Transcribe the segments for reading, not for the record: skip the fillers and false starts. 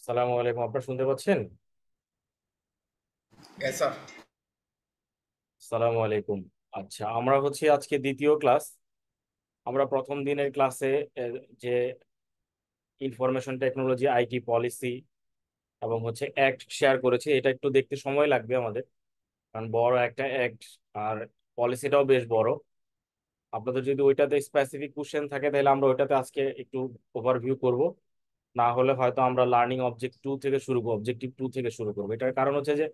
সালামু আলাইকুম, আপনারা শুনতে পাচ্ছেন? Yes, sir. সালামু আলাইকুম। আচ্ছা, আমরা হচ্ছে আজকে দ্বিতীয় ক্লাস। আমরা প্রথম দিনের ক্লাসে যে ইনফরমেশন টেকনোলজি আইটি পলিসি এবং হচ্ছে অ্যাক্ট শেয়ার করেছি, এটা একটু দেখতে সময় লাগবে আমাদের, কারণ বড় একটা অ্যাক্ট আর পলিসিটাও বেশ বড়। আপনাদের যদি ওইটাতে স্পেসিফিক কোশ্চেন থাকে তাহলে আমরা ওইটাতে আজকে একটু ওভারভিউ করব। না হলে হয়তো আমরা লার্নিং অবজেক্ট টু থেকে শুরু করবো, অবজেক্টিভ টু থেকে শুরু করবো। এটার কারণ হচ্ছে যে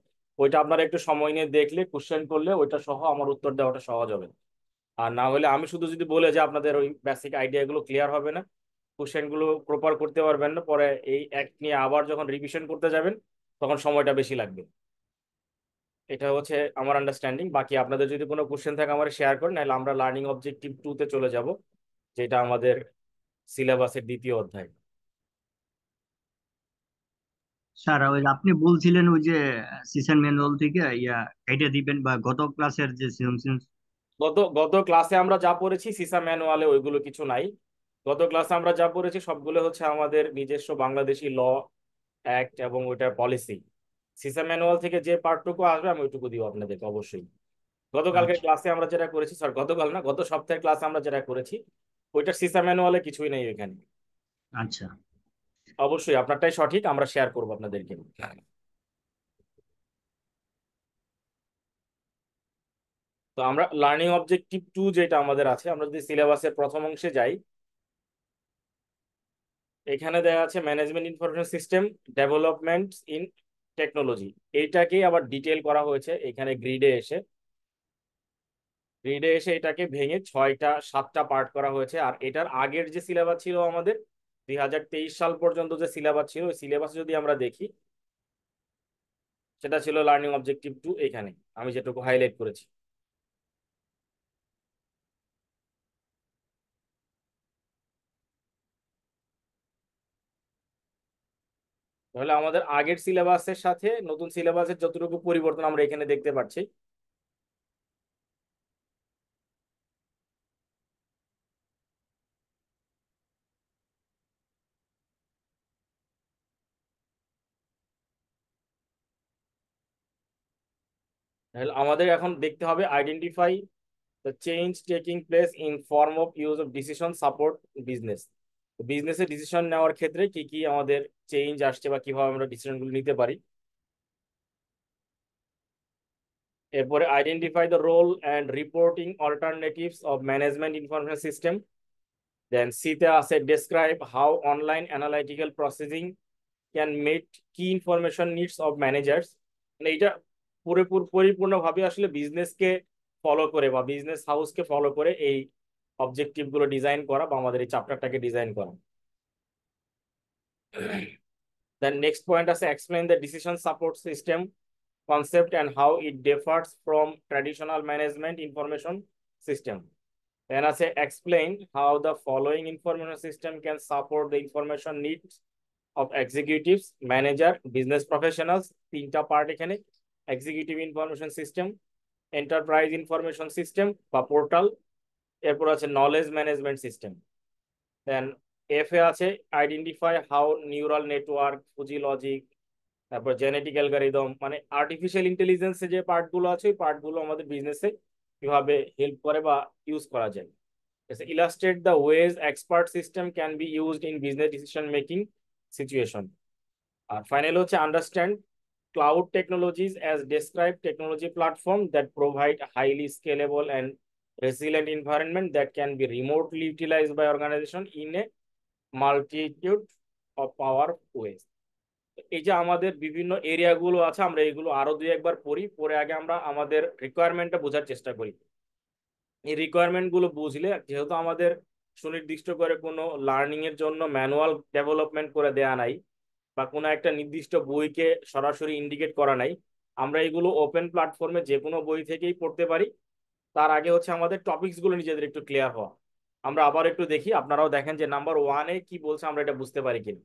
ওইটা আপনারা একটু সময় নিয়ে দেখলে, কোশ্চেন করলে ওইটা সহ আমার উত্তর দেওয়াটা সহজ হবে। আর না হলে আমি শুধু যদি বলে যে আপনাদের ওই বেসিক আইডিয়া গুলো ক্লিয়ার হবে না, কোশ্চেন গুলো প্রপার করতে পারবেন না, পরে এই অ্যাক্ট নিয়ে আবার যখন রিভিশন করতে যাবেন তখন সময়টা বেশি লাগবে। এটা হচ্ছে আমার আন্ডারস্ট্যান্ডিং। বাকি আপনাদের যদি কোনো কোশ্চেন থাকে আমার শেয়ার করেন, নাহলে আমরা লার্নিং অবজেক্টিভ টু তে চলে যাব, যেটা আমাদের সিলেবাসের দ্বিতীয় অধ্যায়। স্যার, ওই যে আপনি বলছিলেন ওই যে সিসেন ম্যানুয়াল থেকে এটা দিবেন বা গত ক্লাসের যে সৃজনশীল। গত গত ক্লাসে আমরা যা পড়েছি সিসা ম্যানুয়ালে ওইগুলো কিছু নাই। গত ক্লাসে আমরা যা পড়েছি সবগুলো হচ্ছে আমাদের নিজস্ব বাংলাদেশি ল, অ্যাক্ট এবং ওইটার পলিসি। সিসা ম্যানুয়াল থেকে যে পার্টটুকু আসবে আমি ওইটুকু দিব আপনাদেরকে অবশ্যই। গতকালকের আচ্ছা। ক্লাসে আমরা যেটা করেছি, স্যার গতকাল না, গত সপ্তাহের ক্লাসে আমরা যেটা করেছি ওইটার সিসা ম্যানুয়ালে কিছুই নেই এখানে। আচ্ছা অবশ্যই আপনারটাই সঠিক, আমরা শেয়ার করবো আপনাদেরকে। তো আমরা লার্নিং অবজেক্টিভ টু যেটা আমাদের আছে, আমরা যদি সিলেবাসের প্রথম অংশে যাই, এখানে দেওয়া আছে management information system development in technology. এইটাকেই আবার ডিটেল করা হয়েছে এখানে গ্রিডে এসে এটাকে ভেঙে ছয়টা সাতটা পার্ট করা হয়েছে। আর এটার আগের যে সিলেবাস ছিল আমাদের 2023 সাল পর্যন্ত যে সিলেবাস ছিল, ওই সিলেবাস যদি আমরা দেখি, সেটা ছিল লার্নিং অবজেক্টিভ টু। এখানে আমি যেটুকু হাইলাইট করেছি, তাহলে আমাদের আগের সিলেবাসের সাথে নতুন সিলেবাসের যতটুকু পরিবর্তন আমরা এখানে দেখতে পাচ্ছি। তাহলে আমাদের এখন দেখতে হবে identify the change taking place in form of use of decision support business. বিজনেসে ডিসিশন নেওয়ার ক্ষেত্রে কি কি আমাদের চেঞ্জ আসছে বা কিভাবে আমরা ডিসিশনগুলো নিতে পারি। এরপরে identify the role and reporting alternatives of management information system. Then সিতে আছে describe how online analytical processing can meet key information needs of managers. মানে এটা পরিপূর্ণভাবে আসলে বিজনেসকে ফলো করে বা বিজনেস হাউসকে ফলো করে এই অবজেক্টিভ গুলো ডিজাইন করা বা আমাদের এই চ্যাপ্টারটাকে ডিজাইন করা। দেন নেক্সট পয়েন্ট আছে explain the decision support system concept and how it differs from traditional management information system. Then I say explain how the following information system can support the information needs of executives, manager, business professionals. তিনটা part এখানে: executive information system, enterprise information system বা portal, এরপর আছে knowledge management system. Then F এ আছে identify how neural network, fuzzy logic, তারপর genetic algorithm, মানে artificial ইন্টেলিজেন্সের যে পার্টগুলো আছে ওই পার্টগুলো আমাদের বিজনেসে কিভাবে হেল্প করে বা ইউজ করা যায়। Illustrate the ways expert system can be used in business decision making situation. আর ফাইনাল হচ্ছে understand cloud technologies as describe technology platform that provide highly scalable and resilient environment that can be remotely utilized by organization in a multitude of power ways. এই যে আমাদের বিভিন্ন area গুলো আছে, আমরা এগুলো আরো দুই একবার পড়ি, পরে আগে আমরা আমাদের রিকোয়ারমেন্টটা বোঝার চেষ্টা করি। এই রিকোয়ারমেন্ট গুলো বুঝলে, যেহেতু আমাদের সুনির্দিষ্ট করে কোনো লার্নিং এর জন্য ম্যানুয়াল ডেভেলপমেন্ট করে দেয়া নাই বা কোনো একটা নির্দিষ্ট বইকে সরাসরি ইন্ডিকেট করা নাই, আমরা এগুলো ওপেন প্ল্যাটফর্মে যে কোনো বই থেকেই পড়তে পারি। তার আগে হচ্ছে আমাদের টপিকস গুলো নিজেদের একটু ক্লিয়ার হওয়া। আমরা আবার একটু দেখি, আপনারাও দেখেন যে নাম্বার ওয়ানে কি বলছে, আমরা এটা বুঝতে পারি কিনা।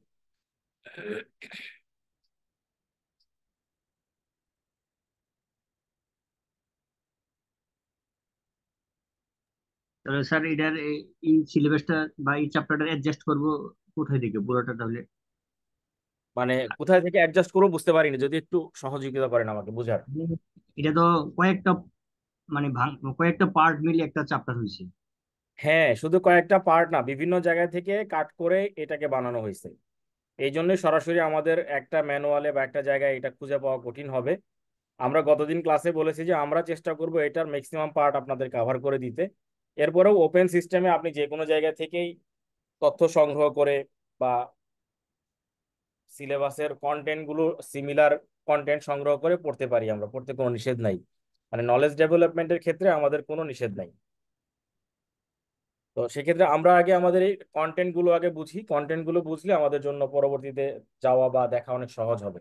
তাহলে স্যার এটার এই সিলেবাসটা বা এই চ্যাপ্টারটা অ্যাডজাস্ট করব কোথায় থেকে পুরোটা তাহলে? মানে কোথায় থেকে অ্যাডজাস্ট করবো বুঝতে পারিনি, যদি একটু সহযোগিতা করেন আমাকে বুঝার। এটা তো কয়েকটা কয়েকটা পার্ট মিলে একটা চ্যাপ্টার হয়েছে। হ্যাঁ, শুধু কয়েকটা পার্ট না, বিভিন্ন জায়গা থেকে কাট করে এটাকে বানানো হয়েছে। এই জন্য সরাসরি আমাদের একটা ম্যানুয়ালে বা একটা জায়গায় এটা খুঁজে পাওয়া কঠিন হবে। আমরা গতদিন ক্লাসে বলেছি যে আমরা চেষ্টা করব এটার ম্যাক্সিমাম পার্ট আপনাদের কভার করে দিতে। এরপরেও ওপেন সিস্টেমে আপনি যে কোনো জায়গা থেকেই তথ্য সংগ্রহ করে বা সিলেবাসের কন্টেন্ট গুলো সিমিলার কন্টেন্ট সংগ্রহ করে পড়তে পারি, আমরা পড়তে কোনো নিষেধ নাই। মানে নলেজ ডেভেলপমেন্টের ক্ষেত্রে আমাদের কোনো নিষেধ নাই। তো সেক্ষেত্রে আমরা আগে আমাদের এই কন্টেন্ট গুলো আগে বুঝি, কন্টেন্ট গুলো বুঝলে আমাদের জন্য পরবর্তীতে যাওয়া বা দেখা অনেক সহজ হবে।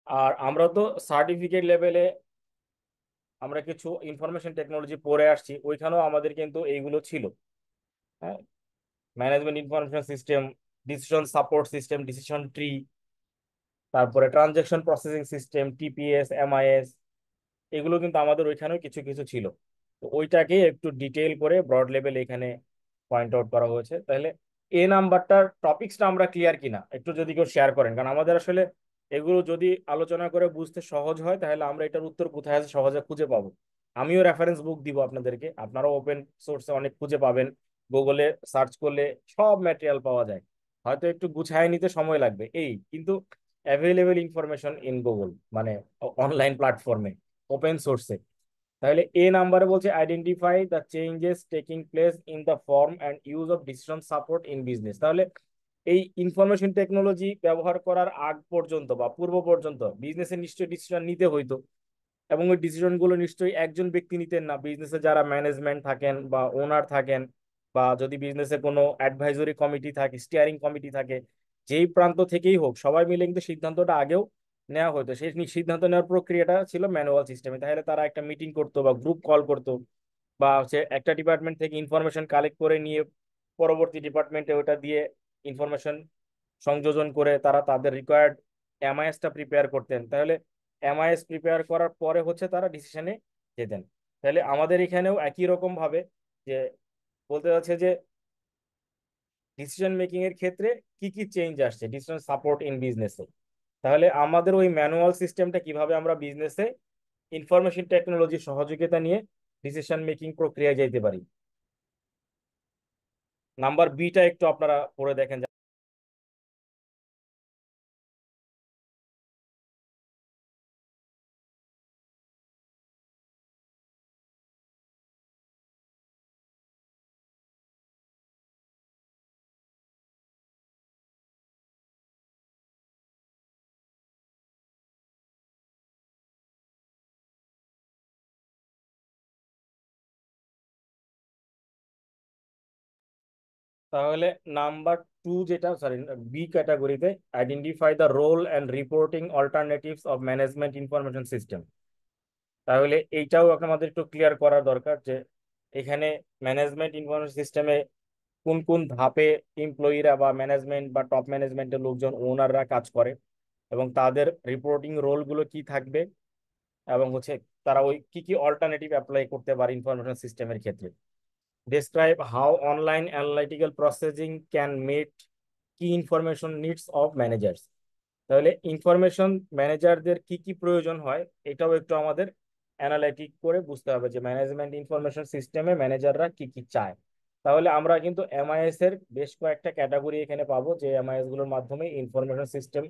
আর আমরা তো সার্টিফিকেট লেভেলে আমরা কিছু ইনফরমেশন টেকনোলজি পড়ে আসছি, ওইখানেও আমাদের কিন্তু এইগুলো ছিল। হ্যাঁ, management information system, decision support system, decision tree, তারপরে transaction processing system, TPS, MIS, এগুলো কিন্তু আমাদের ওইখানেও কিছু কিছু ছিল। তো ওইটাকে একটু ডিটেইল করে ব্রড লেভেল এখানে পয়েন্ট আউট করা হয়েছে। তাহলে এ নাম্বারটার টপিকসটা আমরা ক্লিয়ার কিনা একটু যদি কেউ শেয়ার করেন, কারণ আমাদের আসলে এগুলো যদি আলোচনা করে বুঝতে সহজ হয় তাহলে আমরা এটার উত্তর কোথায় আছে সহজে খুঁজে পাবো। আমিও রেফারেন্স বুক দিব আপনাদেরকে, আপনারাও ওপেন সোর্সে অনেক খুঁজে পাবেন। গুগলে সার্চ করলে সব ম্যাটেরিয়াল পাওয়া যায়। হয়তো একটু গুছায় নিতে সময় লাগবে এই, কিন্তু অ্যাভেলেবেল ইনফরমেশন ইন গুগল, মানে অনলাইন প্ল্যাটফর্মে, ওপেন সোর্সে। তাহলে এ নাম্বারে বলছে identify the changes taking place in the form and use of decision support in business. তাহলে এই ইনফরমেশন টেকনোলজি ব্যবহার করার আগ পর্যন্ত বা পূর্ব পর্যন্ত বিজনেসে নিশ্চয়ই ডিসিশন নিতে হইতো, এবং ওই ডিসিশন গুলো নিশ্চয়ই একজন ব্যক্তি নিতেন না। বিজনেসে যারা ম্যানেজমেন্ট থাকেন বা ওনার থাকেন, বা যদি বিজনেসে কোনো অ্যাডভাইজরি কমিটি থাকে, স্টিয়ারিং কমিটি থাকে, যেই প্রান্ত থেকেই হোক সবাই মিলে কিন্তু সিদ্ধান্তটা আগেও নেওয়া হতো। সেই সিদ্ধান্ত নেওয়ার প্রক্রিয়াটা ছিল ম্যানুয়াল সিস্টেমে। তাহলে তারা একটা মিটিং করতো বা গ্রুপ কল করতো, বা হচ্ছে একটা ডিপার্টমেন্ট থেকে ইনফরমেশন কালেক্ট করে নিয়ে পরবর্তী ডিপার্টমেন্টে ওটা দিয়ে ইনফরমেশন সংযোজন করে তারা তাদের রিকোয়ার্ড এমআইএসটা প্রিপেয়ার করতেন। তাহলে এমআইএস প্রিপেয়ার করার পরে হচ্ছে তারা ডিসিশনে যেতেন। তাহলে আমাদের এখানেও একই রকম ভাবে যে বলতে যাচ্ছে যে ডিসিশন মেকিং এর ক্ষেত্রে কি কি চেঞ্জ আসছে ডিসিশন সাপোর্ট ইন বিজনেসে। তাহলে আমাদের ওই ম্যানুয়াল সিস্টেমটা কিভাবে আমরা বিজনেসে ইনফরমেশন টেকনোলজির সহযোগিতা নিয়ে ডিসিশন মেকিং প্রক্রিয়ায় যেতে পারি। নাম্বার বিটা একটু আপনারা পড়ে দেখেন। তাহলে নাম্বার টু যেটা, সরি, বি ক্যাটাগরিতে, identify the role and reporting alternatives of management information system. তাহলে এইটাও আমাদের একটু ক্লিয়ার করা দরকার যে এখানে ম্যানেজমেন্ট ইনফরমেশন সিস্টেমে কোন কোন ধাপে এমপ্লয়িরা বা ম্যানেজমেন্ট বা টপ ম্যানেজমেন্টের লোকজন ওনাররা কাজ করে, এবং তাদের রিপোর্টিং রোলগুলো কি থাকবে, এবং হচ্ছে তারা ওই কি কি অল্টারনেটিভ অ্যাপ্লাই করতে পারে ইনফরমেশন সিস্টেমের ক্ষেত্রে। Describe how online analytical processing can meet key information needs of managers. তাহলে ইনফরমেশন ম্যানেজারদের কি কি প্রয়োজন হয় এটাও একটু আমাদের অ্যানালাইটিক করে বুঝতে হবে যে ম্যানেজমেন্ট ইনফরমেশন সিস্টেমে ম্যানেজাররা কি কি চায়। তাহলে আমরা কিন্তু এমআইএস এর বেশ কয়েকটা ক্যাটাগরি এখানে পাবো, যে এমআইএস গুলোর মাধ্যমে ইনফরমেশন সিস্টেম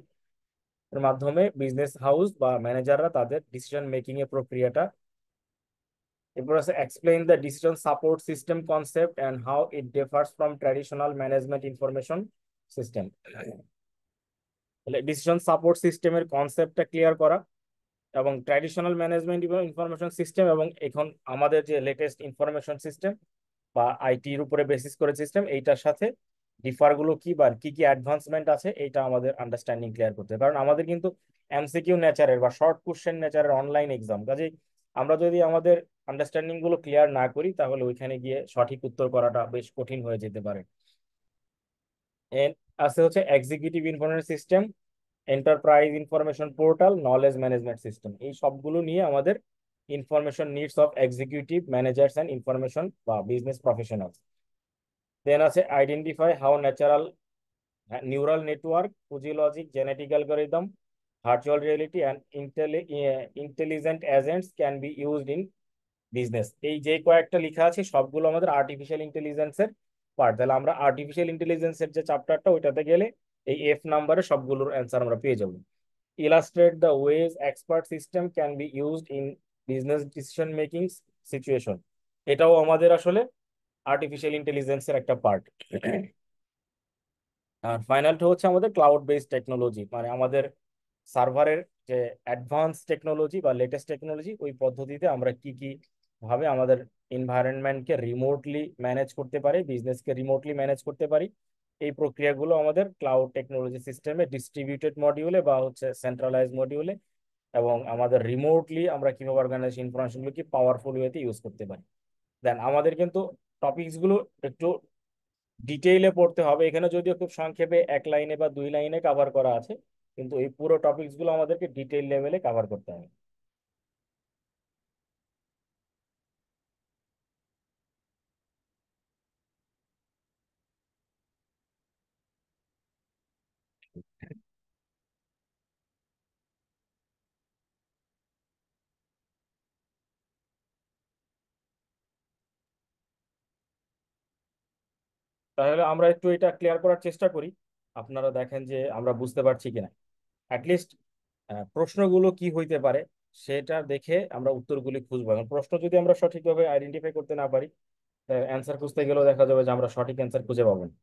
এর মাধ্যমে বিজনেস হাউস বা ম্যানেজাররা তাদের ডিসিশন মেকিং এর প্রক্রিয়াটা এরপর আছে explain the decision support system concept and how it differs from traditional management information system. তাহলে ডিসিশন সাপোর্ট সিস্টেমের কনসেপ্টটা ক্লিয়ার করা এবং ট্র্যাডিশনাল ম্যানেজমেন্ট ইনফরমেশন সিস্টেম এবং এখন আমাদের যে লেটেস্ট ইনফরমেশন সিস্টেম বা আইটির উপরে বেসিস করে সিস্টেম, এইটার সাথে ডিফার গুলো কি বা কি কি অ্যাডভান্সমেন্ট আছে এইটা আমাদের আন্ডারস্ট্যান্ডিং ক্লিয়ার করতে হবে। কারণ আমাদের কিন্তু এমসিকিউ নেচারের বা শর্ট কোশ্চেন নেচারের অনলাইন এক্সাম, কাজেই আমরা যদি আমাদের আন্ডারস্ট্যান্ডিং গুলো ক্লিয়ার না করি তাহলে ওইখানে গিয়ে সঠিক উত্তর করাটা বেশ কঠিন হয়ে যেতে পারে। আছে হচ্ছে executive information system, enterprise information portal, knowledge management system, এই সবগুলো নিয়ে আমাদের information needs of executive managers and information বা বিজনেস প্রফেশনালস। দেন আছে identify how natural neural network, fuzzy logic, genetic algorithm, virtual reality and intelligent agents can be used in business. এই যে কয়েকটা লেখা আছে সবগুলো আমাদের আর্টিফিশিয়াল ইন্টেলিজেন্সের পার্ট। তাহলে আমরা আর্টিফিশিয়াল ইন্টেলিজেন্সের যে চ্যাপ্টারটা ওইটাতে গেলে এই এফ নাম্বারে সবগুলোর অ্যান্সার আমরা পেয়ে যাবো। Illustrate the ways expert system can be used in business decision making situation, এটাও আমাদের আসলে আর্টিফিশিয়াল ইন্টেলিজেন্সের একটা পার্ট। আর ফাইনালটা হচ্ছে আমাদের ক্লাউড বেসড টেকনোলজি, মানে আমাদের সার্ভারের যে অ্যাডভান্স টেকনোলজি বা লেটেস্ট টেকনোলজি, ওই পদ্ধতিতে আমরা কি কি ভাবে আমাদের এনভায়রনমেন্টকে রিমোটলি ম্যানেজ করতে পারি, বিজনেসকে রিমোটলি ম্যানেজ করতে পারি, এই প্রক্রিয়াগুলো আমাদের ক্লাউড টেকনোলজি সিস্টেমে ডিস্ট্রিবিউটেড মডিউলে বা হচ্ছে সেন্ট্রালাইজ মডিউলে এবং আমাদের রিমোটলি আমরা কিভাবে অর্গানাইজেশন ইনফরমেশনগুলো কি পাওয়ারফুল ওয়েতে ইউজ করতে পারি। দেন আমাদের কিন্তু টপিকস গুলো একটু ডিটেইলে পড়তে হবে, এখানে যদিও খুব সংক্ষেপে এক লাইনে বা দুই লাইনে কভার করা আছে, কিন্তু এই পুরো টপিকস গুলো আমাদেরকে ডিটেইল লেভেলে কভার করতে হবে। তাহলে আমরা একটু এটা ক্লিয়ার করার চেষ্টা করি, আপনারা দেখেন যে আমরা বুঝতে পারছি কিনা। অ্যাটলিস্ট প্রশ্নগুলো কি হইতে পারে সেটা দেখে আমরা উত্তরগুলি খুঁজবো। এখন প্রশ্ন যদি আমরা সঠিকভাবে আইডেন্টিফাই করতে না পারি, অ্যান্সার খুঁজতে গেলেও দেখা যাবে যে আমরা সঠিক অ্যান্সার খুঁজে পাবো না।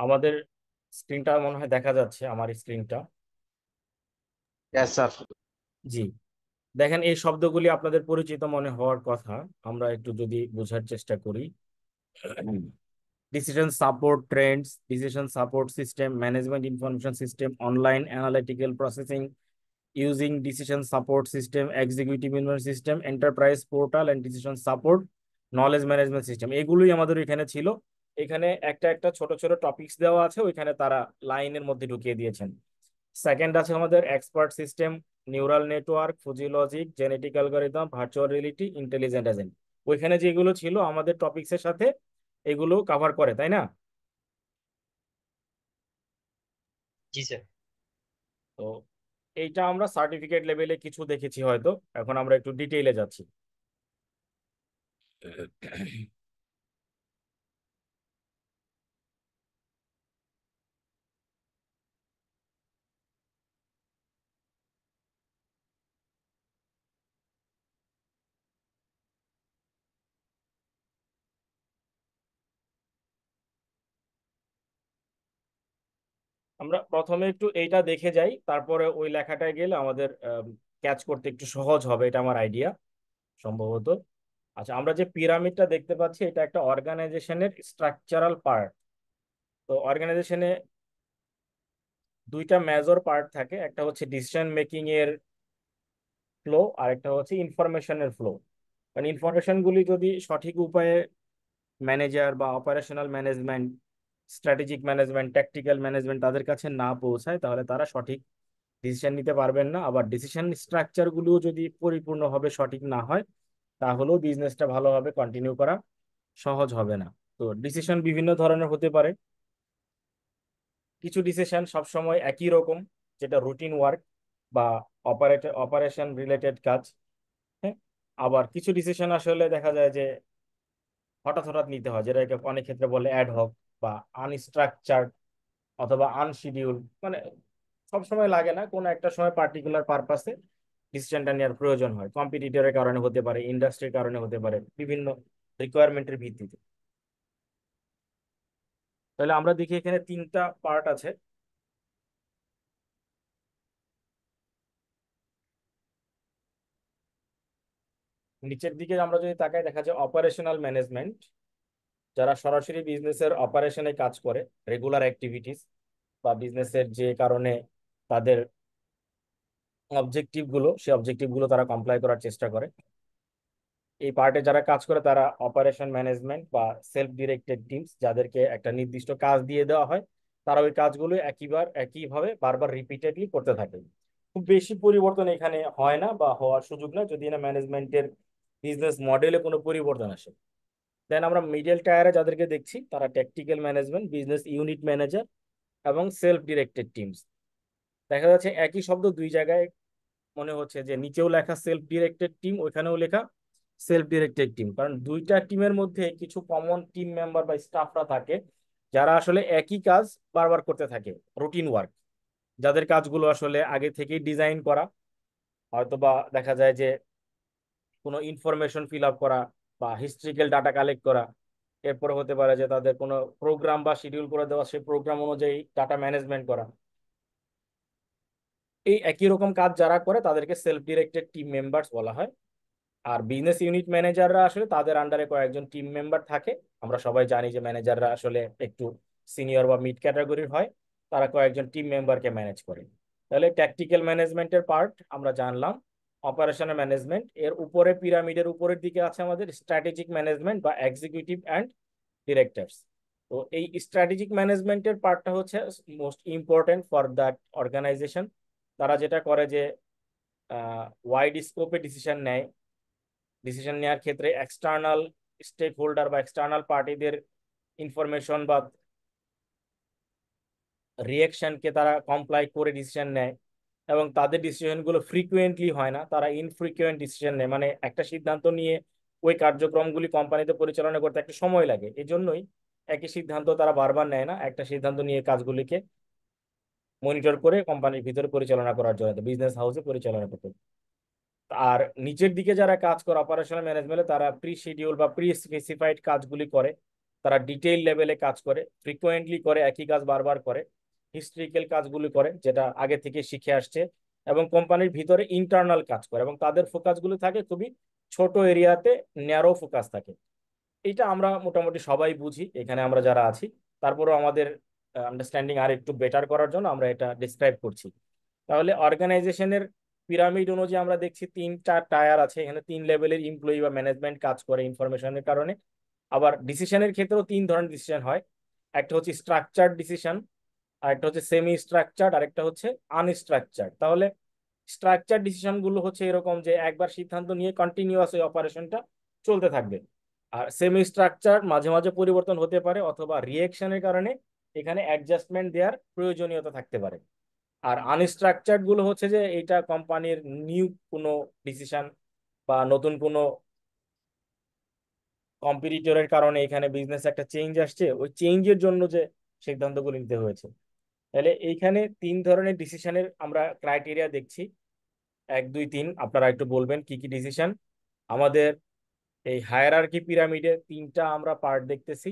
আমাদের স্ক্রিনটা মনে হয় দেখা যাচ্ছে, আমার স্ক্রিনটা। Yes, sir. জি, দেখেন এই শব্দগুলি আপনাদের পরিচিত মনে হওয়ার কথা, আমরা একটু যদি বোঝার চেষ্টা করি। Decision support Trends, decision support system, management information system, online analytical processing using decision support system, executive information system, enterprise portal and decision support, knowledge management system, এগুলোই আমাদের এখানে ছিল। এখানে একটা একটা ছোট ছোট টপিকস দেওয়া আছে, ওইখানে তারা লাইনের মধ্যে ঢুকিয়ে দিয়েছেন। সেকেন্ড আছে আমাদের expert system, neural network, fuzzy logic, genetic algorithm, virtual reality, intelligent agent, ওইখানে যেগুলো ছিল আমাদের টপিকসের সাথে এগুলো কভার করে, তাই না? জি স্যার। তো এইটা আমরা সার্টিফিকেট লেভেলে কিছু দেখেছি হয়তো, এখন আমরা একটু ডিটেইলে যাচ্ছি। আমরা প্রথমে একটু এইটা দেখে যাই, তারপরে ওই লেখাটায় গেলে আমাদের ক্যাচ করতে একটু সহজ হবে, এটা আমার আইডিয়া সম্ভবত। আচ্ছা, আমরা যে পিরামিডটা দেখতে পাচ্ছি এটা একটা অর্গানাইজেশনের স্ট্রাকচারাল পার্ট। তো অর্গানাইজেশনে দুইটা মেজর পার্ট থাকে, একটা হচ্ছে ডিসিশন মেকিং এর ফ্লো, আর একটা হচ্ছে ইনফরমেশনের ফ্লো। কারণ ইনফরমেশন গুলি যদি সঠিক উপায়ে ম্যানেজার বা operational management, strategic management, tactical management তাদের কাছে না পৌঁছায়, তাহলে তারা সঠিক ডিসিশন নিতে পারবেন না। আবার ডিসিশন স্ট্রাকচার গুলোও যদি পরিপূর্ণভাবে সঠিক না হয়, তাহলেও বিজনেসটা ভালোভাবে কন্টিনিউ করা সহজ হবে না। তো ডিসিশন বিভিন্ন ধরনের হতে পারে। কিছু ডিসিশন সবসময় একই রকম, যেটা রুটিন ওয়ার্ক বা অপারেশন রিলেটেড কাজ। হ্যাঁ, আবার কিছু ডিসিশন আসলে দেখা যায় যে হঠাৎ হঠাৎ নিতে হয়, যেটাকে অনেক ক্ষেত্রে বলে অ্যাডহক বা আনস্ট্রাকচার্ড অথবা আনশিডিউল। মানে সবসময় লাগে না, কোনো একটা সময় পার্টিকুলার পারপাসে ডিসিশনটা নেওয়ার প্রয়োজন হয়, কম্পিটিটরের কারণে হতে পারে, ইন্ডাস্ট্রির কারণে হতে পারে, বিভিন্ন রিকোয়ারমেন্টের ভিত্তিতে। তাহলে আমরা দেখি এখানে তিনটা পার্ট আছে। নিচের দিকে আমরা যদি তাকাই, দেখা যায় অপারেশনাল ম্যানেজমেন্ট, যারা সরাসরি বিজনেসের অপারেশনে কাজ করে, রেগুলার অ্যাক্টিভিটিস বা বিজনেসের যে কারণে তাদের অবজেক্টিভ গুলো, সেই অবজেক্টিভ গুলো তারা কমপ্লাই করার চেষ্টা করে। এই পার্টে যারা কাজ করে তারা অপারেশন ম্যানেজমেন্ট বা সেলফ ডিরেক্টেড টিমস, যাদেরকে একটা নির্দিষ্ট কাজ দিয়ে দেওয়া হয়, তারা ওই কাজগুলো একইভাবে বারবার রিপিটেডলি করতে থাকে। খুব বেশি পরিবর্তন এখানে হয় না বা হওয়ার সুযোগ না, যদি না ম্যানেজমেন্টের বিজনেস মডেলে কোনো পরিবর্তন আসে। দেন আমরা মিডল টায়ারে যাদেরকে দেখছি, তারা tactical management, business unit manager এবং সেলফ ডিরেক্টেড টিমস। দেখা যাচ্ছে একই শব্দ দুই জায়গায় মনে হচ্ছে, যে নিচেও লেখা সেলফ ডিরেক্টেড টিম, ওইখানেও লেখা সেলফ ডিরেক্টেড টিম, কারণ দুইটা টিমের মধ্যে কিছু কমন টিম মেম্বার বা স্টাফরা থাকে, যারা আসলে একই কাজ বারবার করতে থাকে, রুটিন ওয়ার্ক, যাদের কাজগুলো আসলে আগে থেকেই ডিজাইন করা। হয়তোবা দেখা যায় যে কোনো ইনফরমেশন ফিল আপ করা বা হিস্ট্রিক্যাল ডাটা কালেক্ট করা, এরপরে হতে পারে যে তাদের কোনো প্রোগ্রাম বা শিডিউল করে দেওয়া, সেই প্রোগ্রাম অনুযায়ী ডাটা ম্যানেজমেন্ট করা। এই একই রকম কাজ যারা করে তাদেরকে সেলফ ডিরেক্টেড টিম মেম্বার্স বলা হয়। আর বিজনেস ইউনিট ম্যানেজাররা আসলে তাদের আন্ডারে কয়েকজন টিম মেম্বার থাকে। আমরা সবাই জানি যে ম্যানেজাররা আসলে একটু সিনিয়র বা মিড ক্যাটাগরির হয়, তারা কয়েকজন টিম মেম্বারকে ম্যানেজ করে। তাহলে ট্যাকটিক্যাল ম্যানেজমেন্টের পার্ট আমরা জানলাম। অপারেশনাল ম্যানেজমেন্ট এর উপরে, পিরামিডের উপরের দিকে আছে আমাদের স্ট্র্যাটেজিক ম্যানেজমেন্ট বা এক্সিকিউটিভ অ্যান্ড ডিরেক্টরস। তো এই স্ট্র্যাটেজিক ম্যানেজমেন্টের পার্টটা হচ্ছে most important for that organisation. তারা যেটা করে যে ওয়াইড স্কোপে ডিসিশন নেয়। ডিসিশন নেওয়ার ক্ষেত্রে এক্সটার্নাল স্টেক হোল্ডার বা এক্সটার্নাল পার্টিদের ইনফরমেশন বা রিয়েকশনকে তারা কমপ্লাই করে ডিসিশন নেয়। এবং তাদের ডিসিশনগুলো ফ্রিকুয়েন্টলি হয় না, তারা ইনফ্রিকুয়েন্ট ডিসিশন নেয়। মানে একটা সিদ্ধান্ত নিয়ে ওই কার্যক্রমগুলি কোম্পানিতে পরিচালনা করতে একটা সময় লাগে, এই জন্যই একই সিদ্ধান্ত তারা বারবার নেয় না, একটা সিদ্ধান্ত নিয়ে কাজগুলিকে মনিটর করে কোম্পানির ভিতরে পরিচালনা করার জন্য, বিজনেস হাউসে পরিচালনা করতে। আর নিচের দিকে যারা কাজ করে অপারেশনাল ম্যানেজমেন্টে, তারা প্রি শিডিউল বা প্রি স্পেসিফাইড কাজগুলি করে, তারা ডিটেইল লেভেলে কাজ করে, ফ্রিকোয়েন্টলি করে, একই কাজ বারবার করে, হিস্ট্রিক্যাল কাজগুলি করে যেটা আগে থেকে শিখে আসছে, এবং কোম্পানির ভিতরে ইন্টারনাল কাজ করে, এবং তাদের ফোকাসগুলি থাকে খুবই ছোট এরিয়াতে, ন্যারো ফোকাস থাকে। এটা আমরা মোটামুটি সবাই বুঝি এখানে আমরা যারা আছি, তারপরেও আমাদের আন্ডারস্ট্যান্ডিং আর একটু বেটার করার জন্য আমরা এটা ডিসক্রাইব করছি। তাহলে অর্গানাইজেশনের পিরামিড অনুযায়ী আমরা দেখছি তিনটা টায়ার আছে, এখানে তিন লেভেলের এমপ্লয়ি বা ম্যানেজমেন্ট কাজ করে ইনফরমেশনের কারণে। আবার ডিসিশনের ক্ষেত্রেও তিন ধরনের ডিসিশন হয়, একটা হচ্ছে স্ট্রাকচার্ড ডিসিশন, আরেকটা হচ্ছে সেমি স্ট্রাকচার্ড, আরেকটা হচ্ছে আনস্ট্রাকচার্ড। তাহলে স্ট্রাকচার ডিসিশন গুলো হচ্ছে এরকম যে একবার সিদ্ধান্ত নিয়ে কন্টিনিউয়াস ওই অপারেশনটা চলতে থাকবে। আর সেমি স্ট্রাকচার মাঝে মাঝে পরিবর্তন হতে পারে, অথবা রিয়েকশনের কারণে এখানে অ্যাডজাস্টমেন্ট দেওয়ার প্রয়োজনীয়তা থাকতে পারে। আর আনস্ট্রাকচার্ড গুলো হচ্ছে যে এটা কোম্পানির নিউ কোনো ডিসিশন বা নতুন কোনো কম্পিটিটরের কারণে এখানে বিজনেস একটা চেঞ্জ আসছে, ওই চেঞ্জের জন্য যে সিদ্ধান্তগুলো নিতে হয়েছে। তাহলে এইখানে তিন ধরনের ডিসিশনের আমরা ক্রাইটেরিয়া দেখছি, 1 2 3। আপনারা একটু বলবেন কি কি ডিসিশন। আমাদের এই হায়ারার্কি পিরামিডে তিনটা আমরা পার্ট দেখতেছি,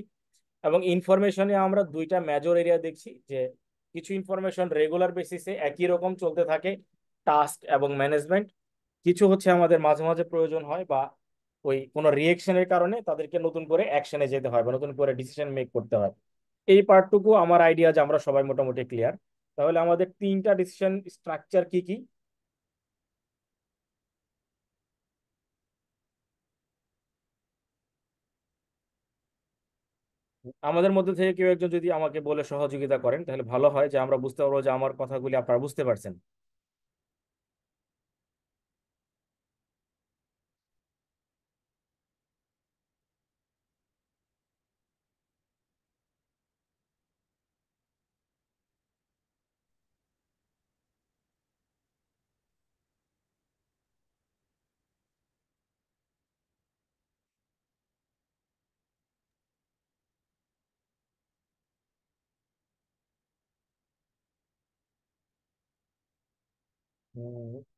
এবং ইনফরমেশনে আমরা দুইটা মেজর এরিয়া দেখছি, যে কিছু ইনফরমেশন রেগুলার বেসিসে একই রকম চলতে থাকে, টাস্ক এবং ম্যানেজমেন্ট। কিছু হচ্ছে আমাদের মাঝে মাঝে প্রয়োজন হয়, বা ওই কোনো রিয়েকশনের কারণে তাদেরকে নতুন করে অ্যাকশনে যেতে হয় বা নতুন করে ডিসিশন মেক করতে হয়। এই পার্টটুকু আমার আইডিয়া যে আমরা সবাই মোটামুটি ক্লিয়ার। তাহলে আমাদের তিনটা ডিসিশন স্ট্রাকচার কি কি? আমাদের মধ্যে থেকে কেউ একজন যদি আমাকে বলে সহযোগিতা করেন তাহলে ভালো হয়, যে আমরা বুঝতে পারবো যে আমার কথাগুলি আপনারা বুঝতে পারছেন।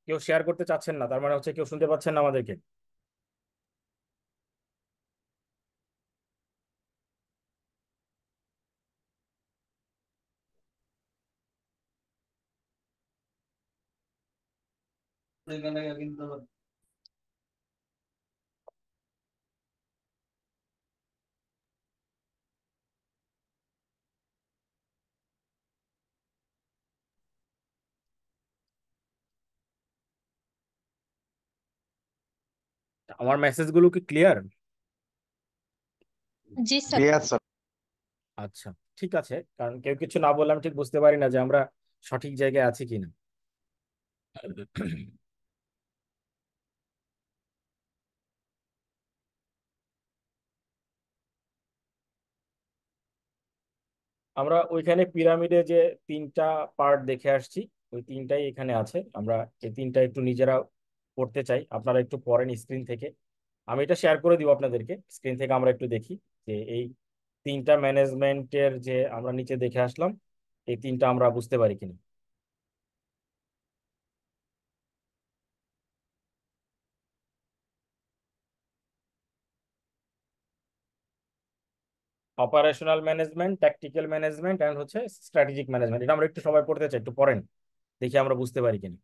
কেউ শেয়ার করতে চাচ্ছেন না, তার মানে হচ্ছে কেউ শুনতে পাচ্ছেন না আমাদেরকে। আমার মেসেজগুলো কি ক্লিয়ার? জি স্যার। Clear, sir. আচ্ছা, ঠিক আছে, কারণ কেউ কিছু না বললে আমি ঠিক বুঝতে পারি না যে আমরা সঠিক জায়গায় আছি কিনা। আমরা ওইখানে পিরামিডে যে তিনটা পার্ট দেখে আসছি, ওই তিনটাই এখানে আছে। আমরা এই তিনটা একটু নিজেরা করতে চাই, আপনারা একটু পড়েন স্ক্রিন থেকে। আমি এটা শেয়ার করে দিব আপনাদেরকে, স্ক্রিন থেকে আমরা একটু দেখি যে এই তিনটা ম্যানেজমেন্টের যে আমরা নিচে দেখে আসলাম, এই তিনটা আমরা বুঝতে পারি কিনা। Operational management, tactical management and হচ্ছে স্ট্র্যাটেজিক ম্যানেজমেন্ট। এটা আমরা একটু সবাই পড়তে চাই, একটু পড়েন, দেখি আমরা বুঝতে পারি কিনা।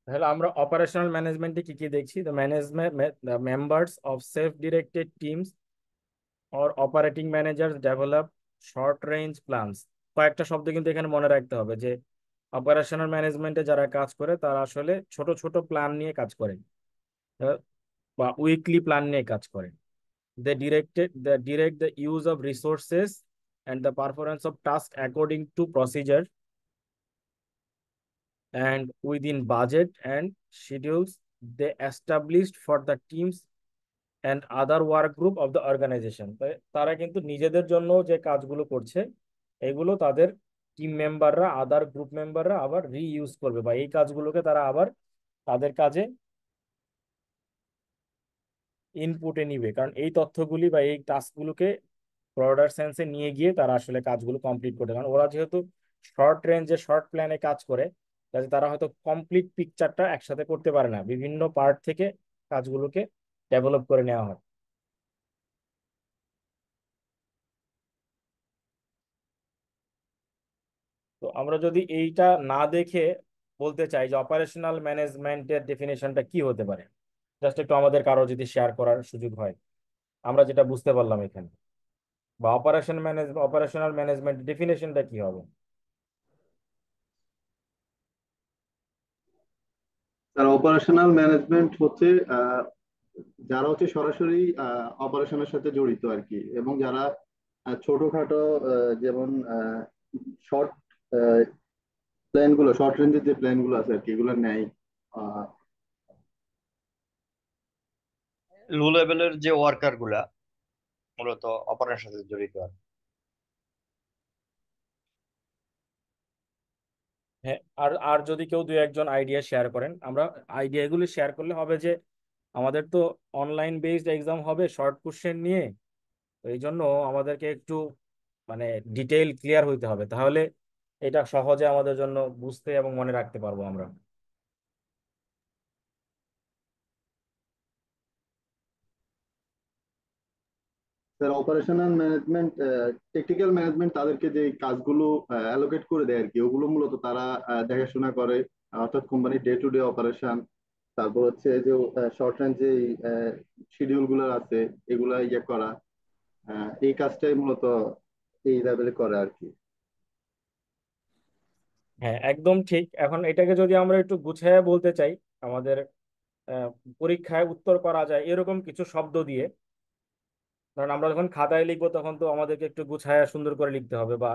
তাহলে আমরা অপারেশনাল ম্যানেজমেন্টে কি কি দেখছি? The management, the members of self directed teams or operating manager develop short range plans. কয়েকটা শব্দ কিন্তু এখানে মনে রাখতে হবে, যে অপারেশনাল ম্যানেজমেন্টে যারা কাজ করে তারা আসলে ছোট ছোট প্ল্যান নিয়ে কাজ করে, আহ, বা উইকলি প্ল্যান নিয়ে কাজ করে। They direct the use of resources and the performance of tasks according to procedure and within budget and schedules they established for the teams and other work group of the organization। তারা কিন্তু নিজেদের জন্য যে কাজগুলো করছে এগুলো তাদের team মেম্বাররা, আদার গ্রুপ মেম্বাররা আবার রিইউজ করবে, বা এই কাজগুলোকে তারা আবার তাদের কাজে ইনপুটে নিবে, কারণ এই তথ্যগুলি বা এই টাস্কগুলোকে ব্রডার সেন্সে নিয়ে গিয়ে তারা আসলে কাজগুলো কমপ্লিট করে। কারণ ওরা যেহেতু শর্ট রেঞ্জে শর্ট প্ল্যানে কাজ করে, কাজে তারা হয়তো কমপ্লিট পিকচারটা একসাথে করতে পারে না, বিভিন্ন পার্ট থেকে কাজগুলোকে ডেভেলপ করে নেওয়া হয়। তো আমরা যদি এইটা না দেখে বলতে চাই যে অপারেশনাল ম্যানেজমেন্টের ডেফিনেশনটা কি হতে পারে, জাস্ট একটু আমাদের কারো যদি শেয়ার করার সুযোগ হয়, আমরা যেটা বুঝতে পারলাম এখানে, বা অপারেশনাল ম্যানেজমেন্ট ডেফিনেশনটা কি হবে? তার অপারেশনাল ম্যানেজমেন্ট হচ্ছে যারা হচ্ছে সরাসরি অপারেশনের সাথে জড়িত আর কি, এবং যারা ছোটখাটো যেমন শর্ট প্ল্যান গুলো, শর্ট রেঞ্জের যে প্ল্যান গুলো আছে আর কি, এগুলো নেয়। আহ, লো লেভেলের যে ওয়ার্কার গুলা মূলত অপারেশনের সাথে জড়িত আর কি। হ্যাঁ, আর আর যদি কেউ দুই একজন আইডিয়া শেয়ার করেন, আমরা আইডিয়াগুলি শেয়ার করলে হবে যে আমাদের তো অনলাইন বেসড এক্সাম হবে শর্ট কোশ্চেন নিয়ে, তো এই জন্য আমাদেরকে একটু মানে ডিটেইল ক্লিয়ার হইতে হবে, তাহলে এটা সহজে আমাদের জন্য বুঝতে এবং মনে রাখতে পারবো আমরা। যারা অপারেশনাল ম্যানেজমেন্ট, টেকনিক্যাল ম্যানেজমেন্ট তাদেরকে যে কাজগুলো অ্যালোকেট করে দেয় আর কি, ওগুলো মূলত তারা দেখাশোনা করে। অর্থাৎ কোম্পানির ডে টু ডে অপারেশন, তারপর হচ্ছে যে শর্ট রেঞ্জ যে শিডিউল গুলো আছে, এগুলা ইয়ে করা, এই কাজটাই মূলত এই লেভেলে করে আর কি। হ্যাঁ, একদম ঠিক। এখন এটাকে যদি আমরা একটু গুছিয়ে বলতে চাই, আমাদের আহ, পরীক্ষায় উত্তর করা যায় এরকম কিছু শব্দ দিয়ে, কারণ আমরা যখন খাতায় লিখবো তখন তো আমাদেরকে একটু গুছায় সুন্দর করে লিখতে হবে, বা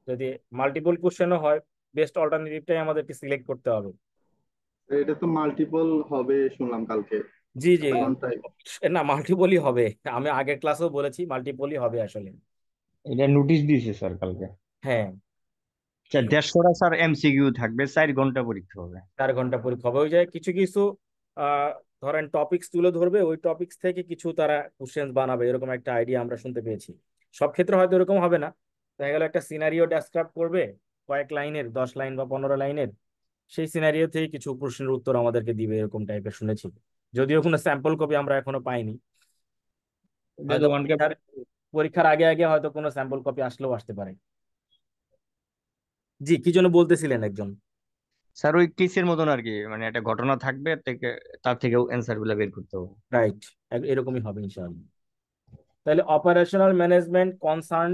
যদি মাল্টিপল কোশ্চেনও হয় বেস্ট অল্টারনেটিভটাই আমাদেরকে সিলেক্ট করতে হবে। এটা তো মাল্টিপল হবে শুনলাম কালকে। জি জি, কোনটাই? না মাল্টিপলই হবে, আমি আগের ক্লাসেও বলেছি মাল্টিপলই হবে আসলে। এটা নোটিশ দিয়েছে স্যার কালকে। হ্যাঁ, স্যার 150টা স্যার এমসিকিউ থাকবে, 4 ঘন্টা পরীক্ষা হবে। 4 ঘন্টা পরীক্ষা হবে। ওই যে কিছু কিছু আহ ধরেন টপিকস তুলে ধরবে, ওই টপিকস থেকে কিছু তারা কোশ্চেন বানাবে, এরকম একটা আইডিয়া আমরা শুনতে পেয়েছি। সব ক্ষেত্রে হয়তো এরকম হবে না, দেখা গেল একটা সিনারিও ডেসক্রাইব করবে কয়েক লাইনের, 10 লাইন বা 15 লাইনের, সেই সিনারিও থেকে কিছু প্রশ্নের উত্তর আমাদেরকে দিবে, এরকম টাইপের শুনেছি। যদিও কোনো স্যাম্পল কপি আমরা এখনো পাইনি, হয়তো পরীক্ষার আগে আগে হয়তো কোনো স্যাম্পল কপি আসলেও আসতে পারে। জি, কি জন্য বলতেছিলেন একজন? স্যার ওই কেসের মতন আর কি, মানে একটা ঘটনা থাকবে, তার থেকেও অ্যান্সার গুলা বের করতে হবে। রাইট, এরকমই হবে ইনশাআল্লাহ। তাহলে অপারেশনাল ম্যানেজমেন্ট কনসার্ন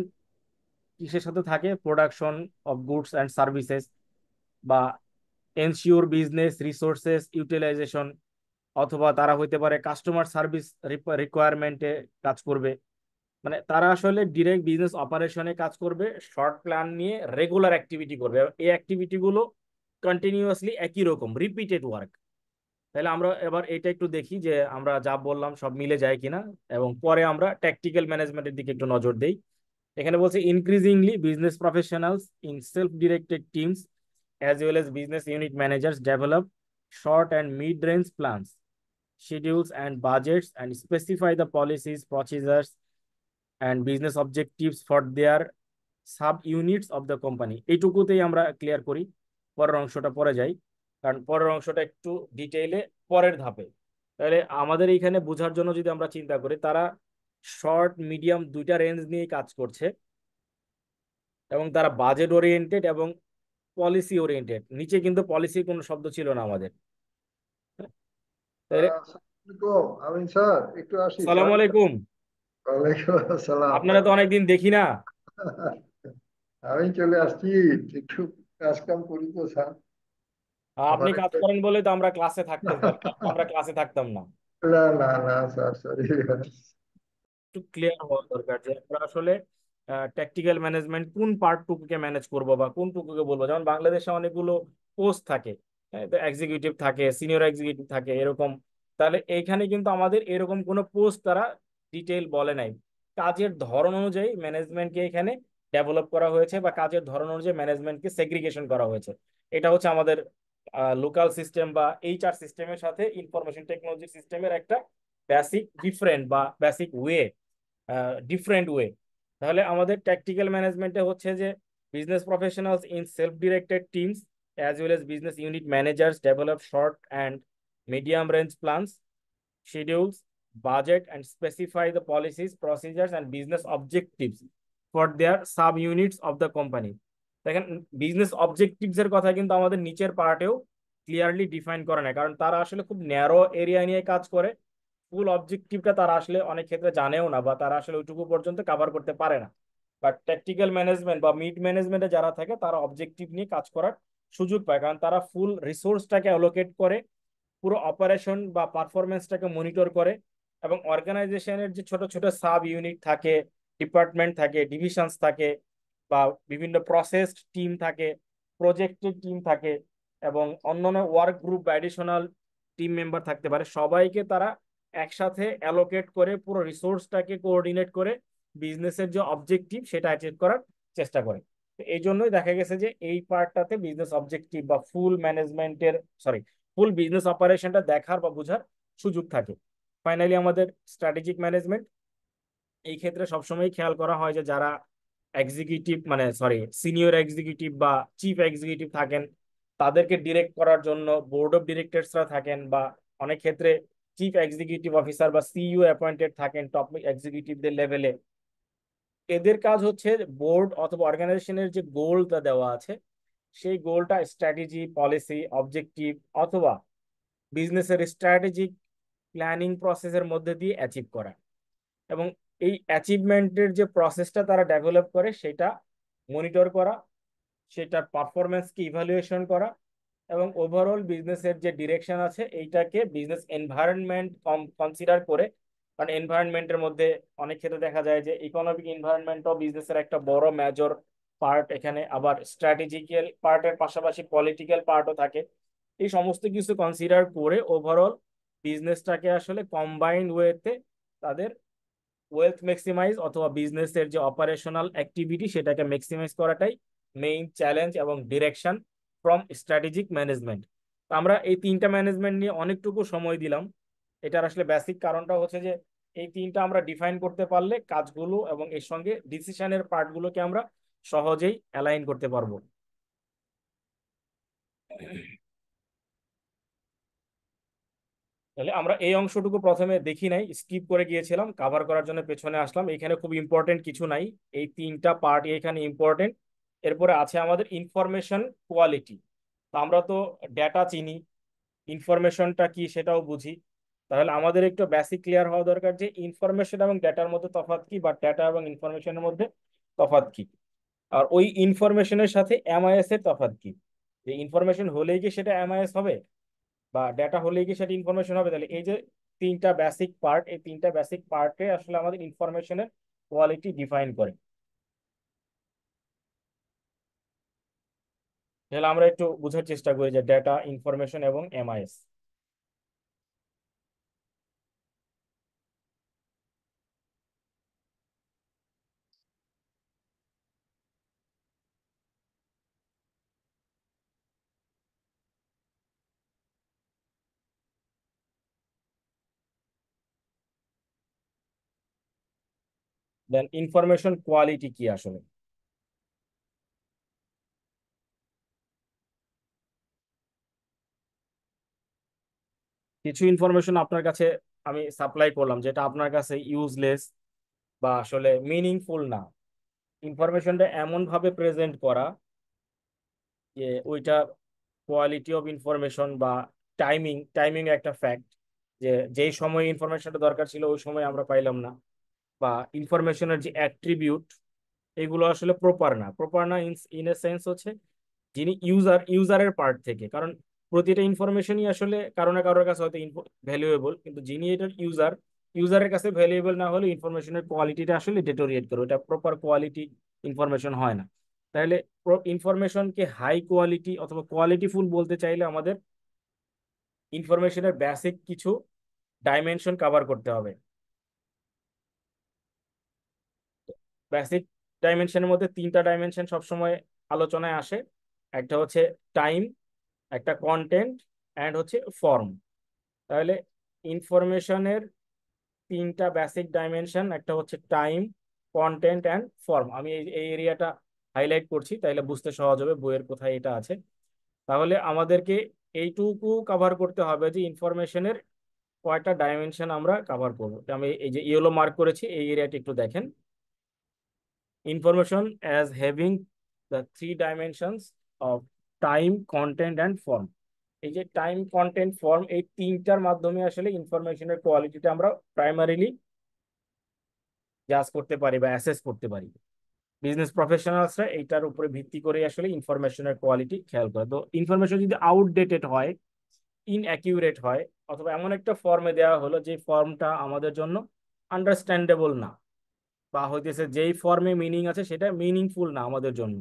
কিসের সাথে থাকে? Production of goods and services, বা এনশিওর বিজনেস রিসোর্সেস ইউটিলাইজেশন, অথবা তারা হইতে পারে কাস্টমার সার্ভিস রিকোয়ারমেন্টে কাজ করবে। মানে তারা আসলে ডিরেক্ট বিজনেস অপারেশনে কাজ করবে, শর্ট প্ল্যান নিয়ে রেগুলার অ্যাক্টিভিটি করবে, এই অ্যাক্টিভিটি গুলো কন্টিনিউয়াসলি একই রকম রিপিটেড ওয়ার্ক। তাহলে আমরা এবার এটা একটু দেখি যে আমরা যা বললাম সব মিলে যায় কিনা, এবং পরে আমরা ট্যাকটিক্যাল ম্যানেজমেন্টের দিকে একটু নজর দেই। এখানে বলছে increasingly business professionals in self directed teams as well as business unit managers develop short and mid-range plans, schedules and budgets, and specify the policies, procedures, and business objectives for their sub units of the company। এইটুকুতেই আমরা clear করি, পরের অংশটা পরে যাই, কারণ পরের অংশটা একটু ডিটেইলে পরের ধাপে। তাহলে আমাদের এইখানে বোঝার জন্য যদি আমরা চিন্তা করি, তারা শর্ট মিডিয়াম দুইটা রেঞ্জ নিয়ে কাজ করছে, এবং তারা বাজেট ওরিয়েন্টেড এবং পলিসি ওরিয়েন্টেড। নিচে কিন্তু পলিসির কোনো শব্দ ছিল না আমাদের। তাহলে আসসালামু আমিন স্যার, একটু আসি স্যার। আসসালামু আলাইকুম। ওয়ালাইকুম আসসালাম। আপনারা তো অনেকদিন দেখি না। আমি চলে আসছি, একটু কাজ কাম করি তো স্যার। আপনি আমার কাজ করেন বলে তো আমরা ক্লাসে থাকতে পারি, আমরা ক্লাসে থাকতাম না। না না না স্যার, সরি। একটু ক্লিয়ার হওয়া দরকার যে আমরা আসলে ট্যাকটিক্যাল ম্যানেজমেন্ট কোন পার্টটুকুকে ম্যানেজ করব বা কোনটুকুকে বলবো। যেমন বাংলাদেশে অনেকগুলো পোস্ট থাকে, এক্সিকিউটিভ থাকে, সিনিয়র এক্সিকিউটিভ থাকে এরকম। তাহলে এইখানে কিন্তু আমাদের এরকম কোনো পোস্ট তারা ডিটেইল বলে নাই। কাজের ধরন অনুযায়ী ম্যানেজমেন্টকে এখানে ডেভেলপ করা হয়েছে, বা কাজের ধরন অনুযায়ী ম্যানেজমেন্টকে সেগ্রিগেশন করা হয়েছে। এটা হচ্ছে আমাদের লোকাল সিস্টেম বা এইচআর সিস্টেমের সাথে ইনফরমেশন টেকনোলজি সিস্টেমের একটা বেসিক ডিফারেন্ট বা বেসিক ওয়ে, ডিফারেন্ট ওয়ে। তাহলে আমাদের ট্যাকটিক্যাল ম্যানেজমেন্টে হচ্ছে যে business professionals in self directed teams as well as business unit managers develop short and medium range plans, schedules, budget, and specify the policies, procedures, and business objectives for their sub units of the company. দেখেন, business objectives এর কথা কিন্তু আমাদের নিচের পার্টেও clearly define করে না, কারণ তারা আসলে খুব ন্যারো এরিয়া নিয়ে কাজ করে। ফুল অবজেক্টিভটা তারা আসলে অনেক ক্ষেত্রে জানেও না, বা তারা আসলে ওইটুকু পর্যন্ত কভার করতে পারে না। বাট ট্যাকটিক্যাল ম্যানেজমেন্ট বা মিড ম্যানেজমেন্টে যারা থাকে তারা অবজেক্টিভ নিয়ে কাজ করার সুযোগ পায়, কারণ তারা ফুল রিসোর্সটাকে অ্যালোকেট করে, পুরো অপারেশন বা পারফরমেন্সটাকে মনিটর করে, এবং অর্গানাইজেশনের যে ছোট ছোট সাব ইউনিট থাকে, ডিপার্টমেন্ট থাকে, ডিভিশনস থাকে, বা বিভিন্ন প্রসেস টিম থাকে, প্রজেক্টের টিম থাকে, এবং অন্যান্য ওয়ার্ক গ্রুপ বা অ্যাডিশনাল টিম মেম্বার থাকতে পারে, সবাইকে তারা একসাথে অ্যালোকেট করে পুরো রিসোর্সটাকে কোঅর্ডিনেট করে বিজনেসের যে অবজেক্টিভ সেটা অ্যাচিভ করার চেষ্টা করে। এই জন্যই দেখা গেছে যে এই পার্টটাতে বিজনেস অবজেক্টিভ বা ফুল ম্যানেজমেন্টের, সরি, ফুল বিজনেস অপারেশনটা দেখার বা বোঝার সুযোগ থাকে। ফাইনালি আমাদের স্ট্র্যাটেজিক ম্যানেজমেন্ট, এই ক্ষেত্রে সবসময় খেয়াল করা হয় যে যারা এক্সিকিউটিভ মানে সরি সিনিয়র এক্সিকিউটিভ বা চিফ এক্সিকিউটিভ থাকেন, তাদেরকে ডিরেক্ট করার জন্য বোর্ড অফ ডিরেক্টরসরা থাকেন, বা অনেক ক্ষেত্রে চিফ এক্সিকিউটিভ অফিসার বা সিইও অ্যাপয়েন্টেড থাকেন টপ এক্সিকিউটিভদের লেভেলে। এদের কাজ হচ্ছে বোর্ড অথবা অর্গানাইজেশনের যে গোলটা দেওয়া আছে, সেই গোলটা স্ট্র্যাটেজি, পলিসি, অবজেক্টিভ অথবা বিজনেসের স্ট্র্যাটেজিক প্ল্যানিং প্রসেসের মধ্যে দিয়ে অ্যাচিভ করা, এবং এই অ্যাচিভমেন্টের যে প্রসেসটা তারা ডেভেলপ করে সেটা মনিটর করা, সেটার পারফরমেন্সকে ইভালুয়েশন করা, এবং ওভারঅল বিজনেসের যে ডিরেকশন আছে এইটাকে বিজনেস এনভায়রনমেন্ট কনসিডার করে, কারণ এনভায়রনমেন্টের মধ্যে অনেক ক্ষেত্রে দেখা যায় যে ইকোনমিক এনভায়রনমেন্টও বিজনেসের একটা বড় মেজর পার্ট এখানে, আবার স্ট্র্যাটেজিক্যাল পার্টের পাশাপাশি পলিটিক্যাল পার্টও থাকে। এই সমস্ত কিছু কনসিডার করে ওভারঅল বিজনেসটাকে আসলে কম্বাইন্ড ওয়েতে তাদের ওয়েলথ ম্যাক্সিমাইজ অথবা বিজনেসের যে অপারেশনাল অ্যাক্টিভিটি সেটাকে ম্যাক্সিমাইজ করাটাই মেইন চ্যালেঞ্জ এবং ডিরেকশন ফ্রম স্ট্র্যাটেজিক ম্যানেজমেন্ট। আমরা এই তিনটা ম্যানেজমেন্ট নিয়ে অনেকটুকু সময় দিলাম। এটার আসলে বেসিক কারণটা হচ্ছে যে এই তিনটা আমরা ডিফাইন করতে পারলে কাজগুলো এবং এর সঙ্গে ডিসিশনের পার্টগুলোকে আমরা সহজেই অ্যালাইন করতে পারবো। তাহলে আমরা এই অংশটুকু প্রথমে দেখি নাই, স্কিপ করে গিয়েছিলাম, কভার করার জন্য পেছনে আসলাম। এখানে খুব ইম্পর্টেন্ট কিছু নাই, এই তিনটা পার্ট এখানে ইম্পর্টেন্ট। এরপরে আছে আমাদের ইনফরমেশন কোয়ালিটি। তো আমরা তো ডেটা চিনি, ইনফরমেশনটা কি সেটাও বুঝি, তাহলে আমাদের একটু বেসিক ক্লিয়ার হওয়া দরকার যে ইনফরমেশন এবং ডেটার মধ্যে তফাৎ কি, বা ডেটা এবং ইনফরমেশনের মধ্যে তফাৎ কি, আর ওই ইনফরমেশনের সাথে এমআইএস এর তফাৎ কি। যে ইনফরমেশন হলেই কি সেটা এমআইএস হবে, বা ডেটা হলেই কি সেটা ইনফরমেশন হবে? তাহলে এই যে তিনটা বেসিক পার্ট, এই তিনটা বেসিক পার্টে আসলে আমাদের ইনফরমেশনের কোয়ালিটি ডিফাইন করে। তাহলে আমরা একটু বোঝার চেষ্টা করি যে ডেটা, ইনফরমেশন এবং এমআইএস। দেন ইনফরমেশন কোয়ালিটি কি আসলে? কিছু ইনফরমেশন আপনার কাছে আমি সাপ্লাই করলাম যেটা আপনার কাছে ইউজলেস বা আসলে মিনিংফুল না, ইনফরমেশনটা এমন ভাবে প্রেজেন্ট করা যে ওইটা কোয়ালিটি অফ ইনফরমেশন বা টাইমিং একটা ফ্যাক্ট, যে যেই সময় ইনফরমেশনটা দরকার ছিল ওই সময় আমরা পাইলাম না, বা ইনফরমেশনের যে অ্যাট্রিবিউট এগুলো আসলে প্রপার না ইন এ সেন্স হচ্ছে যিনি ইউজারের পার্ট থেকে, কারণ প্রতিটা ইনফরমেশনই আসলে কারো না কারোর কাছে হয়তো ভ্যালুয়েবল, কিন্তু যিনি এটার ইউজারের কাছে ভ্যালুয়েবল না হলে ইনফরমেশনের কোয়ালিটিটা আসলে ডেটোরিয়েট করে, ওটা প্রপার কোয়ালিটি ইনফরমেশন হয় না। তাহলে ইনফরমেশনকে হাই কোয়ালিটি অথবা কোয়ালিটিফুল বলতে চাইলে আমাদের ইনফরমেশনের বেসিক কিছু ডাইমেনশন কভার করতে হবে। বেসিক ডাইমেনশনের মধ্যে তিনটা ডাইমেনশন সবসময় আলোচনায় আসে। একটা হচ্ছে টাইম, একটা কন্টেন্ট, অ্যান্ড হচ্ছে ফর্ম। তাহলে ইনফরমেশনের তিনটা বেসিক ডাইমেনশন, একটা হচ্ছে টাইম, কন্টেন্ট অ্যান্ড ফর্ম। আমি এই এরিয়াটা হাইলাইট করছি তাহলে বুঝতে সহজ হবে বইয়ের কোথায় এটা আছে। তাহলে আমাদেরকে এইটুকু কভার করতে হবে যে ইনফরমেশনের কয়টা ডাইমেনশন আমরা কভার করবো। আমি এই যে ইয়েলো মার্ক করেছি এই এরিয়াটি একটু দেখেন। Information as having the three dimensions of time, content and form. এই যে টাইম, কন্টেন্ট, ফর্ম, এই তিনটার মাধ্যমে আসলে ইনফরমেশনের কোয়ালিটিটা আমরা প্রাইমারিলি জাজ করতে পারি বা অ্যাসেস করতে পারি। বিজনেস প্রফেশনালসরা এইটার উপরে ভিত্তি করে আসলে ইনফরমেশনের কোয়ালিটি খেয়াল করে। তো ইনফরমেশন যদি আউটডেটেড হয়, ইনঅ্যাকিউরেট হয়, অথবা এমন একটা ফর্মে দেওয়া হলো যে ফর্মটা আমাদের জন্য আন্ডারস্ট্যান্ডেবল না, বা হইতেছে যেই ফর্মে মিনিং আছে সেটা মিনিংফুল না আমাদের জন্য,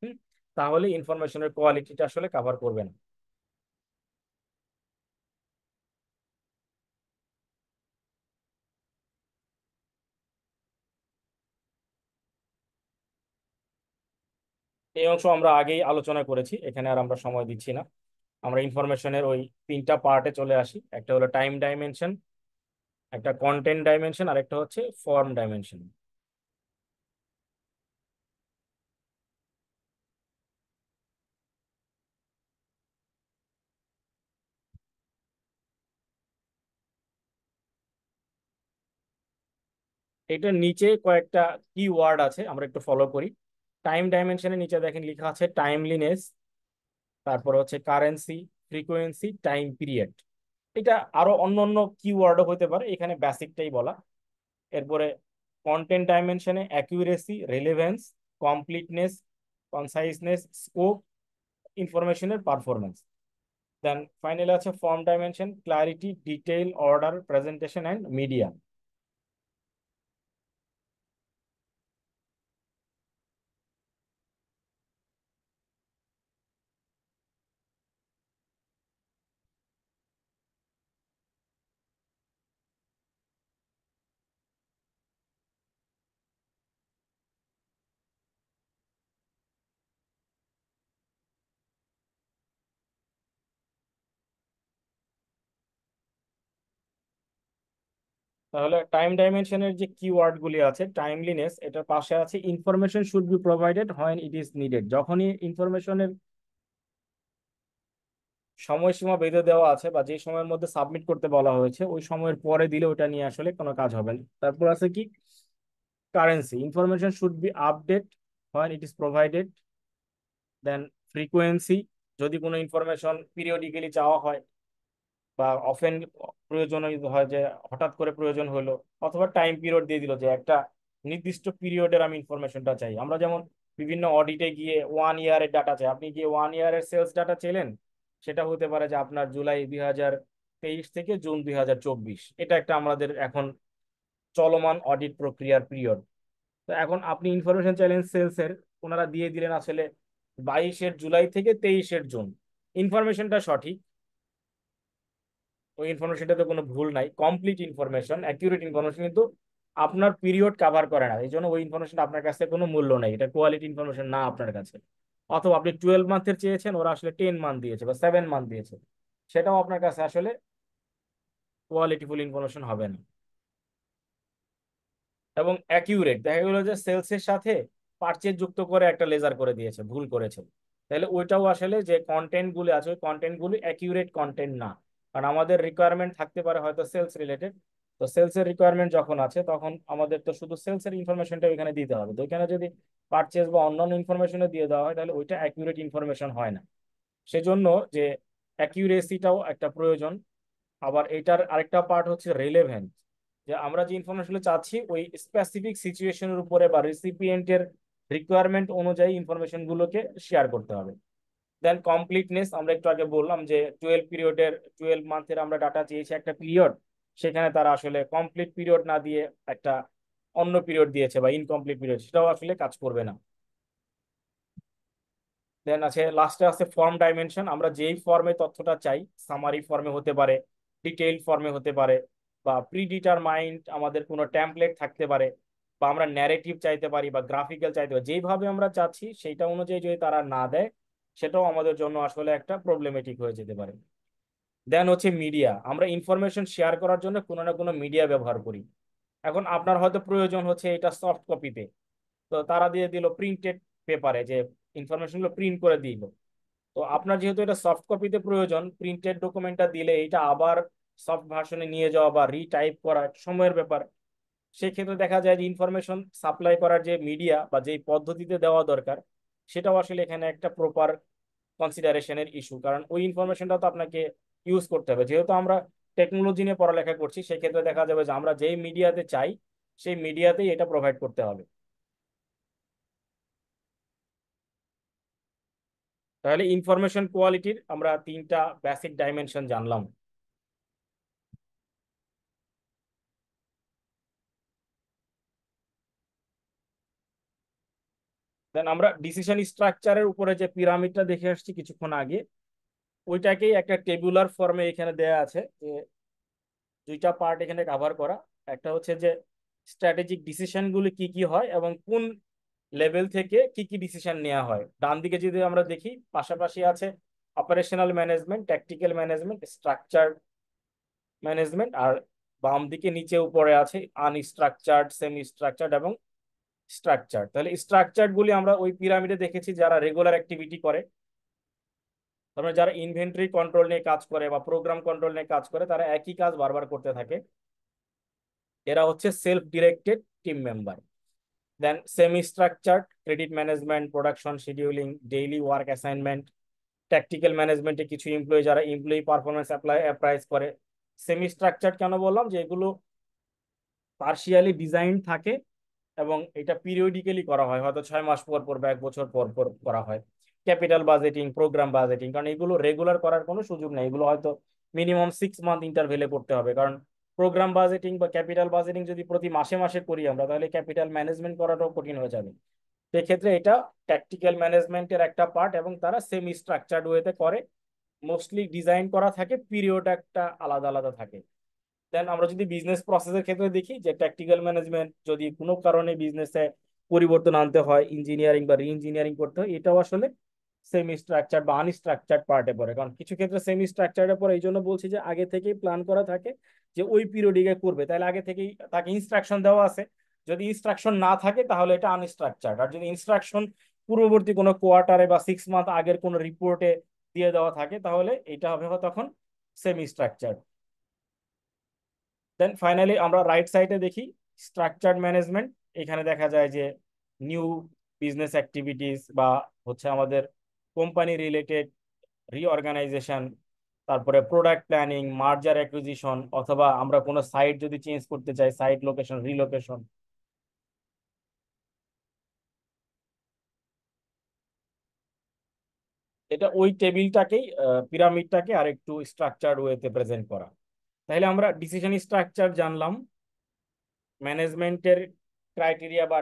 হুম, তাহলে ইনফরমেশনের কোয়ালিটিটা আসলে কভার করবে না। এই অংশ আমরা আগেই আলোচনা করেছি, এখানে আর আমরা সময় দিচ্ছি না। আমরা ইনফরমেশনের ওই তিনটা পার্টে চলে আসি। একটা হলো টাইম ডাইমেনশন, একটা কন্টেন্ট ডাইমেনশন, আর একটা হচ্ছে ফর্ম ডাইমেনশন। এটার নিচে কয়েকটা কিওয়ার্ড আছে, আমরা একটু ফলো করি। টাইম ডাইমেনশনের নিচে দেখেন লেখা আছে টাইমলিনেস, তারপর হচ্ছে কারেন্সি, ফ্রিকোয়েন্সি, টাইম পিরিয়ড। এটা আরো অন্য অন্য কিওয়ার্ডও হতে পারে, এখানে বেসিকটাই বলা। এরপরে কন্টেন্ট ডাইমেনশনে accuracy, relevance, completeness, conciseness, scope, ইনফরমেশনের পারফরমেন্স। দেন ফাইনালি আছে form dimension, clarity, detail, order, presentation and media. তাহলে টাইম ডাইমেনশনের যে কিওয়ার্ড গুলি আছে, টাইমলিনেস, এটার পাশে আছে information should be provided when it is needed. যখনই ইনফরমেশনের সময়সীমা বেঁধে দেওয়া আছে বা যে সময়ের মধ্যে সাবমিট করতে বলা হয়েছে ওই সময়ের পরে দিলে ওটা নিয়ে আসলে কোনো কাজ হবে না। তারপর আছে কি currency, information should be update when it is provided. Then frequency, যদি কোনো ইনফরমেশন পিরিয়ডিক্যালি চাওয়া হয় বা অফেন প্রয়োজন হয়, যে হঠাৎ করে প্রয়োজন হলো, অথবা টাইম পিরিয়ড দিয়ে দিল যে একটা নির্দিষ্ট পিরিয়ডের আমি ইনফরমেশনটা চাই। আমরা যেমন বিভিন্ন অডিটে গিয়ে 1 ইয়ারের ডাটা চাই, আপনি গিয়ে 1 ইয়ারের সেলস ডাটা চাইলেন, সেটা হতে পারে যে আপনার জুলাই 2023 থেকে জুন 2024, এটা একটা আমাদের এখন চলমান অডিট প্রক্রিয়ার পিরিয়ড। তো এখন আপনি ইনফরমেশন চাইলেন সেলসের, ওনারা দিয়ে দিলেন আসলে 22 জুলাই থেকে 23 জুন। ইনফরমেশনটা সঠিক, ওই ইনফরমেশনটাতে কোনো ভুল নাই, কমপ্লিট ইনফরমেশন, অ্যাকিউরেট ইনফরমেশন, কিন্তু আপনার পিরিয়ড কভার করে না, এই জন্য ওই ইনফরমেশন আপনার কাছে কোনো মূল্য নেই, এটা কোয়ালিটি ইনফরমেশন না আপনার কাছে। অথবা আপনি 12 মান্থের চেয়েছেন, ওরা আসলে 10 মান্থ দিয়েছে বা 7 মান্থ দিয়েছে, সেটাও আপনার কাছে আসলে কোয়ালিটিফুল ইনফরমেশন হবে না। এবং অ্যাকিউরেট, দেখা গেলো যে সেলসের সাথে পারচেজ যুক্ত করে একটা লেজার করে দিয়েছে, ভুল করেছে, তাহলে ওইটাও আসলে যে কন্টেন্ট গুলো আছে ওই কন্টেন্ট গুলো অ্যাকিউরেট কন্টেন্ট না। কারণ আমাদের রিকোয়ারমেন্ট থাকতে পারে হয়তো সেলস রিলেটেড, তো সেলসের রিকোয়ারমেন্ট যখন আছে তখন আমাদের তো শুধু সেলসের ইনফরমেশনটা ওইখানে দিতে হবে। তো ওইখানে যদি পারচেজ বা অন্যান্য ইনফরমেশনও দিয়ে দেওয়া হয় তাহলে ওইটা অ্যাকিউরেট ইনফরমেশন হয় না। সেজন্য যে অ্যাকিউরেসিটাও একটা প্রয়োজন। আবার এটার আরেকটা পার্ট হচ্ছে রেলেভেন্স, যে আমরা যে ইনফরমেশন চাচ্ছি ওই স্পেসিফিক সিচুয়েশনের উপরে বা রিসিপিয়েন্টের রিকোয়ারমেন্ট অনুযায়ী ইনফরমেশন গুলোকে শেয়ার করতে হবে। দেন কমপ্লিটনেস, আমরা একটু আগে বললাম যে 12 মান্থের আমরা ডাটা চেয়েছি একটা পিরিয়ড, সেখানে তারা আসলে কমপ্লিট পিরিয়ড না দিয়ে একটা অন্য পিরিয়ড দিয়েছে বা ইনকমপ্লিট পিরিয়ড, সেটাও আসলে কাজ করবে না। দেন আছে লাস্টে আছে ফর্ম ডাইমেনশন। আমরা যেই ফর্মে তথ্যটা চাই, সামারি ফর্মে হতে পারে, ডিটেইল ফর্মে হতে পারে, বা প্রিডিটারমাইন্ড আমাদের কোনো টেমপ্লেট থাকতে পারে, বা আমরা ন্যারেটিভ চাইতে পারি বা গ্রাফিক্যাল চাইতে পারি, যেইভাবে আমরা চাচ্ছি সেইটা অনুযায়ী যদি তারা না দেয়, সেটাও আমাদের জন্য আসলে একটা প্রবলেমেটিক হয়ে যেতে পারে। দেন হচ্ছে মিডিয়া। আমরা ইনফরমেশন শেয়ার করার জন্য কোনো না কোনো মিডিয়া ব্যবহার করি। এখন আপনার হয়তো প্রয়োজন হচ্ছে এটা সফট কপিতে, তো তারা দিয়ে দিল প্রিন্টেড পেপারে, যে ইনফরমেশনগুলো প্রিন্ট করে দিল। তো আপনার যেহেতু এটা সফট কপিতে প্রয়োজন, প্রিন্টেড ডকুমেন্টটা দিলে এটা আবার সফট ভার্সনে নিয়ে যাওয়া বা রিটাইপ করা একটা সময়ের ব্যাপার। সেক্ষেত্রে দেখা যায় যে ইনফরমেশন সাপ্লাই করার যে মিডিয়া বা যেই পদ্ধতিতে দেওয়া দরকার, সেটাও আসলে এখানে একটা প্রপার কনসিডারেশনের ইস্যু, কারণ ওই ইনফরমেশনটা তো আপনাকে ইউজ করতে হবে। যেহেতু আমরা টেকনোলজি নিয়ে পড়ালেখা করছি, সেক্ষেত্রে দেখা যাবে যে আমরা যেই মিডিয়াতে চাই সেই মিডিয়াতেই এটা প্রোভাইড করতে হবে। তাহলে ইনফরমেশন কোয়ালিটির আমরা 3টা বেসিক ডাইমেনশন জানলাম। দেন আমরা ডিসিশন স্ট্রাকচারের উপরে যে পিরামিডটা দেখে আসছি কিছুক্ষণ আগে, ওইটাকেই একটা টেবুলার ফর্মে এখানে দেয়া আছে, যে 2টা পার্ট এখানে কভার করা। একটা হচ্ছে যে স্ট্র্যাটেজিক ডিসিশনগুলি কি কি হয় এবং কোন লেভেল থেকে কি কি ডিসিশন নেওয়া হয়। ডান দিকে যদি আমরা দেখি, পাশাপাশি আছে operational management, tactical management, structure management, আর বাম দিকে নিচে উপরে আছে আনস্ট্রাকচার্ড, সেমি স্ট্রাকচার্ড এবং স্ট্রাকচার। তাহলে স্ট্রাকচার গুলি আমরা ওই পিরামিডে দেখেছি যারা রেগুলার অ্যাক্টিভিটি করে, তারপরে যারা ইনভেন্টরি কন্ট্রোল নিয়ে কাজ করে বা প্রোগ্রাম কন্ট্রোল নিয়ে কাজ করে, তারা একই কাজ বারবার করতে থাকে, এরা হচ্ছে self directed team member. Then semi structured credit management, production scheduling, daily work assignment, tactical ম্যানেজমেন্টে কিছু এমপ্লয়ি যারা এমপ্লয়ি পারফরমেন্স অ্যাপ্রাইজ করে। সেমি স্ট্রাকচার্ড কেন বললাম, যে এগুলো পার্শিয়ালি ডিজাইন থাকে এবং এটা পিরিয়ডিক্যালি করা হয়, হয়তো 6 মাস পর পর বা 1 বছর পর পর করা হয়। ক্যাপিটাল বাজেটিং, প্রোগ্রাম বাজেটিং, কারণ এগুলো রেগুলার করার কোনো সুযোগ নেই, এগুলো হয়তো মিনিমাম 6 মান্থ ইন্টারভেলে করতে হবে। কারণ প্রোগ্রাম বাজেটিং বা ক্যাপিটাল বাজেটিং যদি প্রতি মাসে মাসে করি আমরা, তাহলে ক্যাপিটাল ম্যানেজমেন্ট করাটাও কঠিন হয়ে যাবে। সেক্ষেত্রে এটা ট্যাকটিক্যাল ম্যানেজমেন্টের একটা পার্ট এবং তারা সেমি স্ট্রাকচার্ড ওয়েতে করে। মোস্টলি ডিজাইন করা থাকে, পিরিয়ড একটা আলাদা আলাদা থাকে। দেন আমরা যদি বিজনেস প্রসেসের ক্ষেত্রে দেখি, যে ট্যাকটিক্যাল ম্যানেজমেন্ট যদি কোনো কারণে বিজনেসে পরিবর্তন আনতে হয়, ইঞ্জিনিয়ারিং বা রি ইঞ্জিনিয়ারিং করতে হয়, এটাও আসলে সেমি স্ট্রাকচার বা আনস্ট্রাকচার্ড পার্টে পড়ে। কারণ কিছু ক্ষেত্রে সেমি স্ট্রাকচার্ডে পড়ে এই জন্য বলছি যে আগে থেকেই প্ল্যান করা থাকে যে ওই পিরিয়ডিকে করবে, তাহলে আগে থেকেই তাকে ইনস্ট্রাকশন দেওয়া আছে। যদি ইনস্ট্রাকশন না থাকে তাহলে এটা আনস্ট্রাকচার্ড, আর যদি ইনস্ট্রাকশন পূর্ববর্তী কোনো কোয়ার্টারে বা 6 মান্থ আগের কোনো রিপোর্টে দিয়ে দেওয়া থাকে, তাহলে এটা হবে তখন সেমি স্ট্রাকচার্ড। দেন ফাইনালি আমরা রাইট সাইডে দেখি স্ট্রাকচার্ড ম্যানেজমেন্ট। এখানে দেখা যায় যে নিউ বিজনেস অ্যাক্টিভিটিস বা হচ্ছে আমাদের কোম্পানি রিলেটেড রিঅর্গানাইজেশন, তারপরে প্রোডাক্ট প্ল্যানিং, মার্জার অ্যাকুইজিশন, অথবা আমরা কোনো সাইট যদি চেঞ্জ করতে চাই, সাইট লোকেশন, রিলোকেশন। এটা ওই টেবিলটাকেই, পিরামিডটাকে আর একটু স্ট্রাকচার্ড ওয়েতে প্রেজেন্ট করা। তাহলে আমরা ডিসিশন স্ট্রাকচার জানলাম, ম্যানেজমেন্টের ক্রাইটেরিয়া বা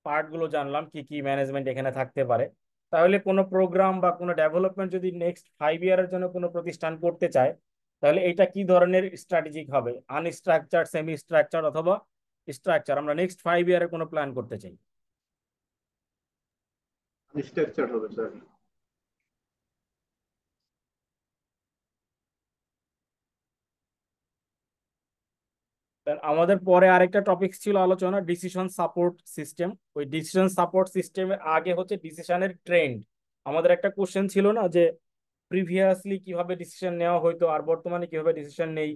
পার্ট গুলো জানলাম, কি কি ম্যানেজমেন্ট এখানে থাকতে পারে। তাহলে কোনো প্রোগ্রাম বা কোনো ডেভেলপমেন্ট যদি নেক্সট 5 ইয়ারের জন্য কোনো প্রতিষ্ঠান করতে চায়, তাহলে এটা কি ধরনের স্ট্র্যাটেজিক হবে, আনস্ট্রাকচার, সেমি স্ট্রাকচার অথবা স্ট্রাকচার? আমরা নেক্সট 5 ইয়ারে কোনো প্ল্যান করতে চাই, স্ট্রাকচার হবে স্যার। আমাদের পরে আরেকটা টপিক ছিল আলোচনা, ডিসিশন সাপোর্ট সিস্টেম। ওই ডিসিশন সাপোর্ট সিস্টেমের আগে হচ্ছে ডিসিশনের ট্রেন্ড। আমাদের একটা কোশ্চেন ছিল না, যে প্রিভিয়াসলি কিভাবে ডিসিশন নেওয়া হইতো আর বর্তমানে কিভাবে ডিসিশন নেই,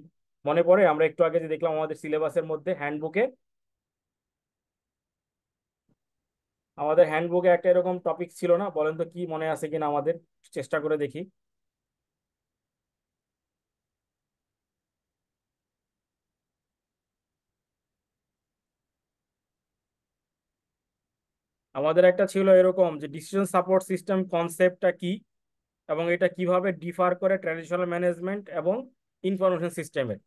মনে পড়ে? আমরা একটু আগে যে দেখলাম আমাদের সিলেবাসের মধ্যে হ্যান্ডবুকে, আমাদের হ্যান্ডবুকে একটা এরকম টপিক ছিল না? বলেন তো কি মনে আছে কিনা আমাদের, চেষ্টা করে দেখি। আমাদের একটা ছিল এরকম যে ডিসিশন সাপোর্ট সিস্টেম কনসেপ্টটা কি এবং এটা কিভাবে ডিফার করে ট্র্যাডিশনাল ম্যানেজমেন্ট এবং ইনফরমেশন সিস্টেমের।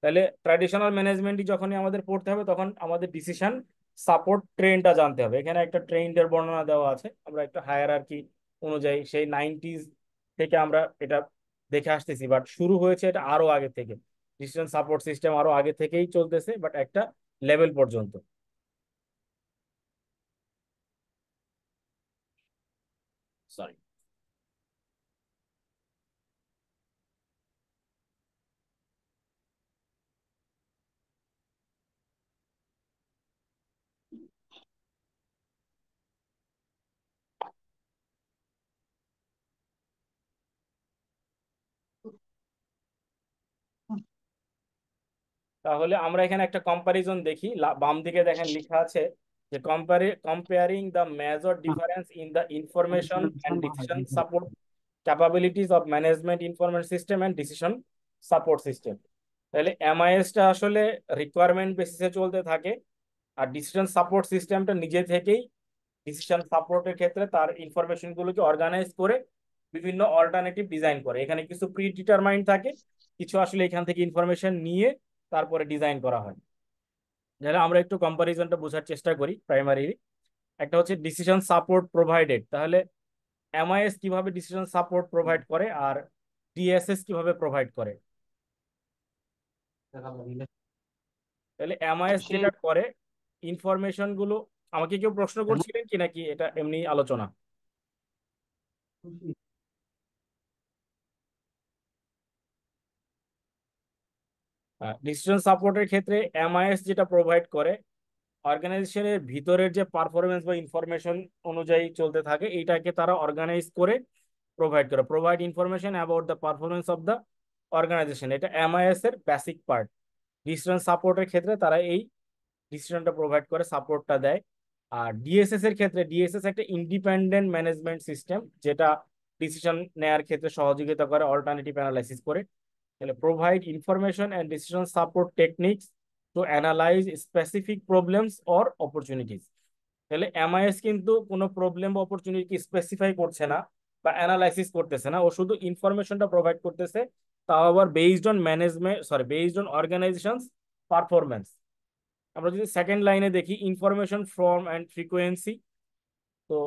তাহলে ট্র্যাডিশনাল ম্যানেজমেন্টই যখনই আমাদের পড়তে হবে, তখন আমাদের ডিসিশন সাপোর্ট ট্রেন্ডটা জানতে হবে। এখানে একটা ট্রেন্ডের বর্ণনা দেওয়া আছে, আমরা একটা হায়ারার্কি অনুযায়ী সেই 90s থেকে আমরা এটা দেখে আসতেছি, বাট শুরু হয়েছে এটা আরো আগে থেকে। ডিসিশন সাপোর্ট সিস্টেম আরো আগে থেকেই চলতেছে, বাট একটা লেভেল পর্যন্ত। সরি। তাহলে আমরা এখানে একটা কম্পারিজন দেখি, বাম দিকে দেখেন লেখা আছে যে comparing the major difference in the information and decision support capabilities of management information system and decision support system. তাহলে এমআইএসটা আসলে রিকোয়ারমেন্ট বেসিসে চলতে থাকে, আর ডিসিশন সাপোর্ট সিস্টেমটা নিজে থেকেই ডিসিশন সাপোর্টের ক্ষেত্রে তার ইনফরমেশন গুলোকে অর্গানাইজ করে বিভিন্ন অল্টারনেটিভ ডিজাইন করে। এখানে কিছু প্রি ডিটারমাইন্ড থাকে, কিছু আসলে এখান থেকে ইনফরমেশন নিয়ে তারপরে ডিজাইন করা হয়। তাহলে আমরা একটু কম্পারিজনটা বোঝার চেষ্টা করি। প্রাইমারি একটা হচ্ছে ডিসিশন সাপোর্ট প্রোভাইডেড, তাহলে এমআইএস কিভাবে ডিসিশন সাপোর্ট প্রোভাইড করে আর ডিএসএস কিভাবে প্রোভাইড করে। তাহলে এমআইএস যেটা করে ইনফরমেশন গুলো, আমাকে কেউ প্রশ্ন করছিলেন কি নাকি এটা এমনি আলোচনা? ডিসিশন সাপোর্টের ক্ষেত্রে এমআইএস যেটা প্রোভাইড করে অর্গানাইজেশনের ভিতরের যে পারফরমেন্স বা ইনফরমেশন অনুযায়ী চলতে থাকে, এইটাকে তারা অর্গানাইজ করে provide information about the performance of the organisation. এটা এমআইএস এর বেসিক পার্ট। ডিসিশন সাপোর্টের ক্ষেত্রে তারা এই ডিসিশনটা প্রোভাইড করে, সাপোর্টটা দেয়। আর ডিএসএস এর ক্ষেত্রে ডিএসএস একটা ইন্ডিপেন্ডেন্ট ম্যানেজমেন্ট সিস্টেম, যেটা ডিসিশন নেওয়ার ক্ষেত্রে সহযোগিতা করে, অল্টারনেটিভ অ্যানালাইসিস করে। তাহলে provide information and decision support techniques to analyse specific problems or opportunities. তাহলে এমআইএস কিন্তু কোনো প্রবলেম বা অপরচুনিটি স্পেসিফাই করছে না বা অ্যানালাইসিস করতেছে না, ও শুধু ইনফরমেশনটা প্রোভাইড করতেছে, তাও আবার বেসড অন অর্গানাইজেশনস পারফরমেন্স। আমরা যদি সেকেন্ড লাইনে দেখি ইনফরমেশন ফর্ম অ্যান্ড ফ্রিকোয়েন্সি, তো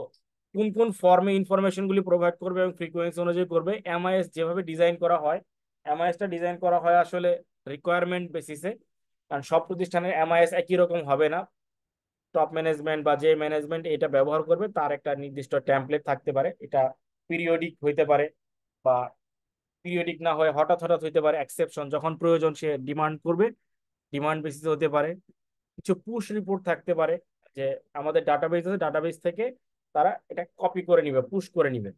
কোন কোন ফর্মে ইনফরমেশন গুলি প্রোভাইড করবে এবং ফ্রিকোয়েন্সি অনুযায়ী করবে। এমআইএস যেভাবে ডিজাইন করা হয়, এমআইএসটা ডিজাইন করা হয় আসলে রিকোয়ারমেন্ট বেসিসে, কারণ সব প্রতিষ্ঠানের এমআইএস একই রকম হবে না। টপ ম্যানেজমেন্ট বা যে ম্যানেজমেন্ট এটা ব্যবহার করবে তার একটা নির্দিষ্ট টেমপ্লেট থাকতে পারে, এটা পিরিয়ডিক হইতে পারে বা পিরিয়ডিক না হয়ে হঠাৎ হঠাৎ হইতে পারে, এক্সেপশন যখন প্রয়োজন সে ডিমান্ড করবে, ডিমান্ড বেসিসে হতে পারে। কিছু পুশ রিপোর্ট থাকতে পারে, যে আমাদের ডাটাবেস আছে, ডাটাবেস থেকে তারা এটা কপি করে নিবে, পুশ করে নিবে।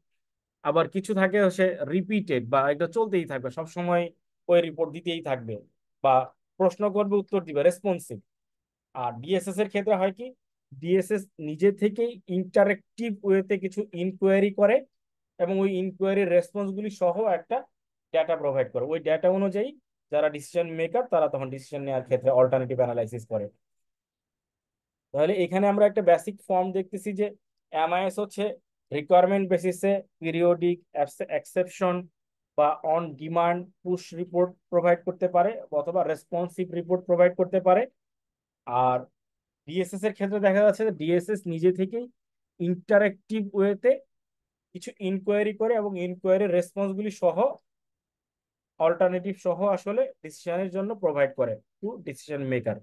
আবার কিছু থাকে হচ্ছে রিপিটেড, বা এটা চলতেই থাকবে সব সময়, ওই রিপোর্ট দিতেই থাকবে বা প্রশ্ন করবে উত্তর দিবে, রেসপন্সিভ। আর ডিএসএস এর ক্ষেত্রে হয় কি, ডিএসএস নিজে থেকেই ইন্টারেক্টিভ ওয়েতে কিছু ইনকোয়ারি করে এবং ওই ইনকোয়ারির রেসপন্স গুলি সহ একটা ডেটা প্রোভাইড করে। ওই ডেটা অনুযায়ী যারা ডিসিশন মেকার তারা তখন ডিসিশন নেওয়ার ক্ষেত্রে অল্টারনেটিভ অ্যানালাইসিস করে। তাহলে এখানে আমরা একটা বেসিক ফর্ম দেখতেছি যে এমআইএস হচ্ছে রিকোয়ারমেন্ট বেসিসে পিরিয়ডিক, এক্সেপশন বা on demand push report provide করতে পারে, অথবা রেসপন্সিভ রিপোর্ট প্রোভাইড করতে পারে। আর ডিএসএস এর ক্ষেত্রে দেখা যাচ্ছে যে ডিএসএস নিজে থেকেই ইন্টারেক্টিভ ওয়েতে কিছু ইনকোয়ারি করে এবং ইনকোয়ারির রেসপন্স গুলি সহ, অল্টারনেটিভ সহ আসলে ডিসিশনের জন্য প্রোভাইড করে টু ডিসিশন মেকার।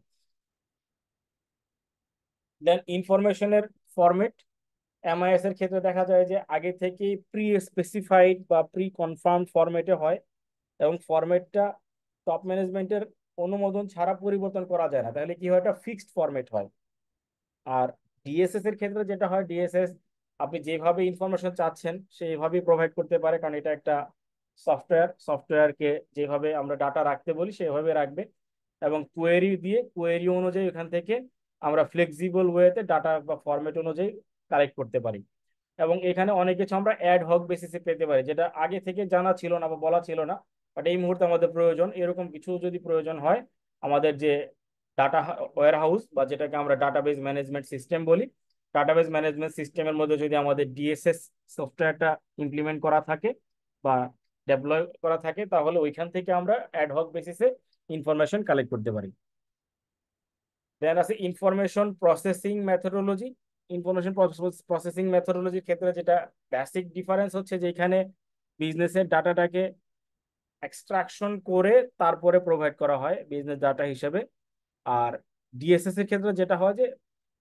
দেন ইনফরমেশনের ফরম্যাট, এমআইএস এর ক্ষেত্রে দেখা যায় যে আগে থেকেই প্রি স্পেসিফাইড বা প্রি কনফার্ম ফরম্যাটে হয়, এবং ফরম্যাটটা টপ ম্যানেজমেন্টের অনুমোদন ছাড়া পরিবর্তন করা যায় না। তাহলে কি হয়, একটা ফিক্সড ফরম্যাট হয়। আর ডিএসএস এর ক্ষেত্রে যেটা হয়, ডিএসএস আপনি যেভাবে ইনফরমেশন চাচ্ছেন সেইভাবেই প্রোভাইড করতে পারে, কারণ এটা একটা সফটওয়্যারকে যেভাবে আমরা ডাটা রাখতে বলি সেভাবে রাখবে, এবং কোয়েরি অনুযায়ী এখান থেকে আমরা ফ্লেক্সিবল ওয়েতে ডাটা বা ফরম্যাট অনুযায়ী কালেক্ট করতে পারি। এবং এখানে অনেক কিছু আমরা অ্যাড হক বেসিসে পেতে পারি, যেটা আগে থেকে জানা ছিল না বা বলা ছিল না, বাট এই মুহূর্তে আমাদের প্রয়োজন। এরকম কিছু যদি প্রয়োজন হয়, আমাদের যে ডাটা ওয়্যার হাউস বা যেটাকে আমরা ডাটাবেস ম্যানেজমেন্ট সিস্টেম বলি, ডাটাবেস ম্যানেজমেন্ট সিস্টেমের মধ্যে যদি আমাদের ডিএসএস সফটওয়্যারটা ইমপ্লিমেন্ট করা থাকে বা ডেপ্লয় করা থাকে, তাহলে ওইখান থেকে আমরা অ্যাডহক বেসিসে ইনফরমেশন কালেক্ট করতে পারি। দেন আছে information processing methodology. Information processing মেথোডোলজির ক্ষেত্রে যেটা বেসিক ডিফারেন্স হচ্ছে যে এখানে বিজনেসের ডাটাটাকে এক্সট্রাকশন করে তারপরে প্রোভাইড করা হয় বিজনেস ডাটা হিসেবে। আর ডিএসএস এর ক্ষেত্রে যেটা হয় যে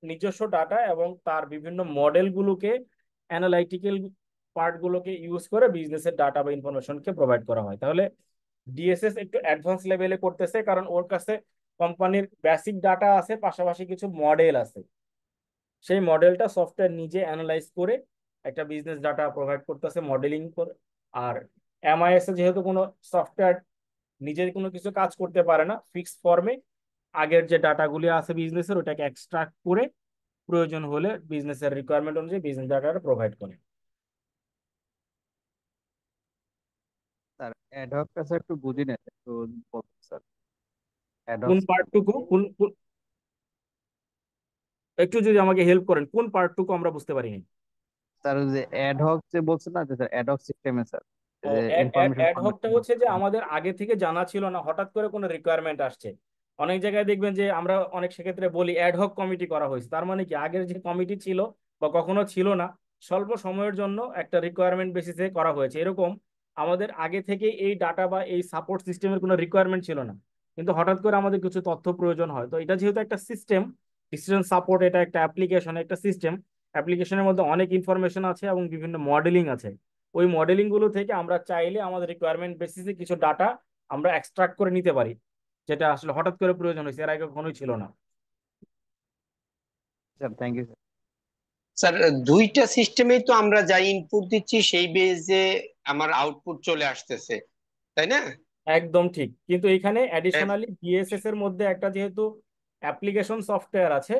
নিজস্ব ডাটা এবং তার বিভিন্ন মডেলগুলোকে অ্যানালাইটিক্যাল পার্টগুলোকে ইউজ করে বিজনেসের ডাটা বা ইনফরমেশনকে প্রোভাইড করা হয়। তাহলে ডিএসএস একটু অ্যাডভান্স লেভেলে করতেছে, কারণ ওর কাছে কোম্পানির বেসিক ডাটা আছে, পাশাপাশি কিছু মডেল আছে। সেই মডেলটা সফটওয়্যার নিজে অ্যানালাইজ করে একটা বিজনেস ডাটা প্রোভাইড করতেছে মডেলিং করে। আর এমআইএস এ যেহেতু কোনো সফটওয়্যার নিজের কোনো কিছু কাজ করতে পারে না, ফিক্সড ফর্মে আগের যে ডাটাগুলি আছে বিজনেসের ওটাকে এক্সট্রাক্ট করে প্রয়োজন হলে বিজনেসের রিকোয়ারমেন্ট অনুযায়ী বিজনেস ডাটাটা প্রোভাইড করে। স্যার অ্যাডহক স্যার একটু বুঝি না, একটু বলুন স্যার কোন অ্যাডহক। পার্টটুকু একটু যদি আমাকে হেল্প করেন, কোন পার্টটুকু আমরা বুঝতে পারিনি? স্যার ওই যে অ্যাডহক যে বলছেন না যে স্যার অ্যাডহক সিস্টেমে স্যার ও যে ইনফরমেশন অ্যাডহকটা হচ্ছে যে আমাদের আগে থেকে জানা ছিল না, হঠাৎ করে কোনো রিকোয়ারমেন্ট আসছে। অনেক জায়গায় দেখবেন যে আমরা অনেক সেক্ষেত্রে বলি অ্যাডহক কমিটি করা হয়েছে, তার মানে কি আগের যে কমিটি ছিল বা কখনো ছিল না, স্বল্প সময়ের জন্য একটা রিকোয়ারমেন্ট বেসিসে করা হয়েছে। এরকম আমাদের আগে থেকে এই ডাটা বা এই সাপোর্ট সিস্টেমের কোনো রিকোয়ারমেন্ট ছিল না, কিন্তু হঠাৎ করে আমাদের কিছু তথ্য প্রয়োজন হয়। তো এটা যেহেতু একটা সিস্টেম, ডিসিশন সাপোর্ট, এটা একটা অ্যাপ্লিকেশন, একটা সিস্টেম। অ্যাপ্লিকেশনের মধ্যে অনেক ইনফরমেশন আছে এবং বিভিন্ন মডেলিং আছে। ওই মডেলিং গুলো থেকে আমরা চাইলে আমাদের রিকোয়ারমেন্ট বেসিসে কিছু ডাটা আমরা এক্সট্রাক্ট করে নিতে পারি, যেটা আসলে হঠাৎ করে প্রয়োজন হয়েছে, এর আগে কখনোই ছিল না। Sir. Thank you sir. Sir দুইটা সিস্টেমেই তো আমরা যা ইনপুট দিচ্ছি সেই বেজে আমার আউটপুট চলে আসতেছে, তাই না? একদম ঠিক, কিন্তু এখানে এ- অ্যাডিশনালি ডিএসএস এর মধ্যে একটা যেহেতু অ্যাপ্লিকেশন সফটওয়্যার আছে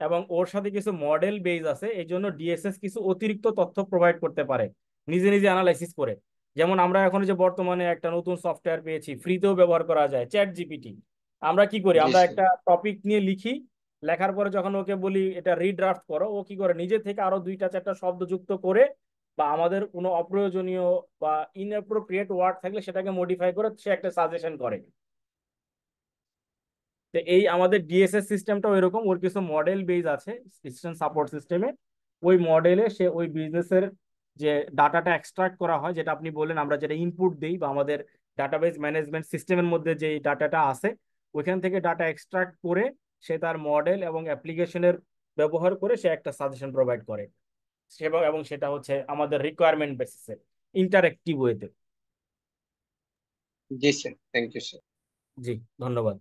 এবং ওর সাথে কিছু মডেল বেস আছে, এই জন্য ডিএসএস কিছু অতিরিক্ত তথ্য প্রোভাইড করতে পারে নিজে নিজে অ্যানালাইসিস করে। যেমন আমরা এখন যে বর্তমানে একটা নতুন সফটওয়্যার পেয়েছি, ফ্রিতেও ব্যবহার করা যায়, চ্যাট জিপিটি। আমরা কি করি, জি আমরা স্যার। একটা টপিক নিয়ে লিখি, লেখার পরে যখন ওকে বলি এটা রিড্রাফট করো, ও কি করে নিজে থেকে আরো দুইটা চারটা শব্দ যুক্ত করে বা আমাদের কোনো অপ্রয়োজনীয় বা ইনঅ্যাপ্রোপ্রিয়েট ওয়ার্ড থাকলে সেটাকে মডিফাই করে সে একটা সাজেশন করে। তো এই আমাদের ডিএসএস সিস্টেমটাও এরকম, ওর কিছু মডেল বেস আছে সিস্টেম সাপোর্ট সিস্টেমে। ওই মডেলে সে ওই বিজনেসের যে ডাটাটা এক্সট্রাক্ট করা হয়, যেটা আপনি বললেন আমরা যেটা ইনপুট দিই বা আমাদের ডাটাবেস ম্যানেজমেন্ট সিস্টেমের মধ্যে যে ডাটাটা আছে, ওইখান থেকে ডাটা এক্সট্রাক্ট করে সে তার মডেল এবং অ্যাপ্লিকেশনের ব্যবহার করে সে একটা সাজেশন প্রোভাইড করে। এবং সেটা হচ্ছে আমাদের রিকোয়ারমেন্ট বেসিসে, ইন্টারেক্টিভ ওয়েতে। জি স্যার, থ্যাংক ইউ স্যার। জি, ধন্যবাদ।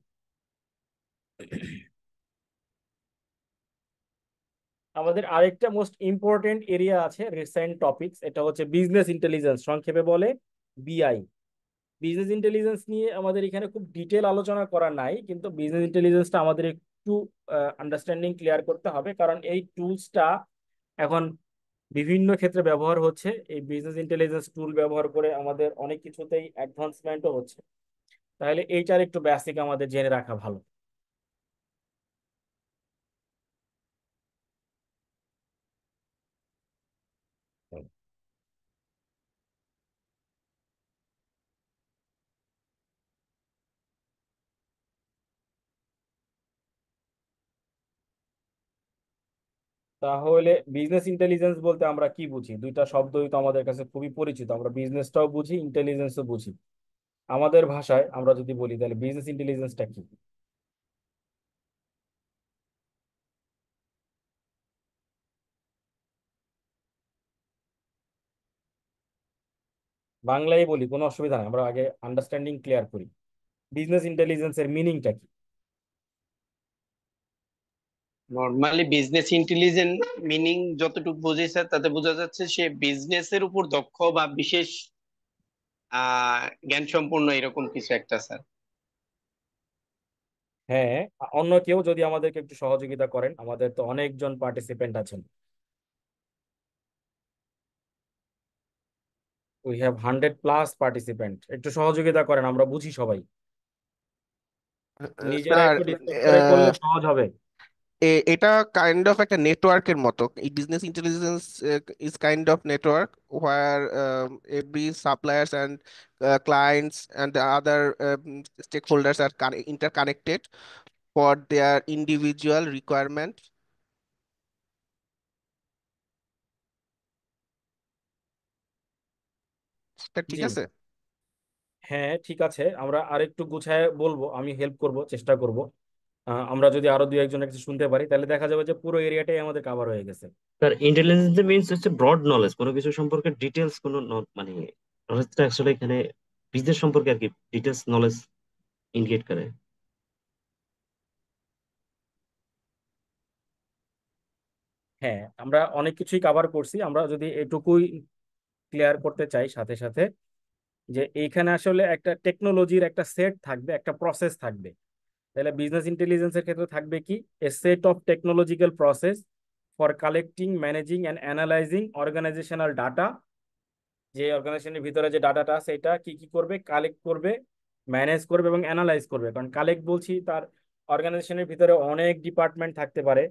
আমাদের আরেকটা মোস্ট ইম্পর্টেন্ট এরিয়া আছে, রিসেন্ট টপিকস, এটা হচ্ছে বিজনেস ইন্টেলিজেন্স, সংক্ষেপে বলে বিআই। বিজনেস ইন্টেলিজেন্স নিয়ে আমাদের এখানে খুব ডিটেল আলোচনা করা নাই, কিন্তু বিজনেস ইন্টেলিজেন্সটা আমাদের একটু আন্ডারস্ট্যান্ডিং ক্লিয়ার করতে হবে, কারণ এই টুলসটা এখন বিভিন্ন ক্ষেত্রে ব্যবহার হচ্ছে। এই বিজনেস ইন্টেলিজেন্স টুল ব্যবহার করে আমাদের অনেক কিছুতেই অ্যাডভান্সমেন্টও হচ্ছে। তাহলে এইটার একটু বেসিক আমাদের জেনে রাখা ভালো। তাহলে বিজনেস ইন্টেলিজেন্স বলতে আমরা কি বুঝি? দুইটা শব্দই তো আমাদের কাছে খুবই পরিচিত, আমরা বিজনেসটাও বুঝি, ইন্টেলিজেন্সও বুঝি। আমাদের ভাষায় আমরা যদি বলি তাহলে বিজনেস ইন্টেলিজেন্সটা কি? বাংলায় বলি, কোনো অসুবিধা নেই, আমরা আগে আন্ডারস্ট্যান্ডিং ক্লিয়ার করি। বিজনেস ইন্টেলিজেন্সের মিনিংটা কি? নর্মালি বিজনেস ইন্টেলিজেন্স মিনিং যতটুকু বুঝি স্যার, তাতে বোঝা যাচ্ছে সে বিজনেসের উপর দক্ষ বা বিশেষ জ্ঞান সম্পূর্ণ এরকম কিছু একটা স্যার। হ্যাঁ, অন্য কেউ যদি আমাদেরকে একটু সহযোগিতা করেন, আমাদের তো অনেকজন পার্টিসিপেন্ট আছেন। উই হ্যাভ 100+ পার্টিসিপেন্ট, একটু সহযোগিতা করেন, আমরা বুঝি সবাই। নিজেরা স্যার একটু ডিসকাস করে করলে সহজ হবে। এটা কাইন্ড অফ একটা নেটওয়ার্কের মতো। এই business intelligence is kind of network where every suppliers and clients and the other stakeholders are interconnected for their individual requirements. তা ঠিক জি, আছে? হ্যাঁ ঠিক আছে, আমরা আরেকটু গুছায় বলবো, আমি হেল্প করব, চেষ্টা করব। আমরা যদি আরো দুই একজনের কাছে শুনতে পারি তাহলে দেখা যাবে যে পুরো এরিয়াটাই আমাদের কাভার হয়ে গেছে। স্যার ইন্টেলিজেন্স মিনস হচ্ছে ব্রড নলেজ, কোনো কিছু সম্পর্কে ডিটেলস কোনো মানে নলেজটা আসলে এখানে বিজনেস সম্পর্কে আর কি ডিটেলস নলেজ ইন্ডিকেট করে। হ্যাঁ, আমরা অনেক কিছুই কাভার করছি, আমরা যদি এটুকুই ক্লিয়ার করতে চাই সাথে সাথে, যে এইখানে আসলে একটা টেকনোলজির একটা সেট থাকবে, একটা প্রসেস থাকবে। তাহলে বিজনেস ইন্টেলিজেন্সের ক্ষেত্রে থাকবে কি, a set of technological process for collecting, managing and analysing organisational data. যে অর্গানাইজেশনের ভিতরে যে ডাটাটা আছে এটা কি কি করবে, কালেক্ট করবে, ম্যানেজ করবে এবং অ্যানালাইজ করবে। কারণ কালেক্ট বলছি, তার অর্গানাইজেশনের ভিতরে অনেক ডিপার্টমেন্ট থাকতে পারে।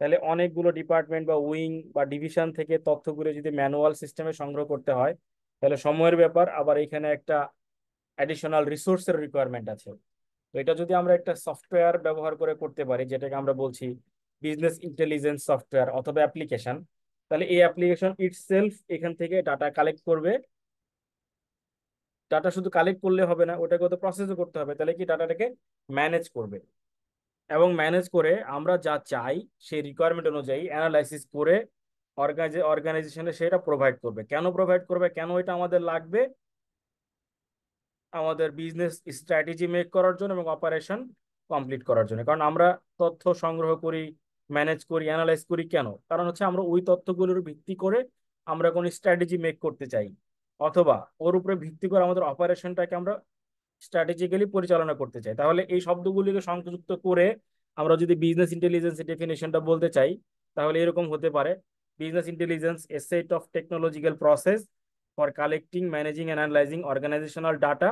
তাহলে অনেকগুলো ডিপার্টমেন্ট বা উইং বা ডিভিশন থেকে তথ্যগুলো যদি ম্যানুয়াল সিস্টেমে সংগ্রহ করতে হয়, তাহলে সময়ের ব্যাপার, আবার এখানে একটা অ্যাডিশনাল রিসোর্সের রিকোয়ারমেন্ট আছে। তো এটা যদি আমরা একটা সফটওয়্যার ব্যবহার করে করতে পারি, যেটাকে আমরা বলছি বিজনেস ইন্টেলিজেন্স সফটওয়্যার অথবা অ্যাপ্লিকেশন, তাহলে এই অ্যাপ্লিকেশন ইটসেলফ এখান থেকে ডাটা কালেক্ট করবে। ডাটা শুধু কালেক্ট করলে হবে না, ওটাকে তো প্রসেসও করতে হবে, তাহলে কি ডাটাটাকে ম্যানেজ করবে, এবং ম্যানেজ করে আমরা যা চাই সেই রিকোয়ারমেন্ট অনুযায়ী অ্যানালাইসিস করে অর্গানাইজেশনে সেটা প্রোভাইড করবে। কেন প্রোভাইড করবে, কেন এটা আমাদের লাগবে, আমাদের বিজনেস স্ট্র্যাটেজি মেক করার জন্য এবং অপারেশন কমপ্লিট করার জন্য। কারণ আমরা তথ্য সংগ্রহ করি, ম্যানেজ করি, অ্যানালাইজ করি কেন, কারণ হচ্ছে আমরা ওই তথ্যগুলোর ভিত্তি করে আমরা কোনো স্ট্র্যাটেজি মেক করতে চাই, অথবা ওর উপরে ভিত্তি করে আমাদের অপারেশনটাকে আমরা স্ট্র্যাটেজিক্যালি পরিচালনা করতে চাই। তাহলে এই শব্দগুলিকে সংযুক্ত করে আমরা যদি বিজনেস ইন্টেলিজেন্সের ডেফিনেশনটা বলতে চাই, তাহলে এরকম হতে পারে: business intelligence a set of technological process for collecting, managing and analysing organisational data.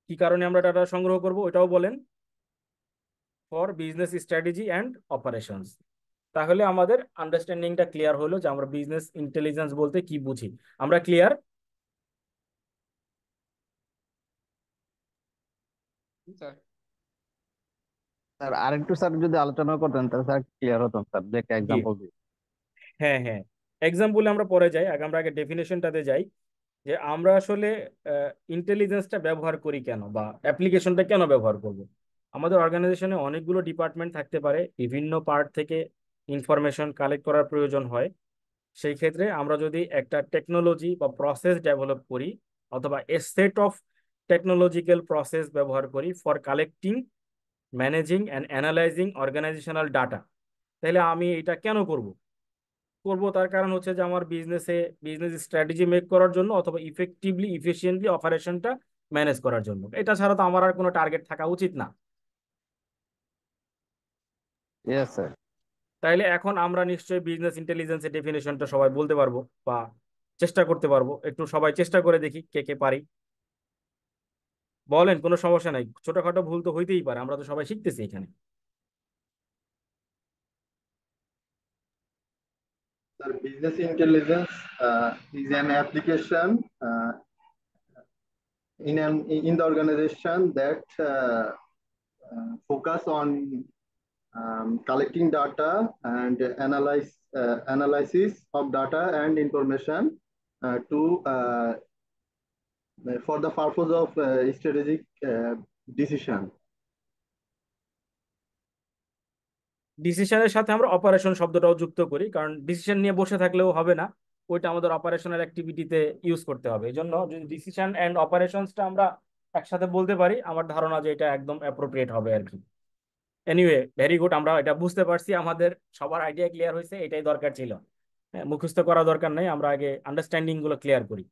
কি কারণে আমরা ডাটা সংগ্রহ করব ওটাও বলেন, for business strategy and operations. তাহলে আমাদের আন্ডারস্ট্যান্ডিংটা ক্লিয়ার হলো যে আমরা বিজনেস ইন্টেলিজেন্স বলতে কি বুঝি। আমরা ক্লিয়ার? স্যার আরেকটু স্যার যদি আলোচনা করতেন তাহলে স্যার ক্লিয়ার হতাম স্যার, যে একটা জি, এক্সাম্পল দিই। হ্যাঁ হ্যাঁ, এক্সাম্পলে আমরা পরে যাই, আগে আমরা আগে ডেফিনেশনটাতে যাই, যে আমরা আসলে ইন্টেলিজেন্সটা ব্যবহার করি কেন, বা অ্যাপ্লিকেশনটা কেন ব্যবহার করব। আমাদের অর্গানাইজেশনে অনেকগুলো ডিপার্টমেন্ট থাকতে পারে, বিভিন্ন পার্ট থেকে ইনফরমেশন কালেক্ট করার প্রয়োজন হয়। সেই ক্ষেত্রে আমরা যদি একটা টেকনোলজি বা প্রসেস ডেভেলপ করি, অথবা a set of technological process ব্যবহার করি for collecting, managing and analysing organisational data, তাহলে আমি এটা কেন করব? তার কারণ হচ্ছে যে আমার বিজনেস স্ট্র্যাটেজি মেক করার জন্য, অথবা ইফেক্টিভলি ইফিশিয়েন্টলি অপারেশনটা ম্যানেজ করার জন্য। এটা ছাড়া তো আমার আর কোনো টার্গেট থাকা উচিত না। Yes sir. তাইলে এখন আমরা নিশ্চয়ই বিজনেস ইন্টেলিজেন্সের ডেফিনেশনটা সবাই বলতে পারবো, বা চেষ্টা করতে পারবো। একটু সবাই চেষ্টা করে দেখি কে কে পারি। বলেন, কোনো সমস্যা নাই, ছোটখাটো ভুল তো হইতেই পারে, আমরা তো সবাই শিখতেছি এখানে। Sir, business intelligence is an application in the organization that focus on collecting data and analysis of data and information for the purpose of strategic decision. ডিসিশনের সাথে আমরা অপারেশন শব্দটাও যুক্ত করি, কারণ ডিসিশন নিয়ে বসে থাকলেও হবে না, ওইটা আমাদের অপারেশনাল অ্যাক্টিভিটিতে ইউজ করতে হবে। এই জন্য যদি ডিসিশন অ্যান্ড অপারেশনসটা আমরা একসাথে বলতে পারি, আমার ধারণা যে এটা একদম অ্যাপ্রোপ্রিয়েট হবে আর কি। এনিওয়ে, ভেরি গুড, আমরা এটা বুঝতে পারছি, আমাদের সবার আইডিয়া ক্লিয়ার হয়েছে, এটাই দরকার ছিল। হ্যাঁ, মুখস্থ করা দরকার নাই, আমরা আগে আন্ডারস্ট্যান্ডিং গুলো ক্লিয়ার করি।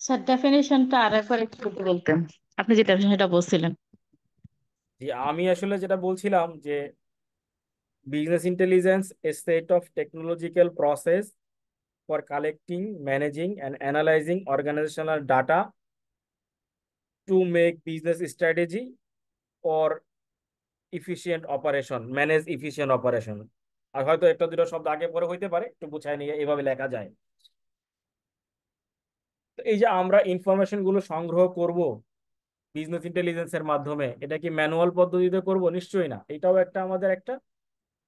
স্যার ডেফিনেশনটা আরেকবার একটু যদি বলতেন, আপনি যেটা সেটা বলছিলেন। যে আমি আসলে যেটা বলছিলাম, যে business intelligence a set of technological process for collecting, managing, and analyzing organizational data to make business strategy or efficient operation, manage efficient operation। আর হয়তো একটা দুটো শব্দ আগে পরে হইতে পারে, একটু গুছায় নিয়ে এভাবে লেখা যায়। তো এই যে আমরা ইনফরমেশন গুলো সংগ্রহ করব বিজনেস ইন্টেলিজেন্সের মাধ্যমে, এটা কি ম্যানুয়াল পদ্ধতিতে করব? নিশ্চয়ই না, এটাও আমাদের একটা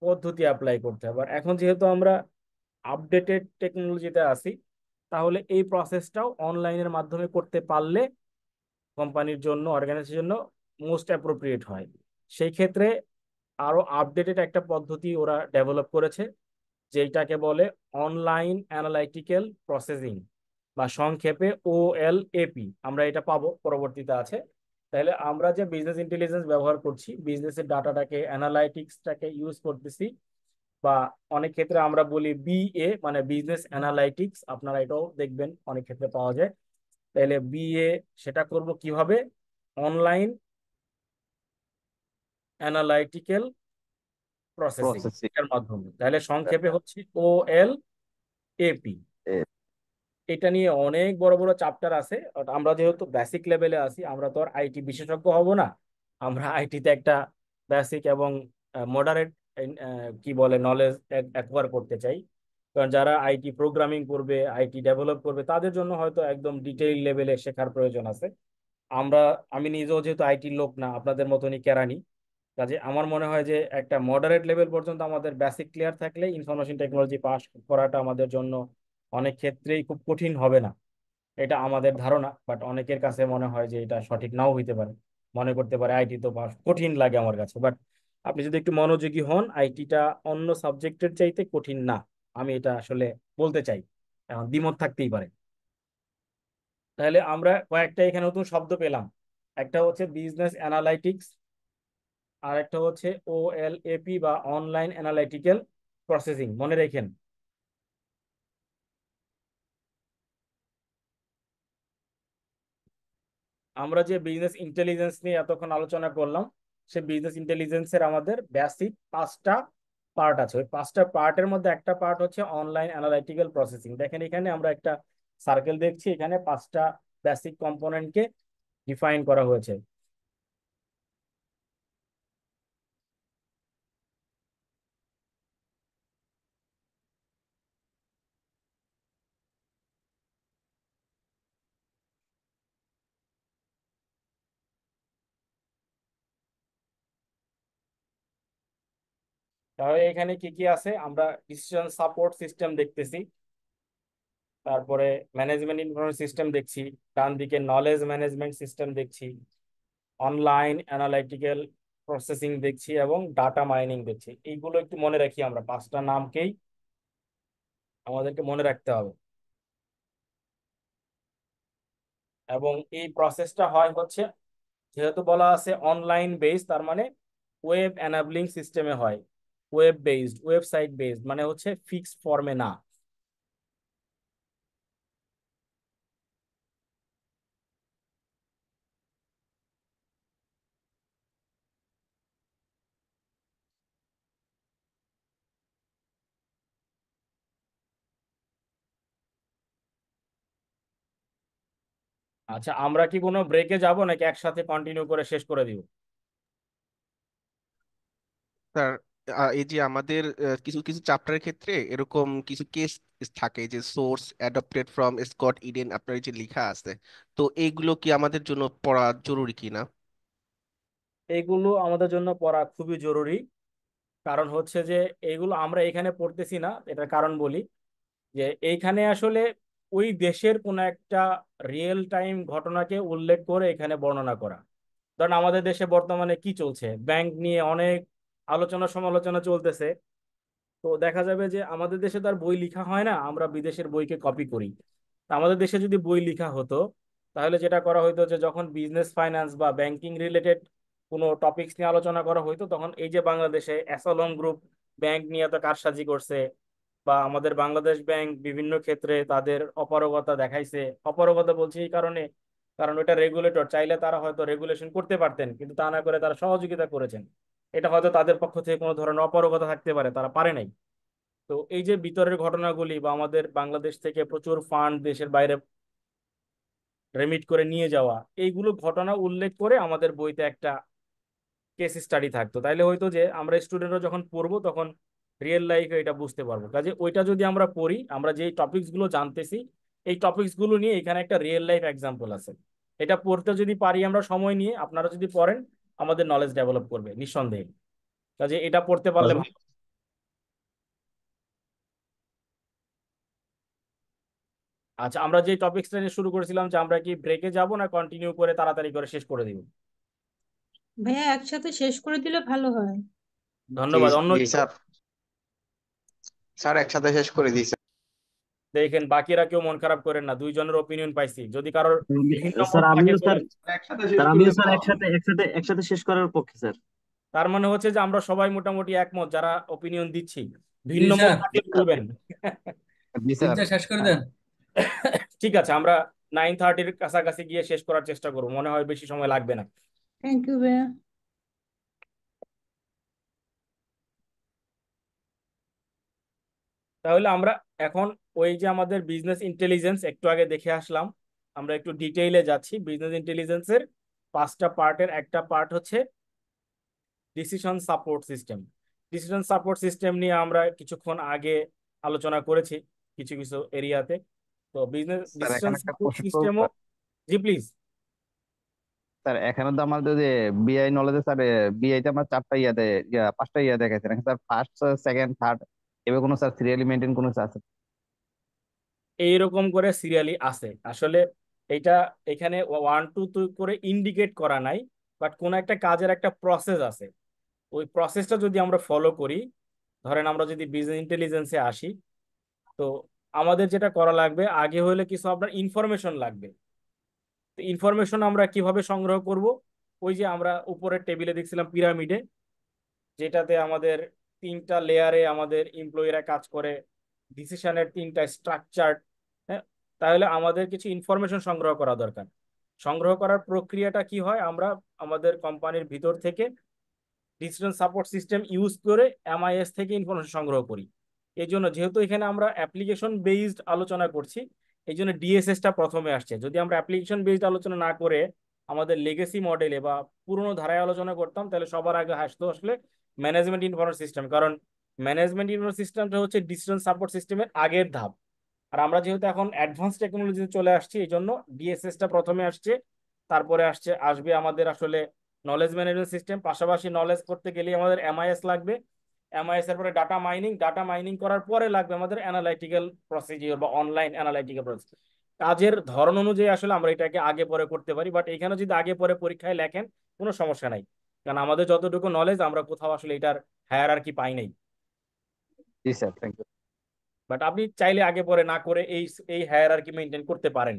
পদ্ধতি অ্যাপ্লাই করতে হবে। আর এখন যেহেতু আমরা আপডেটেড টেকনোলজিতে আছি, তাহলে এই প্রসেসটাও অনলাইনের মাধ্যমে করতে পারলে কোম্পানির জন্য, অর্গানাইজেশনের জন্য মোস্ট অ্যাপ্রোপ্রিয়েট হয়। সেই ক্ষেত্রে আরো আপডেটেড একটা পদ্ধতি ওরা ডেভেলপ করেছে, যেটাকে বলে অনলাইন অ্যানালাইটিক্যাল প্রসেসিং, বা সংক্ষেপে OLAP। আমরা এটা পাবো পরবর্তীতে আছে। তাহলে আমরা যে বিজনেস ইন্টেলিজেন্স ব্যবহার করছি, বিজনেসের ডাটাটাকে, অ্যানালাইটিক্সটাকে ইউজ করতেছি, বা অনেক ক্ষেত্রে আমরা বলি BA মানে বিজনেস অ্যানালাইটিক্স, আপনারা এটাও দেখবেন অনেক ক্ষেত্রে পাওয়া যায়। তাহলে BA সেটা করব কিভাবে? Online analytical processing processing. এর মাধ্যমে। তাহলে সংক্ষেপে হচ্ছে OLAP। এটা নিয়ে অনেক বড় বড় চ্যাপ্টার আছে। আমরা যেহেতু বেসিক লেভেলে আছি, আমরা তো আর আইটি বিশেষজ্ঞ হব না। আমরা আইটিতে একটা বেসিক এবং মডারেট কি বলে নলেজ অ্যাকোয়ার করতে চাই। কারণ যারা আইটি প্রোগ্রামিং করবে, আইটি ডেভেলপ করবে, তাদের জন্য হয়তো একদম ডিটেইল লেভেলে শেখার প্রয়োজন আছে। আমি নিজেও যেহেতু আইটির লোক না, আপনাদের মতনই কেরানি, কাজে আমার মনে হয় যে একটা মডারেট লেভেল পর্যন্ত আমাদের বেসিক ক্লিয়ার থাকলে ইনফরমেশন টেকনোলজি পাস করাটা আমাদের জন্য অনেক ক্ষেত্রেই খুব কঠিন হবে না। এটা আমাদের ধারণা, বাট অনেকের কাছে মনে হয় যে এটা সঠিক নাও হইতে পারে। মনে করতে পারে আইটি তো পাস কঠিন লাগে আমার কাছে, বাট আপনি যদি একটু মনোযোগী হন, আইটিটা অন্য সাবজেক্টের চাইতে কঠিন না। আমি এটা আসলে বলতে চাই, এখন দ্বিমত থাকতেই পারে। তাহলে আমরা কয়েকটা এখানে নতুন শব্দ পেলাম। একটা হচ্ছে বিজনেস অ্যানালাইটিক্স, আর একটা হচ্ছে OLAP বা অনলাইন অ্যানালাইটিক্যাল প্রসেসিং। মনে রেখেন। আমরা যে বিজনেস ইন্টেলিজেন্স নিয়ে এতক্ষণ আলোচনা করলাম, সে বিজনেস ইন্টেলিজেন্সের আমাদের বেসিক 5টা পার্ট আছে। ওই 5টা পার্টের মধ্যে একটা পার্ট হচ্ছে অনলাইন অ্যানালাইটিক্যাল প্রসেসিং। দেখেন এখানে আমরা একটা সার্কেল দেখছি, এখানে 5টা বেসিক কম্পোনেন্টকে ডিফাইন করা হয়েছে। তাহলে এখানে কি কি আছে? আমরা ডিসিশন সাপোর্ট সিস্টেম দেখতেছি, তারপরে ম্যানেজমেন্ট ইনফরমেশন সিস্টেম দেখছি, ডান দিকে নলেজ ম্যানেজমেন্ট সিস্টেম দেখছি, অনলাইন অ্যানালাইটিক্যাল প্রসেসিং দেখছি, এবং ডাটা মাইনিং দেখছি। এইগুলো একটু মনে রাখি, আমরা 5টা নামকেই আমাদেরকে মনে রাখতে হবে। এবং এই প্রসেসটা হয় হচ্ছে, যেহেতু বলা আছে অনলাইন বেসড, তার মানে ওয়েব এনাবলিং সিস্টেমে হয়। ওয়েব বেসড, ওয়েবসাইট বেসড, মানে হচ্ছে ফিক্সড ফর্মে না। আচ্ছা, আমরা কি কোনো ব্রেকে যাব নাকি একসাথে কন্টিনিউ করে শেষ করে দিব? স্যার, এই যে আমাদের কিছু কিছু চ্যাপ্টারের ক্ষেত্রে এরকম কিছু কেস থাকে যে source adopted from Scott Eden আপনার এই যে লেখা আছে, তো এইগুলো কি আমাদের জন্য পড়া জরুরি কিনা? এইগুলো আমাদের জন্য পড়া খুবই জরুরি। কারণ হচ্ছে যে এইগুলো আমরা এখানে পড়তেছি না, এটার কারণ বলি। যে এইখানে আসলে ওই দেশের কোনো একটা রিয়েল টাইম ঘটনাকে উল্লেখ করে এখানে বর্ণনা করা। ধরেন আমাদের দেশে বর্তমানে কি চলছে, ব্যাংক নিয়ে অনেক আলোচনা সমালোচনা চলতেছে। তো দেখা যাবে যে আমাদের দেশে তো আর বই লেখা হয় না, আমরা বিদেশের বইকে কপি করি। তা আমাদের দেশে যদি বই লেখা হতো, তাহলে যেটা করা হতো যে যখন বিজনেস ফাইন্যান্স বা ব্যাংকিং রিলেটেড কোনো টপিকস নিয়ে আলোচনা করা হতো, তখন এই যে বাংলাদেশে অ্যাসালন গ্রুপ ব্যাংক নিয়ে তো কারসাজি করছে, বা আমাদের বাংলাদেশ ব্যাংক বিভিন্ন ক্ষেত্রে তাদের অপারগতা দেখাইছে। অপারগতা বলছি এই কারণে, কারণ ওটা রেগুলেটর, চাইলে তারা হয়তো রেগুলেশন করতে পারতেন, কিন্তু তা না করে তারা সহযোগিতা করেছেন। এটা হয়তো তাদের পক্ষ থেকে কোনো ধরনের অপারগতা থাকতে পারে, তারা পারে নাই। তো এই যে ভিতরের ঘটনাগুলি, বা আমাদের বাংলাদেশ থেকে প্রচুর ফান্ড দেশের বাইরে রেমিট করে নিয়ে যাওয়া, এইগুলো ঘটনা উল্লেখ করে আমাদের বইতে একটা কেস স্টাডি থাকতো। তাইলে হয়তো যে আমরা স্টুডেন্টরা যখন পড়বো তখন রিয়েল লাইফে এটা বুঝতে পারবো। কাজে ওইটা যদি আমরা পড়ি, আমরা যে টপিকস গুলো জানতেছি, এই টপিকস গুলো নিয়ে এখানে একটা রিয়েল লাইফ এক্সাম্পল আছে। এটা পড়তে যদি পারি আমরা সময় নিয়ে, আপনারা যদি পড়েন, আমাদের নলেজ ডেভেলপ করবে নিঃসন্দেহে। কাজে এটা পড়তে পারলে ভালো। আচ্ছা, আমরা যে টপিকসটা নিয়ে শুরু করেছিলাম যে আমরা কি ব্রেকে যাব না কন্টিনিউ করে তাড়াতাড়ি করে শেষ করে দিব? ভাইয়া একসাথে শেষ করে দিলে ভালো হয়। জি ধন্যবাদ। অন্য জি কেউ? স্যার একসাথে শেষ করে দিয়েছে। দেখেন, বাকিরা কেউ মন খারাপ করেন না, দুইজনের ওপিনিয়ন পাইছি। যদি কারোর ভিন্ন মত স্যার থাকে আমিও বলেন। একসাথে শেষ আমিও করলে স্যার তো একসাথে শেষ করার পক্ষে স্যার। তার মানে হচ্ছে যে আমরা সবাই মোটামুটি একমত যারা ওপিনিয়ন দিচ্ছি। জি ভিন্ন মত স্যার, থাকলে বলবেন। জি স্যার। দিনটা শেষ করে দেন। ঠিক আছে, আমরা 9:30 কাছাকাছি গিয়ে শেষ করার চেষ্টা করবো, মনে হয় বেশি সময় লাগবে না। থ্যাংক ইউ ভাইয়া। তাহলে আমরা এখন ওই যে আমাদের বিজনেস ইন্টেলিজেন্স একটু আগে দেখে আসলাম, আমরা একটু ডিটেইলে যাচ্ছি। বিজনেস ইন্টেলিজেন্সের 5টা পার্টের একটা পার্ট হচ্ছে decision support system. Decision support system নিয়ে আমরা কিছুক্ষণ আগে আলোচনা করেছি কিছু কিছু এরিয়াতে। তো বিজনেস স্যার ডিসিশন এখানে একটা সাপোর্ট প্রশ্ন করব সিস্টেমও, জি প্লিজ। স্যার। এখানে তো আমাদের যে বিআই নলেজে স্যার, বিআই তে আমরা 4টা ইয়া 5টা দেখাইছেন এখানে স্যার। ফার্স্ট, সেকেন্ড, থার্ড এভাবে কোনো স্যার সিরিয়ালি মেনটেন কোনো স্যার আছে? এইরকম করে সিরিয়ালি আছে আসলে। এটা এখানে 1 2 করে ইন্ডিকেট করা নাই, বাট কোন একটা কাজের একটা প্রসেস আছে। ওই প্রসেসটা যদি আমরা ফলো করি, ধরেন আমরা যদি বিজনেস ইন্টেলিজেন্সে আসি, তো আমাদের যেটা করা লাগবে আগে হলে কিছু আপনার ইনফরমেশন লাগবে। তো ইনফরমেশন আমরা কিভাবে সংগ্রহ করব? ওই যে আমরা উপরের টেবিলে দেখছিলাম পিরামিডে, যেটাতে আমাদের 3টা লেয়ারে আমাদের এমপ্লয়িরা কাজ করে, ডিসিশনের 3টা স্ট্রাকচার। হ্যাঁ, তাহলে আমাদের কিছু ইনফরমেশন সংগ্রহ করা দরকার। সংগ্রহ করার প্রক্রিয়াটা কি হয়? আমরা আমাদের কোম্পানির ভিতর থেকে ডিসিশন সাপোর্ট সিস্টেম ইউজ করে এমআইএস থেকে ইনফরমেশন সংগ্রহ করি। এই জন্য যেহেতু এখানে আমরা অ্যাপ্লিকেশন বেসড আলোচনা করছি, এই জন্য ডিএসএসটা প্রথমে আসছে। যদি আমরা অ্যাপ্লিকেশন বেসড আলোচনা না করে আমাদের লেগেসি মডেলে বা পুরোনো ধারায় আলোচনা করতাম, তাহলে সবার আগে আসতো আসলে ম্যানেজমেন্ট ইনফরমেশন সিস্টেম। কারণ ম্যানেজমেন্ট ইনফরমেশন সিস্টেমটা হচ্ছে ডিসিশন সাপোর্ট সিস্টেমের আগের ধাপ। আর আমরা যেহেতু এখন অ্যাডভান্স টেকনোলজিতে চলে আসছি, এই জন্য ডিএসএসটা প্রথমে আসছে, তারপরে আসবে আমাদের আসলে নলেজ ম্যানেজমেন্ট সিস্টেম। পাশাপাশি নলেজ করতে গেলে আমাদের এমআইএস লাগবে। এমআইএস এর পরে ডাটা মাইনিং করার পরে লাগবে আমাদের অ্যানালাইটিক্যাল প্রসিজিওর বা অনলাইন অ্যানালাইটিক্যাল প্রসেস। কাজের ধরন অনুযায়ী আসলে আমরা এটাকে আগে পরে করতে পারি, বাট এখানে যদি আগে পরে পরীক্ষায় লেখেন কোনো সমস্যা নাই, কারণ আমাদের যতটুকু নলেজ আমরা কোথাও আসলে এটার হায়ারার্কি পাই নাই। জি স্যার, থ্যাংক ইউ। বাট আপনি চাইলে আগে পরে না করে এই এই হায়ারার্কি মেনটেন করতে পারেন।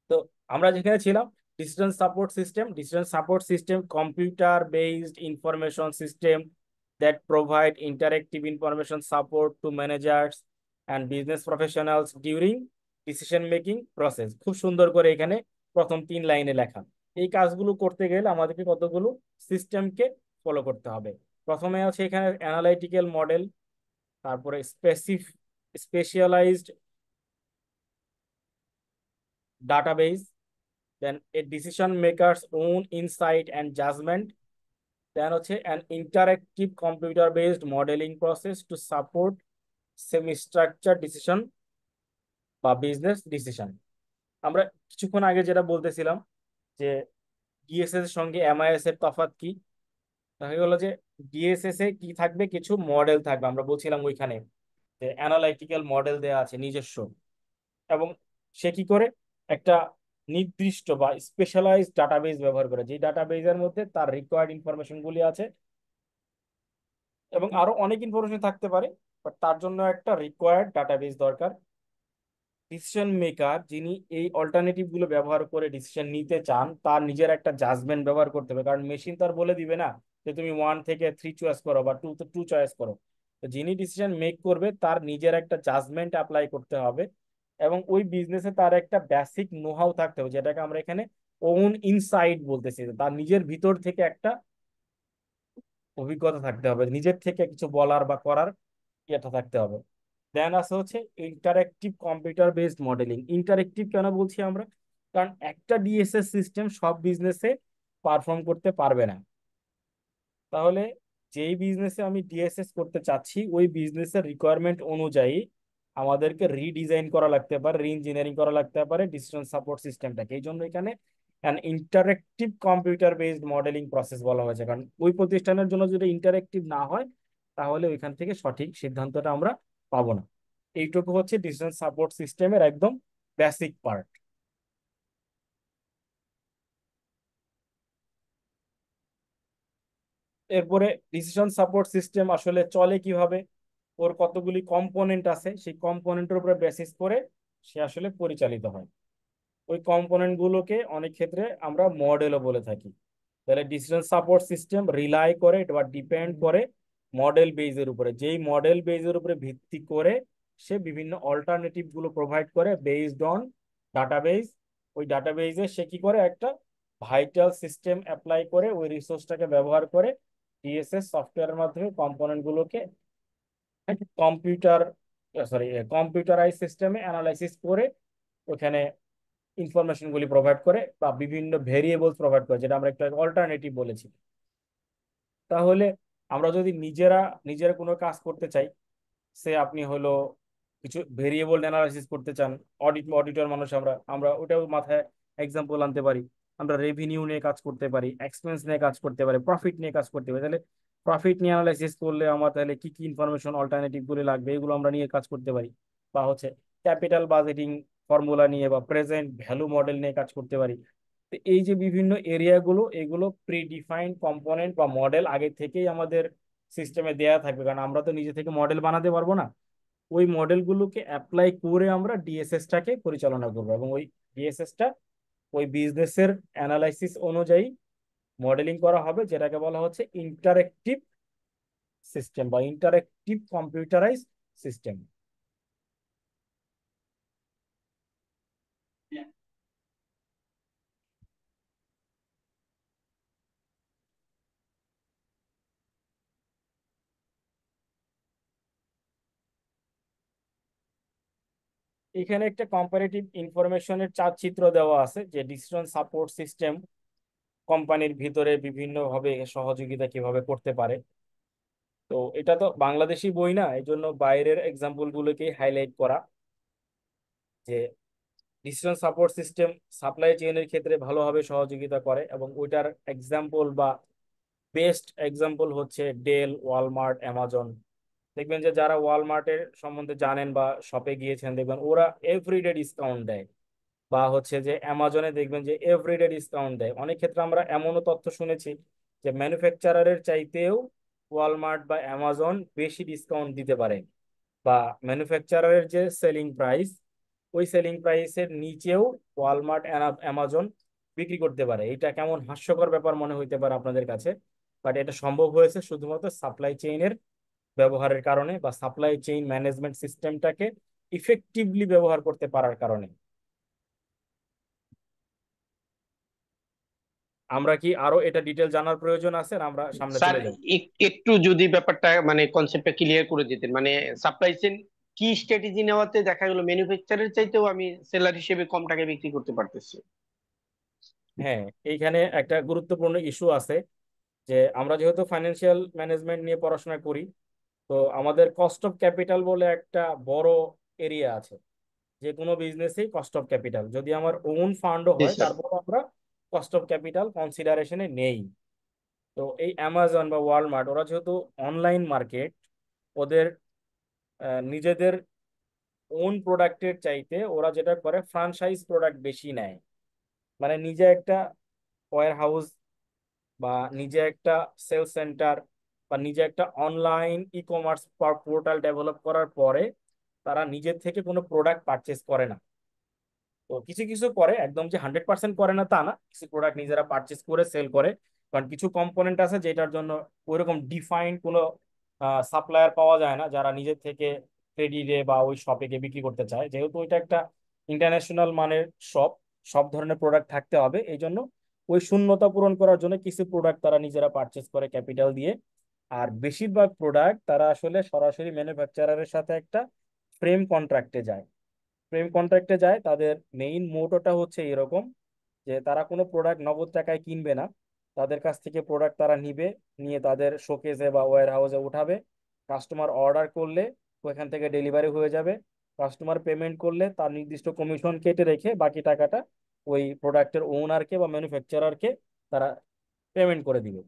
তো আমরা যেখানে ছিলাম, decision support system computer based information system that provide interactive information support to managers and business professionals during decision making process. খুব সুন্দর করে এখানে প্রথম 3 লাইনে লেখা। এই কাজগুলো করতে গেলে আমাদেরকে কতগুলো সিস্টেমকে ফলো করতে হবে। প্রথমে আছে এখানে অ্যানালাইটিক্যাল মডেল, তারপরে specialised database, then a decision maker's own insight and judgment, then হচ্ছে an interactive computer based modeling process to support semi structured decision বা বিজনেস ডিসিশন। আমরা কিছুক্ষণ আগে যেটা বলতেছিলাম যে ডিএসএস এর সঙ্গে এমআইএস এর তফাৎ কি, দেখা গেল যে ডিএসএস এ কি থাকবে, কিছু মডেল থাকবে। আমরা বলছিলাম ওইখানে যে অ্যানালাইটিক্যাল মডেল দেয়া আছে নিজস্ব, এবং সে কি করে একটা নির্দিষ্ট বা স্পেশালাইজড ডাটাবেস ব্যবহার করে, যে ডাটাবেসের মধ্যে তার রিকোয়ার্ড ইনফরমেশন গুলি আছে, এবং আরো অনেক ইনফরমেশন থাকতে পারে, বাট তার জন্য একটা রিকোয়ার্ড ডাটাবেস দরকার। ডিসিশন মেকার যিনি এই অল্টারনেটিভ গুলো ব্যবহার করে ডিসিশন নিতে চান, তার নিজের একটা জাজমেন্ট ব্যবহার করতে হবে, কারণ মেশিন তার বলে দিবে না যে তুমি 1 থেকে 3 চয়েস করো বা 2 চয়েস করো। তো যিনি ডিসিশন মেক করবে তার নিজের একটা জাজমেন্ট অ্যাপ্লাই করতে হবে, এবং ওই বিজনেসে তার একটা বেসিক নোহাউ থাকতে হবে, যেটাকে আমরা এখানে ওন ইনসাইট বলতেছি। তার নিজের ভিতর থেকে একটা অভিজ্ঞতা থাকতে হবে, নিজের থেকে কিছু বলার বা করার ইয়েটা থাকতে হবে। দেন আছে হচ্ছে interactive computer based modelling. Interactive কেন বলছি আমরা? কারণ একটা ডিএসএস সিস্টেম সব বিজনেসে পারফর্ম করতে পারবে না। তাহলে যেই বিজনেসে আমি ডিএসএস করতে চাচ্ছি ওই বিজনেসের রিকোয়ারমেন্ট অনুযায়ী আমাদেরকে রিডিজাইন করা লাগতে পারে, রি ইঞ্জিনিয়ারিং করা লাগতে পারে ডিসিশন সাপোর্ট সিস্টেমটাকে। এই জন্য এখানে an interactive computer based modelling process বলা হয়েছে, কারণ ওই প্রতিষ্ঠানের জন্য যদি ইন্টারেক্টিভ না হয় তাহলে ওইখান থেকে সঠিক সিদ্ধান্তটা আমরা পাবো না। এইটুকু হচ্ছে ডিসিশন সাপোর্ট সিস্টেমের একদম বেসিক পার্ট। এরপরে ডিসিশন সাপোর্ট সিস্টেম আসলে চলে কিভাবে, ওর কতগুলি কম্পোনেন্ট আছে, সেই কম্পোনেন্টের উপরে বেসিস করে সে আসলে পরিচালিত হয়। ওই কম্পোনেন্ট গুলোকে অনেক ক্ষেত্রে আমরা মডেলও বলে থাকি। তাহলে ডিসিশন সাপোর্ট সিস্টেম রিলাই করে বা ডিপেন্ড করে মডেল বেজের উপরে, যেই মডেল বেজের উপরে ভিত্তি করে সে বিভিন্ন অল্টারনেটিভ গুলো প্রোভাইড করে বেসড অন ডাটাবেজ। ওই ডাটাবেজে সে কি করে, একটা ভাইটাল সিস্টেম অ্যাপ্লাই করে ওই রিসোর্সটাকে ব্যবহার করে ডিএসএস সফটওয়্যারের মাধ্যমে কম্পোনেন্ট গুলোকে কম্পিউটার কম্পিউটারাইজ সিস্টেমে অ্যানালাইসিস করে ওখানে ইনফরমেশন গুলি প্রোভাইড করে বা বিভিন্ন ভেরিয়েবলস প্রোভাইড করে, যেটা আমরা একটু অল্টারনেটিভ বলেছি। তাহলে আমরা যদি নিজেরা কোনো কাজ করতে চাই, সে আপনি হলো কিছু ভেরিয়েবল অ্যানালাইসিস করতে চান, অডিটর মানুষ আমরা আমরা ওটাও মাথায় এক্সাম্পল আনতে পারি। আমরা রেভিনিউ নিয়ে কাজ করতে পারি, এক্সপেন্স নিয়ে কাজ করতে পারি, প্রফিট নিয়ে কাজ করতে পারি। তাহলে প্রফিট নিয়ে অ্যানালাইসিস করলে আমার তাহলে কি কি ইনফরমেশন অল্টারনেটিভ গুলো লাগবে, এগুলো আমরা নিয়ে কাজ করতে পারি। বা হচ্ছে ক্যাপিটাল বাজেটিং ফর্মুলা নিয়ে বা প্রেজেন্ট ভ্যালু মডেল নিয়ে কাজ করতে পারি। তো এই যে বিভিন্ন এরিয়াগুলো, এগুলো প্রিডিফাইন্ড কম্পোনেন্ট বা মডেল আগে থেকেই আমাদের সিস্টেমে দেয়া থাকবে, কারণ আমরা তো নিজে থেকে মডেল বানাতে পারবো না। ওই মডেলগুলোকে অ্যাপ্লাই করে আমরা ডিএসএসটাকে পরিচালনা করবো, এবং ওই ডিএসএসটা ওই বিজনেসের অ্যানালাইসিস অনুযায়ী মডেলিং করা হবে, যেটাকে বলা হচ্ছে ইন্টারেক্টিভ সিস্টেম বা ইন্টারেক্টিভ কম্পিউটারাইজ সিস্টেম। এখানে একটা কম্পারেটিভ ইনফরমেশনের চার্টচিত্র দেওয়া আছে, যে ডিসিশন সাপোর্ট সিস্টেম কোম্পানির ভিতরে বিভিন্ন ভাবে সহযোগিতা কিভাবে করতে পারে। তো এটা তো বাংলাদেশি বই না, এই জন্য বাইরের এক্সাম্পল গুলোকে হাইলাইট করা, যে ডিসিশন সাপোর্ট সিস্টেম সাপ্লাই চেইনের ক্ষেত্রে ভালোভাবে সহযোগিতা করে, এবং ওইটার এক্সাম্পল বা বেস্ট এক্সাম্পল হচ্ছে ডেল, ওয়ালমার্ট, অ্যামাজন। দেখবেন যে যারা ওয়ালমার্টের সম্বন্ধে জানেন বা শপে গিয়েছেন, দেখবেন ওরা এভরিডে ডিসকাউন্ট দেয়। বা হচ্ছে যে অ্যামাজনে দেখবেন যে এভরিডে ডিসকাউন্ট দেয়। অনেক ক্ষেত্রে আমরা এমনও তথ্য শুনেছি যে ম্যানুফ্যাকচারারের চাইতেও ওয়ালমার্ট বা অ্যামাজন বেশি ডিসকাউন্ট দিতে পারে, বা ম্যানুফ্যাকচারারের যে সেলিং প্রাইস, ওই সেলিং প্রাইসের নিচেও ওয়ালমার্ট অ্যামাজন বিক্রি করতে পারে। এটা কেমন হাস্যকর ব্যাপার মনে হইতে পারে আপনাদের কাছে, বাট এটা সম্ভব হয়েছে শুধুমাত্র সাপ্লাই চেইনের ব্যবহারের কারণে বা সাপ্লাই চেইন ম্যানেজমেন্ট সিস্টেমটাকে ইফেক্টিভলি ব্যবহার করতে পারার কারণে। আমরা কি আরো এটা ডিটেল জানার প্রয়োজন আছে, না আমরা সামনে স্যার চলে যাব? একটু যদি ব্যাপারটা মানে কনসেপ্টটা ক্লিয়ার করে দিতেন, মানে সাপ্লাই চেইন কি স্ট্র্যাটেজি নেওয়াতে দেখা গেল ম্যানুফ্যাকচারের চাইতেও আমি সেলার হিসেবে কম টাকায় বিক্রি করতে পারতেছি। হ্যাঁ, এইখানে একটা গুরুত্বপূর্ণ ইস্যু আছে, যে আমরা যেহেতু ফাইন্যান্সিয়াল ম্যানেজমেন্ট নিয়ে পড়াশোনা করি, তো আমাদের কস্ট অফ ক্যাপিটাল বলে একটা বড় এরিয়া আছে। যে কোনো বিজনেসেই কস্ট অফ ক্যাপিটাল, যদি আমার ওন ফান্ডও জি হয় স্যার। তারপর আমরা কস্ট অফ ক্যাপিটাল কনসিডারেশনে নেই। তো এই অ্যামাজন বা ওয়ালমার্ট ওরা যেহেতু অনলাইন মার্কেট, ওদের নিজেদের ওন প্রোডাক্টের চাইতে ওরা যেটা করে ফ্রাঞ্চাইজ প্রোডাক্ট বেশি নেয়। মানে নিজে একটা ওয়্যার হাউস বা নিজে একটা সেলস সেন্টার বা নিজে একটা online e commerce portal develop করার পরে তারা নিজের থেকে কোনো প্রোডাক্ট পারচেস করে না। তো কিছু কিছু করে, একদম যে 100% করে না তা না, কিছু প্রোডাক্ট নিজেরা পারচেস করে সেল করে। কারণ কিছু কম্পোনেন্ট আছে যেটার জন্য ওইরকম ডিফাইন্ড কোনো সাপ্লায়ার পাওয়া যায় না, যারা নিজের থেকে ক্রেডিটে বা ওই শপে গিয়ে বিক্রি করতে চায়। যেহেতু ওইটা একটা ইন্টারন্যাশনাল মানের শপ, সব ধরনের প্রোডাক্ট থাকতে হবে, এই জন্য ওই শূন্যতা পূরণ করার জন্য কিছু প্রোডাক্ট তারা নিজেরা পারচেস করে ক্যাপিটাল দিয়ে। আর বেশিরভাগ প্রোডাক্ট তারা আসলে সরাসরি ম্যানুফ্যাকচারারের সাথে একটা ফ্রেম কন্ট্রাক্টে যায়। ফ্রেম কন্ট্রাক্টে যায়, তাদের মেইন মোটোটা হচ্ছে এরকম, যে তারা কোনো প্রোডাক্ট নগদ টাকায় কিনবে না, তাদের কাছ থেকে প্রোডাক্ট তারা নিবে, নিয়ে তাদের শোকেসে বা ওয়্যার হাউসে উঠাবে। কাস্টমার অর্ডার করলে ওইখান থেকে ডেলিভারি হয়ে যাবে। কাস্টমার পেমেন্ট করলে তার নির্দিষ্ট কমিশন কেটে রেখে বাকি টাকাটা ওই প্রোডাক্টের ওনারকে বা ম্যানুফ্যাকচারারকে তারা পেমেন্ট করে দিবে।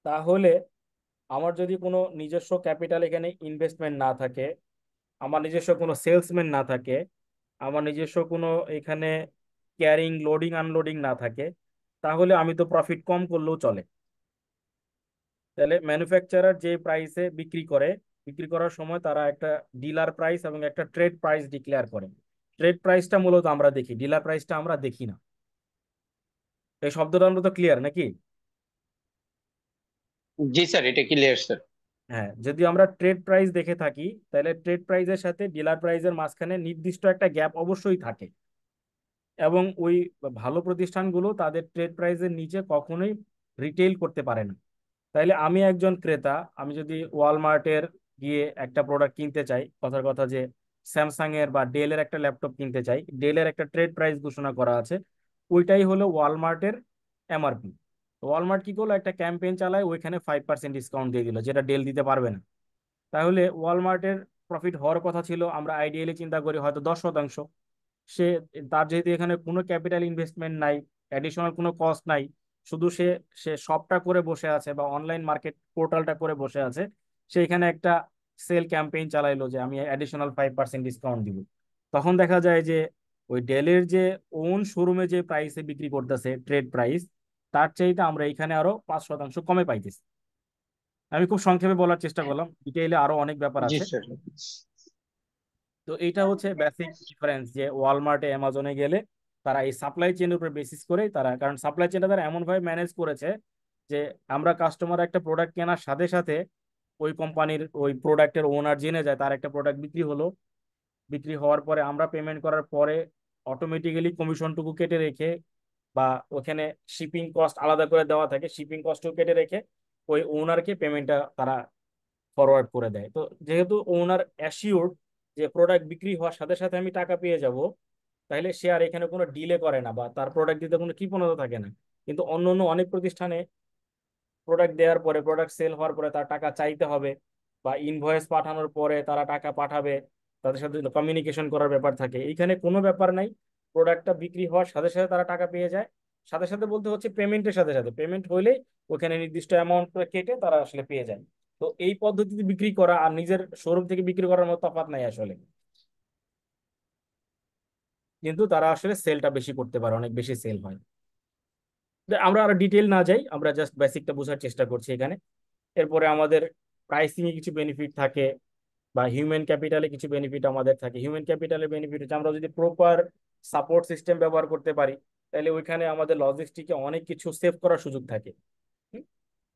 তাহলে আমার যদি কোনো নিজস্ব ক্যাপিটাল এখানে ইনভেস্টমেন্ট না থাকে, আমার নিজস্ব কোনো সেলসম্যান না থাকে, আমার নিজস্ব কোনো এখানে ক্যারিং লোডিং আনলোডিং না থাকে, তাহলে আমি তো প্রফিট কম করলেও চলে। তাহলে ম্যানুফ্যাকচারার যে প্রাইসে বিক্রি করে, বিক্রি করার সময় তারা একটা ডিলার প্রাইস এবং একটা ট্রেড প্রাইস ডিক্লেয়ার করে। ট্রেড প্রাইসটা মূলত আমরা দেখি, ডিলার প্রাইসটা আমরা দেখি না। এই শব্দটা আমরা তো ক্লিয়ার নাকি? জি স্যার, এটা ক্লিয়ার স্যার। হ্যাঁ, যদি আমরা ট্রেড প্রাইস দেখে থাকি, তাহলে ট্রেড প্রাইসের সাথে ডিলার প্রাইসের মাঝখানে নির্দিষ্ট একটা গ্যাপ অবশ্যই থাকে, এবং ওই ভালো প্রতিষ্ঠানগুলো তাদের ট্রেড প্রাইসের নিচে কখনোই রিটেল করতে পারে না। তাইলে আমি একজন ক্রেতা, আমি যদি ওয়ালমার্টের গিয়ে একটা প্রোডাক্ট কিনতে চাই, কথার কথা যে স্যামসাং এর বা ডেলের একটা ল্যাপটপ কিনতে চাই, ডেলের একটা ট্রেড প্রাইস ঘোষণা করা আছে, ওইটাই হলো ওয়ালমার্টের এমআরপি। ওয়ালমার্ট কি করলো, একটা ক্যাম্পেইন চালায়, ওইখানে 5% ডিসকাউন্ট দিয়ে দিল, যেটা ডেল দিতে পারবে না। তাহলে ওয়ালমার্টের প্রফিট হওয়ার কথা ছিল, আমরা আইডিয়ালি চিন্তা করি হয়তো 10%। সে, তার যেহেতু এখানে কোনো ক্যাপিটাল ইনভেস্টমেন্ট নাই, অ্যাডিশনাল কোনো কস্ট নাই, শুধু সে সে শপটা করে বসে আছে বা অনলাইন মার্কেট পোর্টালটা করে বসে আছে, সে এখানে একটা সেল ক্যাম্পেইন চালাইলো যে আমি অ্যাডিশনাল 5% ডিসকাউন্ট দিব। তখন দেখা যায় যে ওই ডেলের যে ওন শোরুমে যে প্রাইসে বিক্রি করতেছে ট্রেড প্রাইস, তার চাইতে আমরা এখানে আরো 5% কমে পাইতেছি। আমি খুব সংক্ষেপে বলার চেষ্টা করলাম, ডিটেইলে আরো অনেক ব্যাপার জি আছে। স্যার। তো এইটা হচ্ছে বেসিক ডিফারেন্স, যে ওয়ালমার্টে অ্যামাজনে গেলে তারা এই সাপ্লাই চেনের উপর বেসিস করে, তারা কারণ সাপ্লাই চেনটা তারা এমন ভাবে ম্যানেজ করেছে যে আমরা কাস্টমার একটা প্রোডাক্ট কেনার সাথে সাথে ওই কোম্পানির ওই প্রোডাক্টের ওনার জেনে যায় তার একটা প্রোডাক্ট বিক্রি হলো, বিক্রি হওয়ার পরে আমরা পেমেন্ট করার পরে অটোমেটিক্যালি কমিশনটুকু কেটে রেখে, বা ওখানে শিপিং কস্ট আলাদা করে দেওয়া থাকে, শিপিং কস্টও কেটে রেখে ওই ওনারকে পেমেন্টটা তারা ফরওয়ার্ড করে দেয়। তো যেহেতু ওনার অ্যাসিওর্ড যে প্রোডাক্ট বিক্রি হওয়ার সাথে সাথে আমি টাকা পেয়ে যাব, তাহলে সে আর এখানে কোনো ডিলে করে না বা তার প্রোডাক্ট দিতে কোনো কৃপণতা থাকে না। কিন্তু অন্য অন্য অনেক প্রতিষ্ঠানে প্রোডাক্ট দেওয়ার পরে, প্রোডাক্ট সেল হওয়ার পরে তার টাকা চাইতে হবে, বা ইনভয়েস পাঠানোর পরে তারা টাকা পাঠাবে, তাদের সাথে কমিউনিকেশন করার ব্যাপার থাকে। এইখানে কোনো ব্যাপার নাই, প্রোডাক্টটা বিক্রি হওয়ার সাথে সাথে তারা টাকা পেয়ে যায়। সাথে সাথে বলতে হচ্ছে পেমেন্টের সাথে সাথে, পেমেন্ট হইলেই ওখানে নির্দিষ্ট অ্যামাউন্ট কেটে তারা আসলে পেয়ে যায়। তো এই পদ্ধতিতে বিক্রি করা আর নিজের শোরুম থেকে বিক্রি করার মতো তফাৎ নাই আসলে, কিন্তু তারা আসলে সেলটা বেশি করতে পারে, অনেক বেশি সেল হয়। আমরা আরো ডিটেল না যাই, আমরা জাস্ট বেসিকটা বোঝার চেষ্টা করছি এখানে। এরপরে আমাদের প্রাইসিং এ কিছু বেনিফিট থাকে, বা হিউম্যান ক্যাপিটালে কিছু বেনিফিট আমাদের থাকে। হিউম্যান ক্যাপিটালের বেনিফিট হচ্ছে আমরা যদি প্রপার সাপোর্ট সিস্টেম ব্যবহার করতে পারি, তাহলে ওইখানে আমাদের লজিস্টিকে অনেক কিছু সেভ করার সুযোগ থাকে। হুম?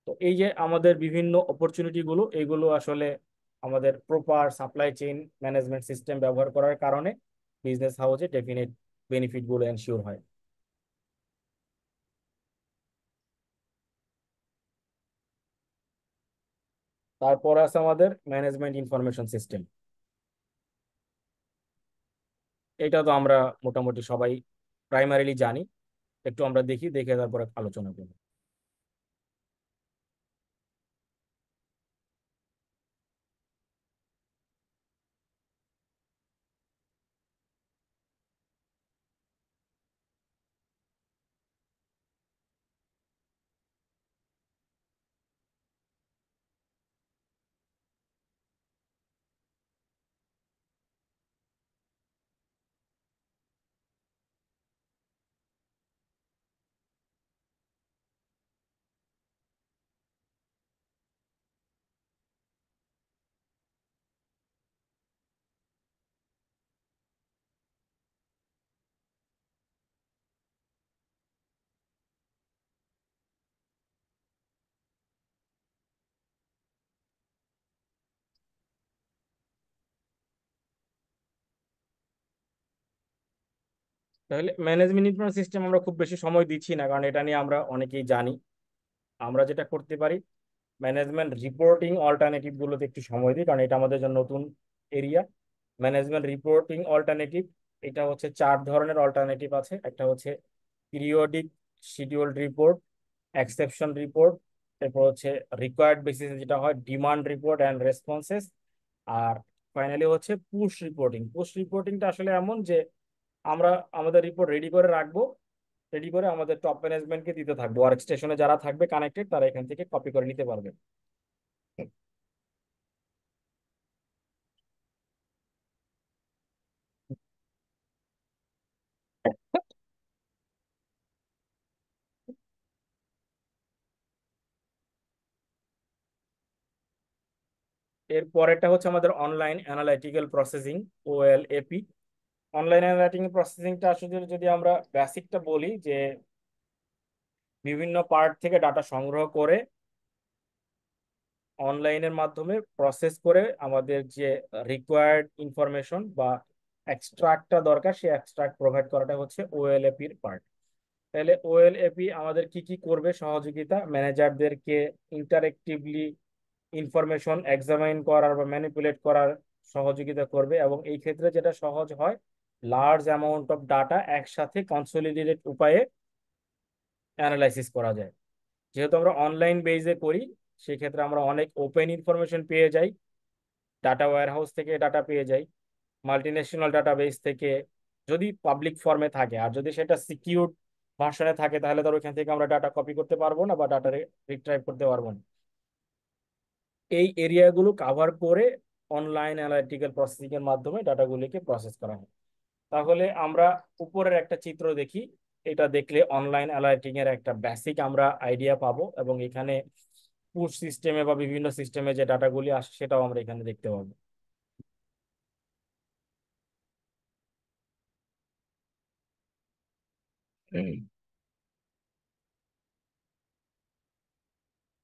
তো এই যে আমাদের বিভিন্ন অপরচুনিটি গুলো, এইগুলো আসলে আমাদের proper supply chain management system ব্যবহার করার কারণে বিজনেস হাউসে ডেফিনেট বেনিফিট গুলো এনশিওর হয়। তারপর আছে আমাদের ম্যানেজমেন্ট ইনফরমেশন সিস্টেম। এটা তো আমরা মোটামুটি সবাই প্রাইমারিলি জানি, একটু আমরা দেখি, দেখে তারপরে আলোচনা করি। তাহলে ম্যানেজমেন্ট ইনফরমেশন সিস্টেম আমরা খুব বেশি সময় দিচ্ছি না, কারণ এটা নিয়ে আমরা অনেকেই জানি। আমরা যেটা করতে পারি, ম্যানেজমেন্ট রিপোর্টিং অল্টারনেটিভ গুলোতে একটু সময় দিই, কারণ এটা আমাদের জন্য নতুন এরিয়া। ম্যানেজমেন্ট রিপোর্টিং অল্টারনেটিভ, এটা হচ্ছে 4 ধরনের অল্টারনেটিভ আছে। একটা হচ্ছে periodic scheduled report, exception report, এরপর হচ্ছে রিকোয়ার্ড বেসিসে যেটা হয় ডিমান্ড রিপোর্ট অ্যান্ড রেসপন্সেস, আর ফাইনালি হচ্ছে পুশ রিপোর্টিং। পুশ রিপোর্টিংটা আসলে এমন যে আমরা আমাদের রিপোর্ট রেডি করে রাখবো, রেডি করে আমাদের টপ ম্যানেজমেন্টকে দিতে থাকবো, ওয়ার্ক স্টেশনে যারা থাকবে কানেক্টেড তারা এখান থেকে কপি করে নিতে পারবে। এর পরেরটা হচ্ছে আমাদের online analytical processing, OLAP। Online analytical প্রসেসিংটা আসলে যদি আমরা বেসিকটা বলি, যে বিভিন্ন পার্ট থেকে ডাটা সংগ্রহ করে অনলাইনের মাধ্যমে প্রসেস করে আমাদের যে রিকোয়ার্ড ইনফরমেশন বা এক্সট্রাক্টটা দরকার, সেই এক্সট্রাক্ট প্রোভাইড করাটা হচ্ছে OLAP-র পার্ট। তাহলে OLAP আমাদের কি কি করবে? সহযোগিতা, ম্যানেজারদেরকে ইন্টারেক্টিভলি ইনফরমেশন এক্সামাইন করার বা ম্যানিপুলেট করার সহযোগিতা করবে, এবং এই ক্ষেত্রে যেটা সহজ হয়, লার্জ অ্যামাউন্ট অফ ডাটা একসাথে কনসলিডেটেড উপায়ে অ্যানালাইসিস করা যায়। যেহেতু আমরা অনলাইন বেজে করি, সেক্ষেত্রে আমরা অনেক ওপেন ইনফরমেশন পেয়ে যাই, ডাটা ওয়্যারহাউস থেকে ডাটা পেয়ে যাই, মাল্টিন্যাশনাল ডাটাবেস থেকে, যদি পাবলিক ফর্মে থাকে। আর যদি সেটা সিকিউরড ভার্সনে থাকে, তাহলে তো ওইখান থেকে আমরা ডাটা কপি করতে পারবো না বা ডাটা রিট্রাইভ করতে পারবো না। এই এরিয়াগুলো কাভার করে অনলাইন অ্যানালিটিক্যাল প্রসেসিং এর মাধ্যমে ডাটাগুলিকে প্রসেস করা হয়। তাহলে আমরা উপরের একটা চিত্র দেখি, এটা দেখলে অনলাইন অ্যানালাইটিং এর একটা বেসিক আমরা আইডিয়া পাবো, এবং এখানে পুশ সিস্টেমে বা বিভিন্ন সিস্টেমে যে ডাটাগুলি আসে সেটাও আমরা এখানে দেখতে পাবো।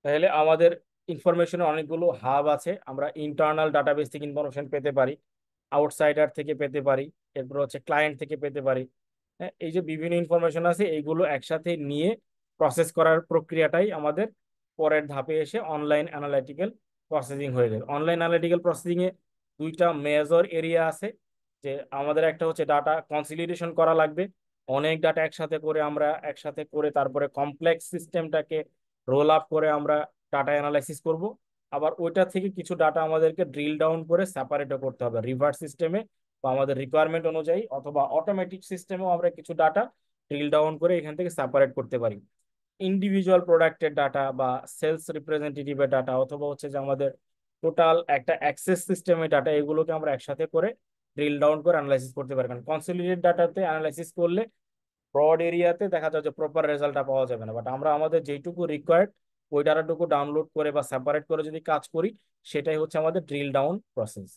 তাহলে আমাদের ইনফরমেশনের অনেকগুলো হাব আছে। আমরা ইন্টারনাল ডাটাবেস থেকে ইনফরমেশন পেতে পারি, আউটসাইডার থেকে পেতে পারি, এরপর হচ্ছে ক্লায়েন্ট থেকে পেতে পারি। হ্যাঁ, এই যে বিভিন্ন ইনফরমেশন আছে, এইগুলো একসাথে নিয়ে প্রসেস করার প্রক্রিয়াটাই আমাদের পরের ধাপে এসে অনলাইন অ্যানালিটিক্যাল প্রসেসিং হয়ে যাবে। অনলাইন অ্যানালিটিক্যাল প্রসেসিং এ দুইটা মেজর এরিয়া আছে। যে আমাদের একটা হচ্ছে ডাটা কনসিলিডেশন করা লাগবে, অনেক ডাটা একসাথে করে তারপরে কমপ্লেক্স সিস্টেমটাকে রোল আপ করে আমরা ডাটা অ্যানালাইসিস করব। আবার ওইটা থেকে কিছু ডাটা আমাদেরকে ড্রিল ডাউন করে সেপারেটও করতে হবে রিভার্স সিস্টেমে, বা আমাদের রিকোয়ারমেন্ট অনুযায়ী, অথবা অটোমেটিক সিস্টেমেও আমরা কিছু ডাটা ড্রিল ডাউন করে এখান থেকে সেপারেট করতে পারি। ইন্ডিভিজুয়াল প্রোডাক্টের ডাটা বা সেলস রিপ্রেজেন্টেটিভের ডাটা, অথবা হচ্ছে যে আমাদের টোটাল একটা অ্যাক্সেস সিস্টেমের ডাটা, এগুলোকে আমরা একসাথে করে ড্রিল ডাউন করে অ্যানালাইসিস করতে পারি। কারণ কনসলিডেটেড ডাটাতে অ্যানালাইসিস করলে ব্রড এরিয়াতে দেখা যায় যে প্রপার রেজাল্টটা পাওয়া যাবে না, বাট আমরা আমাদের যেইটুকু রিকোয়ার্ড ওই ডাটাটুকু ডাউনলোড করে বা সেপারেট করে যদি কাজ করি, সেটাই হচ্ছে আমাদের ড্রিল ডাউন প্রসেস।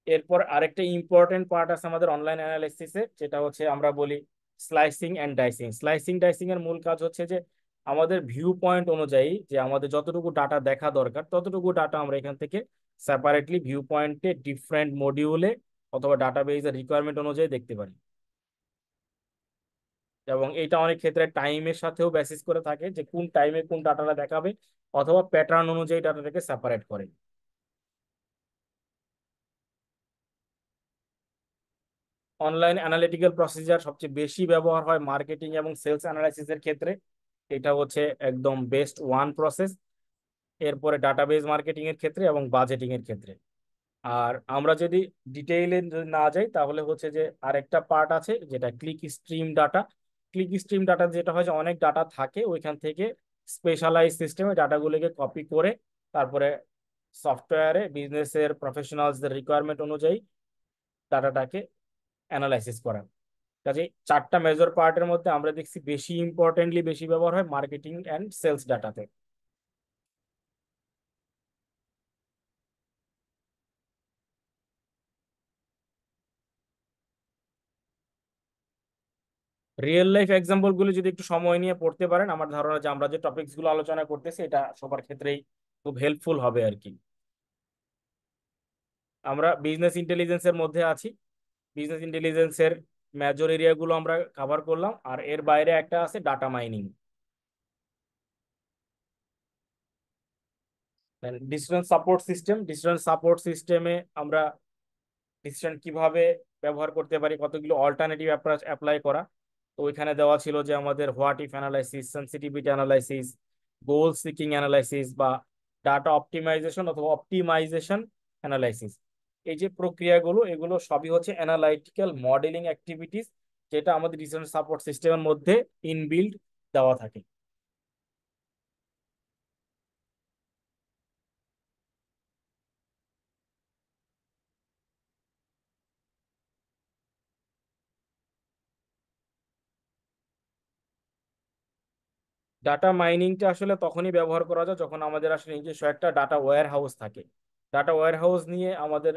এরপর আরেকটা ইম্পর্টেন্ট পার্ট আছে আমাদের অনলাইন অ্যানালাইসিসে, যেটা হচ্ছে আমরা বলি slicing and dicing. Slicing dicing এর মূল কাজ হচ্ছে যে আমাদের ভিউ পয়েন্ট অনুযায়ী যে আমাদের যতটুকু ডাটা দেখা দরকার, ততটুকু ডাটা আমরা এখান থেকে সেপারেটলি ভিউ পয়েন্টে ডিফারেন্ট মডিউলে অথবা ডাটাবেজের রিকোয়ারমেন্ট অনুযায়ী দেখতে পারি। এবং এটা অনেক ক্ষেত্রে টাইমের সাথেও বেসিস করে থাকে, যে কোন টাইমে কোন ডাটাটা দেখাবে, অথবা প্যাটার্ন অনুযায়ী ডাটাটাকে সেপারেট করে। অনলাইন অ্যানালিটিক্যাল প্রসিজার সবচেয়ে বেশি ব্যবহার হয় মার্কেটিং এবং সেলস অ্যানালাইসিসের ক্ষেত্রে। এটা হচ্ছে একদম বেস্ট ওয়ান প্রসেস। এরপরে ডাটাবেজ মার্কেটিং এর ক্ষেত্রে এবং বাজেটিং এর ক্ষেত্রে। আর আমরা যদি ডিটেইলে না যাই, তাহলে হচ্ছে যে আরেকটা পার্ট আছে যেটা click stream data. Click stream data যেটা হয় যে অনেক ডাটা থাকে, ওইখান থেকে স্পেশালাইজ সিস্টেমে ডাটাগুলোকে কপি করে তারপরে সফটওয়্যারে বিজনেসের প্রফেশনালসদের রিকোয়ারমেন্ট অনুযায়ী ডাটাটাকে অ্যানালাইসিস করা। কাজে চারটা মেজর পার্টের মধ্যে আমরা দেখছি বেশি ইম্পর্টেন্টলি বেশি ব্যবহার হয় মার্কেটিং অ্যান্ড সেলস ডাটাতে। রিয়েল লাইফ এক্সাম্পল গুলো যদি একটু সময় নিয়ে পড়তে পারেন, আমার ধারণা যে আমরা যে টপিকস গুলো আলোচনা করতেছি এটা সবার ক্ষেত্রেই খুব হেল্পফুল হবে আর কি। আমরা বিজনেস ইন্টেলিজেন্সের মধ্যে আছি। বিজনেস ইন্টেলিজেন্সের মেজর এরিয়া গুলো আমরা কভার করলাম, আর এর বাইরে একটা আছে data mining. Decision support system. Decision support সিস্টেমে আমরা ডিসিশন কিভাবে ব্যবহার করতে পারি, কতগুলো অল্টারনেটিভ অ্যাপ্রোচ অ্যাপ্লাই করা। তো ওইখানে দেওয়া ছিল যে আমাদের what if analysis, sensitivity analysis, goal seeking analysis, বা ডাটা অপটিমাইজেশন অথবা অপটিমাইজেশন অ্যানালাইসিস। এই যে প্রক্রিয়াগুলো, এগুলো সবই হচ্ছে অ্যানালাইটিক্যাল মডেলিং অ্যাক্টিভিটিস, যেটা আমাদের ডিসিশন সাপোর্ট সিস্টেমের মধ্যে ইনবিল্ড দেওয়া থাকে। ডাটা মাইনিংটা আসলে তখনই ব্যবহার করা যায় যখন আমাদের আসলে নিজস্ব একটা ডাটা ওয়্যার হাউস থাকে। ডাটা ওয়্যার হাউস নিয়ে আমাদের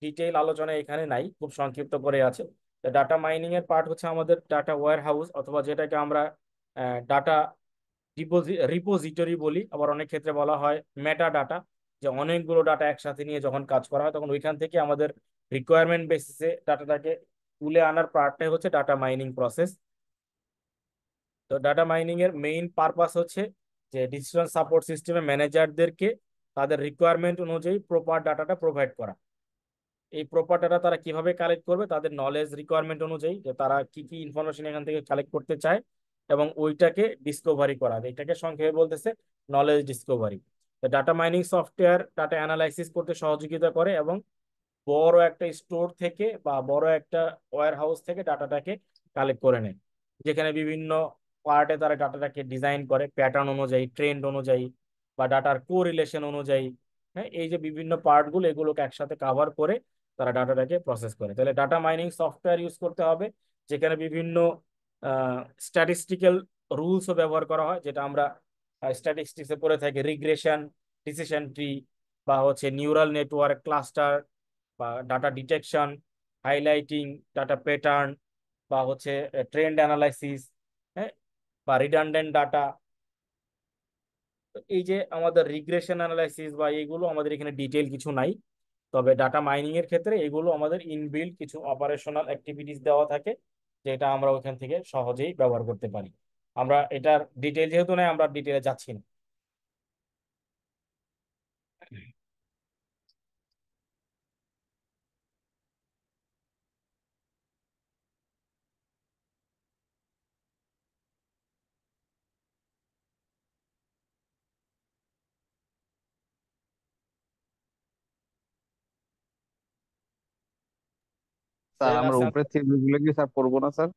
ডিটেইল আলোচনা এখানে নাই, খুব সংক্ষিপ্ত করে আছে। ডাটা মাইনিং এর পার্ট হচ্ছে আমাদের ডাটা ওয়্যার হাউস, অথবা যেটাকে আমরা ডাটা রিপোজিটরি বলি, আবার অনেক ক্ষেত্রে বলা হয় মেটা ডাটা। যে অনেকগুলো ডাটা একসাথে নিয়ে যখন কাজ করা হয় তখন ওইখান থেকে আমাদের রিকোয়ারমেন্ট বেসিসে ডাটাটাকে তুলে আনার পার্টটাই হচ্ছে ডাটা মাইনিং প্রসেস। তো ডাটা মাইনিং এর মেইন পারপাস হচ্ছে যে ডিসিশন সাপোর্ট সিস্টেমে ম্যানেজারদেরকে তাদের রিকোয়ারমেন্ট অনুযায়ী প্রপার ডাটাটা প্রোভাইড করা। এই প্রপার ডাটা তারা কিভাবে কালেক্ট করবে, তাদের নলেজ রিকোয়ারমেন্ট অনুযায়ী যে তারা কি কি ইনফরমেশন এখান থেকে কালেক্ট করতে চায়, এবং ওইটাকে ডিসকভারি করা। এটাকে সংক্ষেপে বলতেছে knowledge Discovery. Data mining software data analysis করতে সহযোগিতা করে এবং বড় একটা স্টোর থেকে বা বড় একটা ওয়্যার হাউস থেকে ডাটাটাকে কালেক্ট করে নেয়, যেখানে বিভিন্ন পার্টে তারা ডাটাটাকে ডিজাইন করে প্যাটার্ন অনুযায়ী, ট্রেন্ড অনুযায়ী, বা ডাটার কোরিলেশন অনুযায়ী। হ্যাঁ, এই যে বিভিন্ন পার্টগুলো এগুলোকে একসাথে কাভার করে তারা ডাটাটাকে প্রসেস করে। তাহলে ডাটা মাইনিং সফটওয়্যার ইউজ করতে হবে যেখানে বিভিন্ন স্ট্যাটিস্টিক্যাল রুলসও ব্যবহার করা হয়, যেটা আমরা স্ট্যাটিস্টিক্সে পড়ে থাকি, রিগ্রেশন, ডিসিশন ট্রি, বা হচ্ছে নিউরাল নেটওয়ার্ক ক্লাস্টার, বা data detection, highlighting data pattern, বা হচ্ছে ট্রেন্ড অ্যানালাইসিস, হ্যাঁ, বা রিডান্ডেন্ট ডাটা। এই যে আমাদের রিগ্রেশন অ্যানালাইসিস বা এইগুলো আমাদের এখানে ডিটেল কিছু নাই, তবে ডাটা মাইনিং এর ক্ষেত্রে এগুলো আমাদের ইনবিল্ট কিছু অপারেশনাল অ্যাক্টিভিটিস দেওয়া থাকে, যেটা আমরা ওখান থেকে সহজেই ব্যবহার করতে পারি। আমরা এটার ডিটেল যেহেতু নাই, আমরা ডিটেলে যাচ্ছি না। স্যার আমরা উপরে থিওরিগুলো কি স্যার পড়বো না স্যার?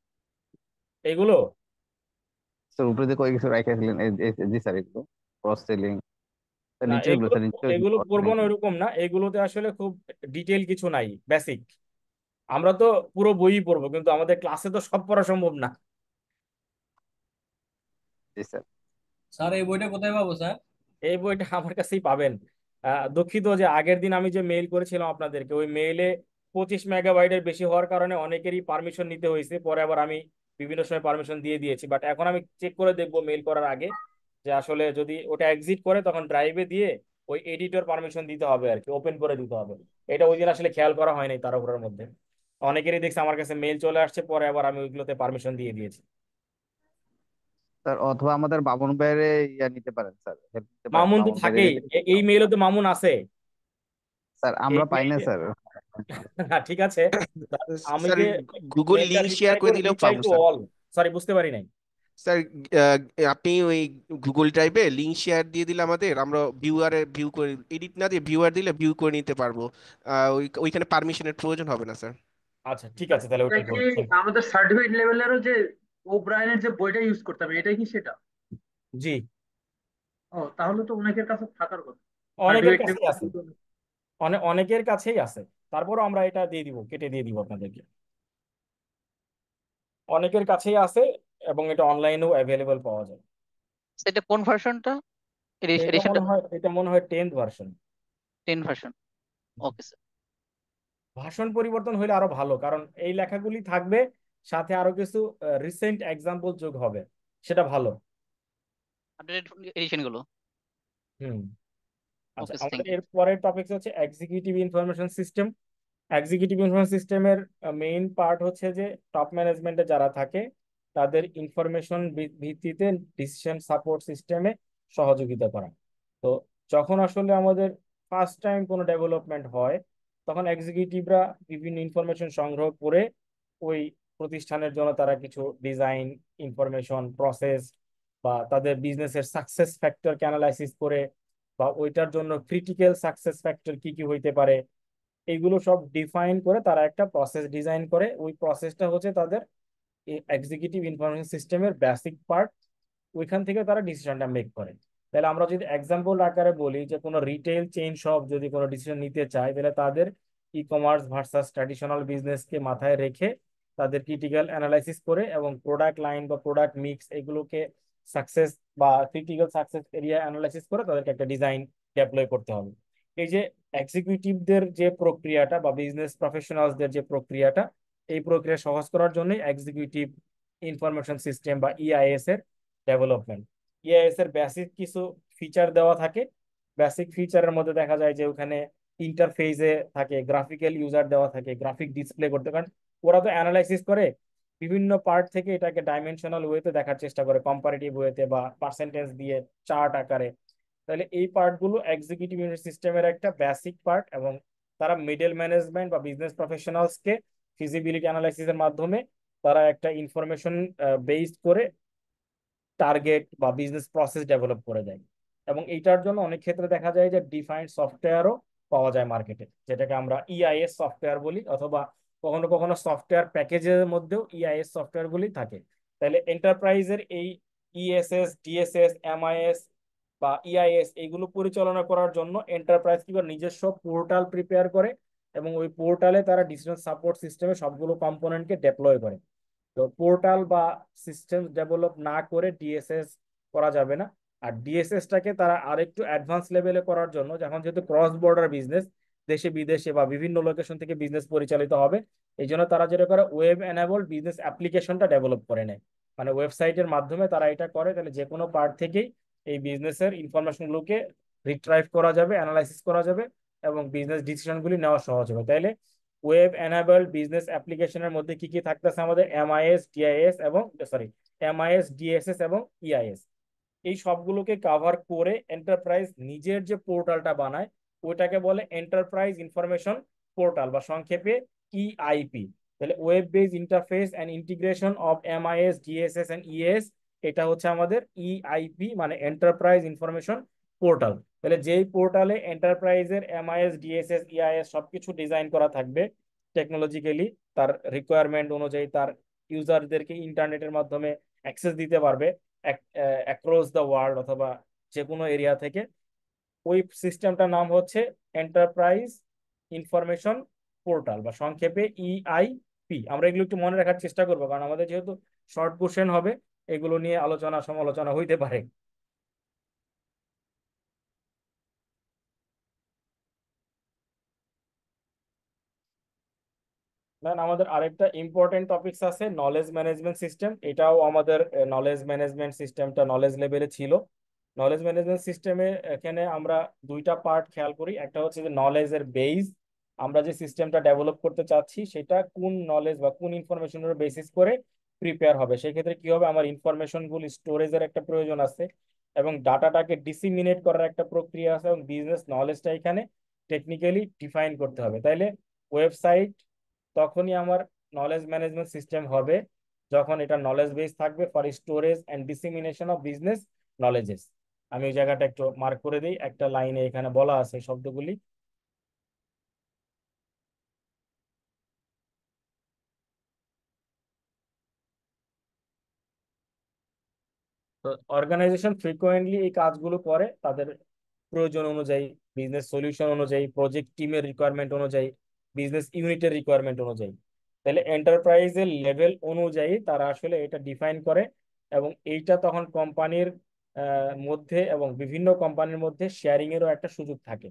এগুলো স্যার উপরে যে কয়েক কিছু রাখিয়েছিলেন জি স্যার, এগুলো ক্রস সেলিং, স্যার না, নিচের গুলো এগুলো স্যার নিচে এগুলো করবো না ওইরকম না, এগুলোতে আসলে খুব ডিটেল কিছু নাই, বেসিক। আমরা তো পুরো বইই পড়বো, কিন্তু আমাদের ক্লাসে তো সব পড়া সম্ভব না। জি স্যার। স্যার এই বইটা কোথায় পাবো স্যার? এই বইটা আমার কাছেই পাবেন। দুঃখিত যে আগের দিন আমি যে মেইল করেছিলাম আপনাদেরকে, ওই মেইলে 25 মেগাবাইটের বেশি হওয়ার কারণে অনেকেরই পারমিশন নিতে হয়েছে, পরে আবার আমি বিভিন্ন সময় পারমিশন দিয়ে দিয়েছি। বাট এখন আমি চেক করে দেখবো মেইল করার আগে যে আসলে যদি ওটা এক্সিট করে তখন ড্রাইভে দিয়ে ওই এডিটর পারমিশন দিতে হবে আর কি, ওপেন করে দিতে হবে। এটা ওই দিন আসলে খেয়াল করা হয়নি তাড়াহুড়োর মধ্যে। অনেকেরই দেখছি আমার কাছে মেইল চলে আসছে, পরে আবার আমি ওইগুলোতে পারমিশন দিয়ে দিয়েছি। স্যার অথবা আমাদের বাবন ভাইয়ের ইয়া নিতে পারেন স্যার, হেল্প নিতে পারেন মামুন তো বাবন ভাইয়ের থাকেই, এই মেইলে তো মামুন আছে। স্যার এই আমরা পাই না মেইলে স্যার। না, ঠিক আছে। আমি স্যার যে গুগল মেইলটা লিংক শেয়ার রিপ্লাই করে করে দিলেও রিপ্লাই পাবো টু স্যার। অল, সরি বুঝতে পারি নাই। স্যার আপনি ওই গুগল ড্রাইভে লিংক শেয়ার দিয়ে দিলে আমাদের, আমরা ভিউয়ারে ভিউ করে, এডিট না দিয়ে ভিউয়ার দিলে ভিউ করে নিতে পারবো। ওইখানে পারমিশনের প্রয়োজন হবে না স্যার। আচ্ছা ঠিক আছে, তাহলে এটা ওইটাই কি করুন। আমাদের সার্টিফিকেট লেভেলেরও যে ও ব্রায়ানের যে বইটা ইউজ করতে হবে, এটা কি সেটা? জি, ও তাহলে তো অনেকের কাছে থাকার কথা। অনেকের সার্টিফিকেট কাছেই আছে, অনেকের কাছেই আছে। তারপরও আমরা এটা দিয়ে দিব, কেটে দিয়ে দিব আপনাদেরকে। অনেকের কাছেই আছে এবং এটা অনলাইনেও অ্যাভেলেবল পাওয়া যায়। এটা কোন ভার্সনটা, এটা এডিশনটা? মনে হয়, এটা মনে হয় 10th version. 10 version, okay sir. ভাষণ পরিবর্তন হলে আরো ভালো, কারণ এই লেখাগুলি থাকবে, সাথে আরো কিছু রিসেন্ট এক্সাম্পল যোগ হবে, সেটা ভালো। আপডেটেড এডিশন গুলো। হুম। আচ্ছা, ওকে স্যার, আমাদের থ্যাংক ইউ। এর পরের টপিক হচ্ছে executive information system. Executive information সিস্টেমের মেইন পার্ট হচ্ছে যে টপ ম্যানেজমেন্টে যারা থাকে তাদের ইনফরমেশন ভিত্তিতে ডিসিশন সাপোর্ট সিস্টেমে সহযোগিতা করা। তো যখন আসলে আমাদের ফার্স্ট টাইম কোনো ডেভেলপমেন্ট হয়, তখন এক্সিকিউটিভরা বিভিন্ন ইনফরমেশন সংগ্রহ করে ওই প্রতিষ্ঠানের জন্য তারা কিছু ডিজাইন, ইনফরমেশন প্রসেস, বা তাদের বিজনেসের সাকসেস ফ্যাক্টরকে অ্যানালাইসিস করে, বা ওইটার জন্য ক্রিটিক্যাল সাকসেস ফ্যাক্টর কি কি হইতে পারে, এইগুলো সব ডিফাইন করে তারা একটা প্রসেস ডিজাইন করে। ওই প্রসেসটা হচ্ছে তাদের এক্সিকিউটিভ ইনফরমেশন সিস্টেমের বেসিক পার্ট। ওইখান থেকে তারা ডিসিশনটা মেক করে। তাহলে আমরা যদি এক্সাম্পল আকারে বলি যে কোনো রিটেল চেইন শপ যদি কোনো ডিসিশন নিতে চায়, তাহলে তাদের ই কমার্স ভার্সাস ট্র্যাডিশনাল বিজনেসকে মাথায় রেখে তাদের ক্রিটিক্যাল অ্যানালাইসিস করে এবং প্রোডাক্ট লাইন বা প্রোডাক্ট মিক্স এগুলোকে সাকসেস বা ক্রিটিক্যাল সাকসেস এরিয়া অ্যানালাইসিস করে তাদেরকে একটা ডিজাইন ডেপ্লয় করতে হবে। এই যে এক্সিকিউটিভদের যে প্রক্রিয়াটা বা বিজনেস প্রফেশনালসদের যে প্রক্রিয়াটা, এই প্রক্রিয়া সহজ করার জন্য এক্সিকিউটিভ ইনফরমেশন সিস্টেম বা ইআইএস এর ডেভেলপমেন্ট। ইআইএস এর বেসিক কিছু ফিচার দেওয়া থাকে। বেসিক ফিচারের মধ্যে দেখা যায় যে ওখানে ইন্টারফেসে থাকে, গ্রাফিক্যাল ইউজার দেওয়া থাকে, গ্রাফিক ডিসপ্লে করতে, কারণ ওরা তো অ্যানালাইসিস করে বিভিন্ন পার্ট থেকে এটাকে ডাইমেনশনাল ওয়েতে দেখার চেষ্টা করে, কম্পারেটিভ ওয়েতে বা পার্সেন্টেজ দিয়ে চার্ট আকারে। তাহলে এই পার্টগুলো এক্সিকিউটিভ ইউনিট সিস্টেমের একটা বেসিক পার্ট, এবং তারা মিডল ম্যানেজমেন্ট বা বিজনেস প্রফেশনালসকে ফিজিবিলিটি অ্যানালাইসিসের মাধ্যমে তারা একটা ইনফরমেশন বেসড করে টার্গেট বা বিজনেস প্রসেস ডেভেলপ করে দেয়। এবং এইটার জন্য অনেক ক্ষেত্রে দেখা যায় যে ডিফাইন্ড সফটওয়্যারও পাওয়া যায় মার্কেটে, যেটাকে আমরা ইআইএস সফটওয়্যার বলি, অথবা কখনো কখনো সফটওয়্যার প্যাকেজের মধ্যেও ইআইএস সফটওয়্যার গুলি থাকে। তাহলে এন্টারপ্রাইজের এই ইএসএস, ডিএসএস, এমআইএস বা ইআইএস এইগুলো পরিচালনা করার জন্য এন্টারপ্রাইজ কি করে নিজস্ব পোর্টাল প্রিপেয়ার করে, এবং ওই পোর্টালে তারা ডিসিশন সাপোর্ট সিস্টেমে সবগুলো কম্পোনেন্টকে ডেপ্লয় করে। তো পোর্টাল বা সিস্টেম ডেভেলপ না করে ডিএসএস করা যাবে না। আর ডিএসএসটাকে তারা আরেকটু অ্যাডভান্স লেভেলে করার জন্য, যখন যেহেতু ক্রস বর্ডার বিজনেস, দেশে বিদেশে বা বিভিন্ন লোকেশন থেকে বিজনেস পরিচালিত হবে, এই জন্য তারা যেটা করে ওয়েব এনেবলড বিজনেস অ্যাপ্লিকেশনটা ডেভেলপ করে নেয়। মানে ওয়েবসাইটের মাধ্যমে তারা এটা করে, তাহলে যে কোনো পার্ট থেকেই এই বিজনেসের ইনফরমেশনগুলোকে রিট্রাইভ করা যাবে, অ্যানালাইসিস করা যাবে, এবং বিজনেস ডিসিশনগুলি নেওয়া সহজ হবে। তাইলে ওয়েব এনেবলড বিজনেস অ্যাপ্লিকেশনের মধ্যে কি কি থাকতেছে আমাদের? এমআইএস, ডিআইএস এবং এমআইএস, ডিএসএস এবং ইআইএস। এই সবগুলোকে কাভার করে এন্টারপ্রাইজ নিজের যে পোর্টালটা বানায় ওইটাকে বলে এন্টারপ্রাইজ ইনফরমেশন পোর্টাল, বা সংক্ষেপে ইআইপি। তাহলে web base interface and integration of MIS, DSS and ES, এটা হচ্ছে আমাদের ইআইপি, মানে এন্টারপ্রাইজ ইনফরমেশন পোর্টাল। তাহলে যেই পোর্টালে এন্টারপ্রাইজের এমআইএস, ডিএসএস, ইআইএস সবকিছু ডিজাইন করা থাকবে টেকনোলজিক্যালি, তার রিকোয়ারমেন্ট অনুযায়ী তার ইউজারদেরকে ইন্টারনেটের মাধ্যমে অ্যাক্সেস দিতে পারবে অ্যাক্রস দ্য ওয়ার্ল্ড অথবা যে কোনো এরিয়া থেকে। ওই সিস্টেমটার নাম হচ্ছে এন্টারপ্রাইজ ইনফরমেশন পোর্টাল, বা সংক্ষেপে ইআইপি। আমরা এগুলো একটু মনে রাখার চেষ্টা করবো, কারণ আমাদের যেহেতু শর্ট কোশ্চেন হবে, এগুলো নিয়ে আলোচনা সমালোচনা হইতে পারে। দেন আমাদের আরেকটা ইম্পর্টেন্ট টপিকস আছে নলেজ ম্যানেজমেন্ট সিস্টেম। এটাও আমাদের নলেজ ম্যানেজমেন্ট সিস্টেমটা নলেজ লেভেলে ছিল। নলেজ ম্যানেজমেন্ট সিস্টেমে এখানে আমরা দুইটা পার্ট খেয়াল করি। একটা হচ্ছে যে নলেজের বেস, আমরা যে সিস্টেমটা ডেভেলপ করতে চাচ্ছি সেটা কোন নলেজ বা কোন ইনফরমেশনের বেসিস করে প্রিপেয়ার হবে। সেক্ষেত্রে কি হবে, আমার ইনফরমেশনগুলো স্টোরেজের একটা প্রয়োজন আছে, এবং ডাটাটাকে ডিসিমিনেট করার একটা প্রক্রিয়া আছে, এবং বিজনেস নলেজটা এখানে টেকনিক্যালি ডিফাইন করতে হবে। তাইলে ওয়েবসাইট তখনই আমার নলেজ ম্যানেজমেন্ট সিস্টেম হবে যখন এটা নলেজ বেস থাকবে for storage and dissemination of business knowledges. আমি ওই জায়গাটা একটু মার্ক করে দিই, একটা লাইনে এখানে বলা আছে শব্দগুলি। তো অর্গানাইজেশন ফ্রিকোয়েন্টলি এই কাজগুলো করে তাদের প্রয়োজন অনুযায়ী, বিজনেস সলিউশন অনুযায়ী, প্রজেক্ট টিমের রিকোয়ারমেন্ট অনুযায়ী, বিজনেস ইউনিটের রিকোয়ারমেন্ট অনুযায়ী। তাহলে এন্টারপ্রাইজের লেভেল অনুযায়ী তারা আসলে এটা ডিফাইন করে, এবং এইটা তখন কোম্পানির মধ্যে এবং বিভিন্ন কোম্পানির মধ্যে শেয়ারিং এরও একটা সুযোগ থাকে।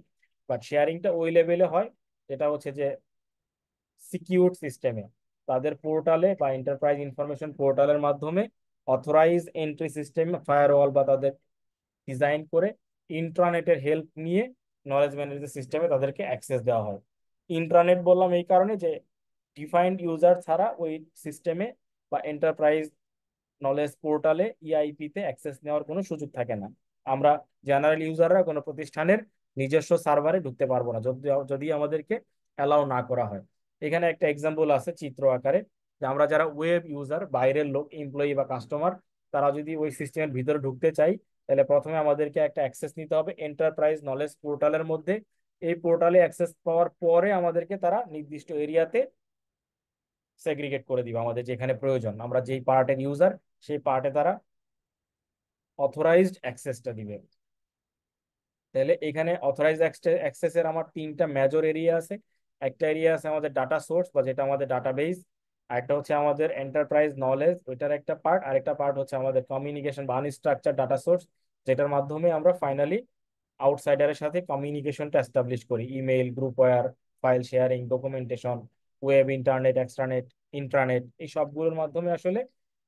বাট শেয়ারিংটা ওই লেভেলে হয় যেটা হচ্ছে যে সিকিউরড সিস্টেমে, তাদের পোর্টালে বা এন্টারপ্রাইজ ইনফরমেশন পোর্টালের মাধ্যমে অথরাইজ এন্ট্রি সিস্টেম, ফায়ারওয়াল বা তাদের ডিজাইন করে ইন্ট্রানেটের হেল্প নিয়ে নলেজ ম্যানেজমেন্ট সিস্টেমে তাদেরকে অ্যাক্সেস দেওয়া হয়। ইন্ট্রানেট বললাম এই কারণে যে ডিফাইন্ড ইউজার ছাড়া ওই সিস্টেমে বা এন্টারপ্রাইজ নলেজ পোর্টালে ইআইপি-তে অ্যাক্সেস নেওয়ার কোনো সুযোগ থাকে না। আমরা জেনারেল ইউজাররা কোনো প্রতিষ্ঠানের নিজস্ব সার্ভারে ঢুকতে পারবো না যদি যদি আমাদেরকে অ্যালাউ না করা হয়। এখানে একটা এক্সাম্পল আছে চিত্র আকারে, যে আমরা যারা ওয়েব ইউজার, বাইরের লোক, এমপ্লয়ি বা কাস্টমার, তারা যদি ওই সিস্টেমের ভিতরে ঢুকতে চাই, তাহলে প্রথমে আমাদেরকে একটা অ্যাক্সেস নিতে হবে এন্টারপ্রাইজ নলেজ পোর্টালের মধ্যে। এই পোর্টালে অ্যাক্সেস পাওয়ার পরে আমাদেরকে তারা নির্দিষ্ট এরিয়াতে সেগ্রিগেট করে দিবে, আমাদের যেখানে প্রয়োজন, আমরা যেই পার্টের ইউজার সেই পার্টে তারা অথরাইজড অ্যাক্সেসটা দিবে। তাহলে এখানে অথরাইজড অ্যাক্সেসের আমার তিনটা মেজর এরিয়া আছে। একটা এরিয়া আছে আমাদের ডাটা সোর্স, বা যেটা আমাদের ডাটাবেস, আরেকটা হচ্ছে আমাদের এন্টারপ্রাইজ নলেজ, ওইটার একটা পার্ট। আরেকটা পার্ট হচ্ছে আমাদের কমিউনিকেশন বা আনস্ট্রাকচার ডাটা সোর্স, যেটার মাধ্যমে আমরা ফাইনালি আউটসাইডারের সাথে কমিউনিকেশনটা এস্টাবলিশ করি। Email, groupware, file sharing, documentation, web, internet, extranet, intranet, এই সবগুলোর মাধ্যমে আসলে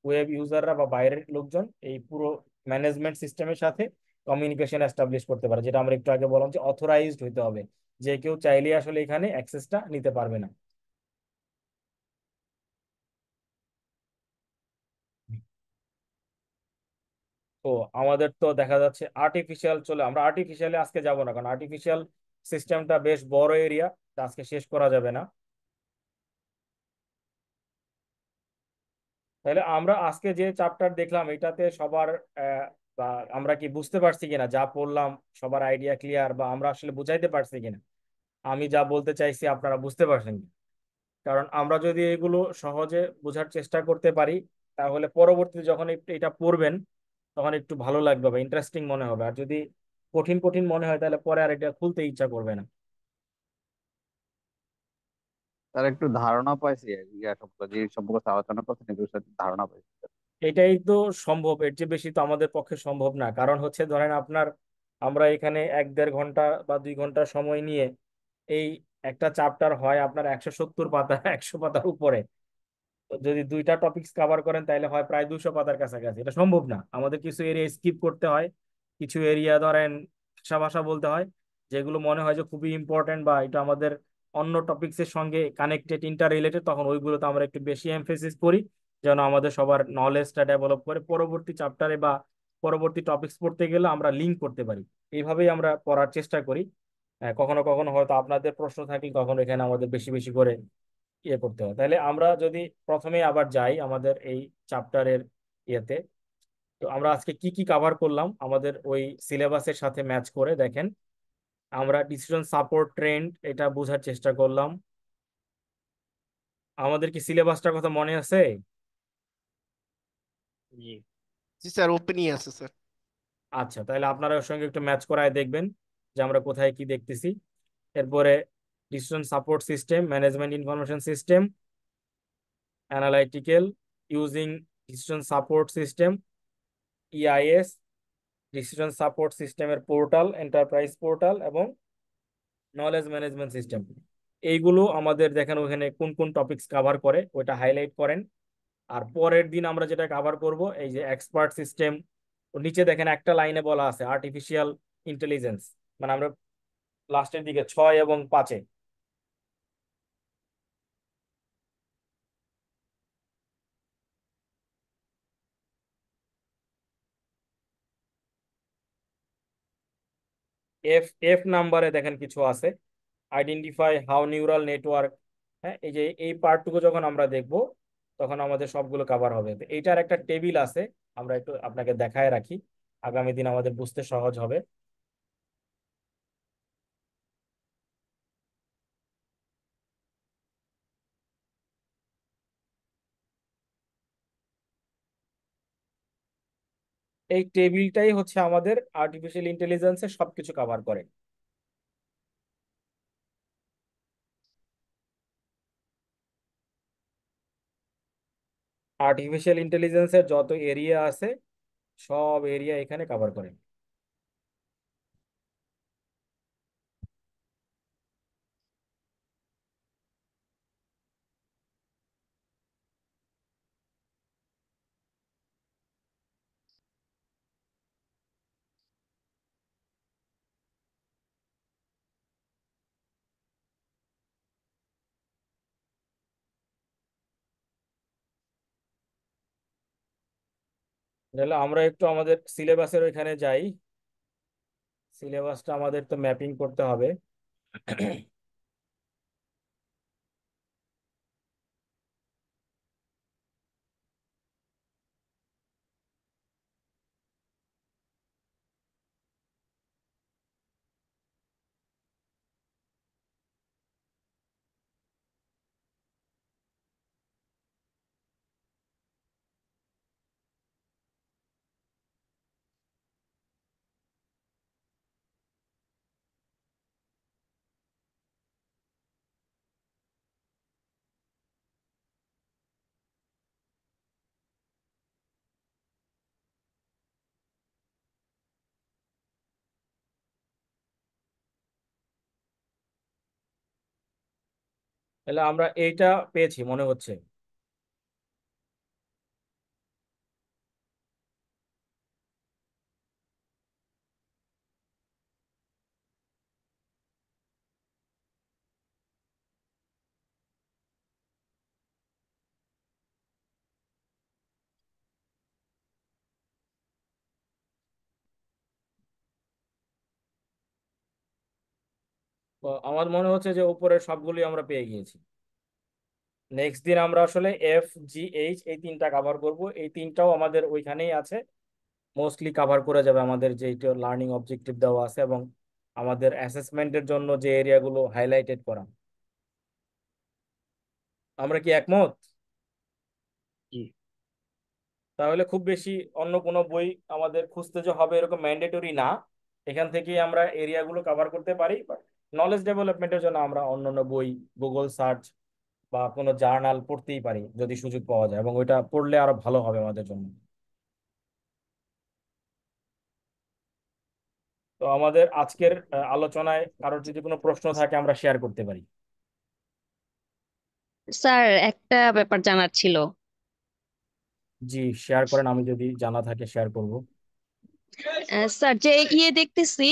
ওয়েব ইউজাররা বা বাইরের লোকজন এই পুরো ম্যানেজমেন্ট সিস্টেমের সাথে কমিউনিকেশন এস্টাবলিশ করতে পারে, যেটা আমরা একটু আগে বললাম যে অথরাইজড হইতে হবে, যে কেউ চাইলে আসলে এখানে অ্যাক্সেসটা নিতে পারবে না। তো আমাদের তো দেখা যাচ্ছে আর্টিফিশিয়াল, চলে আমরা আর্টিফিশিয়ালে আজকে যাব না, কারণ আর্টিফিশিয়াল সিস্টেমটা বেশ বড় এরিয়া, আজকে শেষ করা যাবে না। তাহলে আমরা আজকে যে চ্যাপ্টার দেখলাম এটাতে সবার বা আমরা কি বুঝতে পারছি কিনা, যা পড়লাম সবার আইডিয়া ক্লিয়ার, বা আমরা আসলে বুঝাইতে পারছি কিনা, আমি যা বলতে চাইছি আপনারা বুঝতে পারছেন কি? কারণ আমরা যদি এগুলো সহজে বোঝার চেষ্টা করতে পারি, তাহলে পরবর্তীতে যখন এটা পড়বেন তখন একটু ভালো লাগবে বা ইন্টারেস্টিং মনে হবে। আর যদি কঠিন কঠিন মনে হয় তাহলে পরে আর এটা খুলতে ইচ্ছা করবে না। তার একটু ধারণা পাইছি ইয়া সম্পর্কে, যে সম্পর্কে আলোচনা করছেন এগুলোর সাথে ধারণা পাইছি। এটাই তো সম্ভব, এর চেয়ে বেশি তো আমাদের পক্ষে সম্ভব না। কারণ হচ্ছে ধরেন আপনার, আমরা এখানে 1-1.5 ঘন্টা বা 2 ঘন্টা সময় নিয়ে এই একটা চ্যাপ্টার হয় আপনার 170 পাতা, 100 পাতার উপরে। তো যদি দুইটা টপিকস কভার করেন তাহলে হয় প্রায় 200 পাতার কাছাকাছি। এটা সম্ভব না, আমাদের কিছু এরিয়া স্কিপ করতে হয়, কিছু এরিয়া ধরেন ভাষা ভাষা বলতে হয়, যেগুলো মনে হয় যে খুবই ইম্পর্টেন্ট বা এটা আমাদের অন্য টপিকস এর সঙ্গে কানেক্টেড, ইন্টার রিলেটেড, তখন ওইগুলোতে আমরা একটু বেশি এমফেসিস করি, যেন আমাদের সবার নলেজটা ডেভেলপ করে পরবর্তী চ্যাপ্টারে বা পরবর্তী টপিকস পড়তে গেলে আমরা লিঙ্ক করতে পারি। এইভাবেই আমরা পড়ার চেষ্টা করি। কখনো কখনো হয়তো আপনাদের প্রশ্ন থাকলে তখন এখানে আমাদের বেশি বেশি করে ইয়ে করতে হয়। তাহলে আমরা যদি প্রথমে আবার যাই আমাদের এই চ্যাপ্টারের ইয়েতে, তো আমরা আজকে কি কি কভার করলাম আমাদের ওই সিলেবাসের সাথে ম্যাচ করে দেখেন। আমরা ডিসিশন সাপোর্ট ট্রেন্ড এটা বোঝার চেষ্টা করলাম। আমাদের কি সিলেবাসটার কথা মনে আছে? জি। জি স্যার, ওপেনই আছে স্যার। আচ্ছা, তাহলে আপনারা ওর সঙ্গে একটু ম্যাচ করায় দেখবেন যে আমরা কোথায় কি দেখতেছি। এরপরে decision support system, management information system, analytical using decision support system, EIS, decision support সিস্টেমের পোর্টাল, এন্টারপ্রাইজ পোর্টাল, এবং নলেজ ম্যানেজমেন্ট সিস্টেম। এইগুলো আমাদের দেখেন ওখানে কোন কোন টপিকস কভার করে ওইটা হাইলাইট করেন। আর পরের দিন আমরা যেটা কভার করব এই যে এক্সপার্ট সিস্টেম, নিচে দেখেন একটা লাইনে বলা আছে আর্টিফিশিয়াল ইন্টেলিজেন্স, মানে আমরা লাস্টের দিকে 6 এবং 5-এ। এফ এফ নাম্বারে দেখেন কিছু আছে, আইডেন্টিফাই হাউ নিউরাল নেটওয়ার্ক। হ্যাঁ, এই যে এই পার্টটুকু যখন আমরা দেখব তখন আমাদের সবগুলো কভার হবে। তো এইটার একটা টেবিল আছে, আমরা একটু আপনাকে দেখায় রাখি, আগামী দিন আমাদের বুঝতে সহজ হবে। এই টেবিলটাই হচ্ছে আমাদের আর্টিফিশিয়াল ইন্টেলিজেন্সের সবকিছু কভার করে। আর্টিফিশিয়াল ইন্টেলিজেন্সের যত এরিয়া আছে সব এরিয়া এখানে কভার করে। তাহলে আমরা একটু আমাদের সিলেবাসের ওইখানে যাই। সিলেবাসটা আমাদের তো ম্যাপিং করতে হবে। তাহলে আমরা এইটা পেয়েছি মনে হচ্ছে। তো আমার মনে হচ্ছে যে উপরের সবগুলি আমরা পেয়ে গিয়েছি। নেক্সট দিন আমরা আসলে এফ, জি, এইচ এই তিনটা কভার করব। এই তিনটাও আমাদের ওইখানেই আছে, মোস্টলি কভার করে যাবে আমাদের যে লার্নিং অবজেক্টিভ দেওয়া আছে এবং আমাদের অ্যাসেসমেন্টের জন্য যে এরিয়াগুলো হাইলাইটেড করা। আমরা কি একমত? জি। তাহলে খুব বেশি অন্য কোনো বই আমাদের খুঁজতে যে হবে এরকম ম্যান্ডেটরি না, এখান থেকেই আমরা এরিয়াগুলো কভার করতে পারি। বাট নলেজ ডেভেলপমেন্টের জন্য আমরা অন্যান্য বই, গুগল সার্চ বা কোনো জার্নাল পড়তেই পারি যদি সুযোগ পাওয়া যায়, এবং ওইটা পড়লে আরো ভালো হবে আমাদের জন্য। তো আমাদের আজকের আলোচনায় কারোর যদি কোনো প্রশ্ন থাকে আমরা শেয়ার করতে পারি। স্যার একটা ব্যাপার জানার ছিল। জি, শেয়ার করেন, আমি যদি জানা থাকে শেয়ার করব। স্যার যে দেখতেছি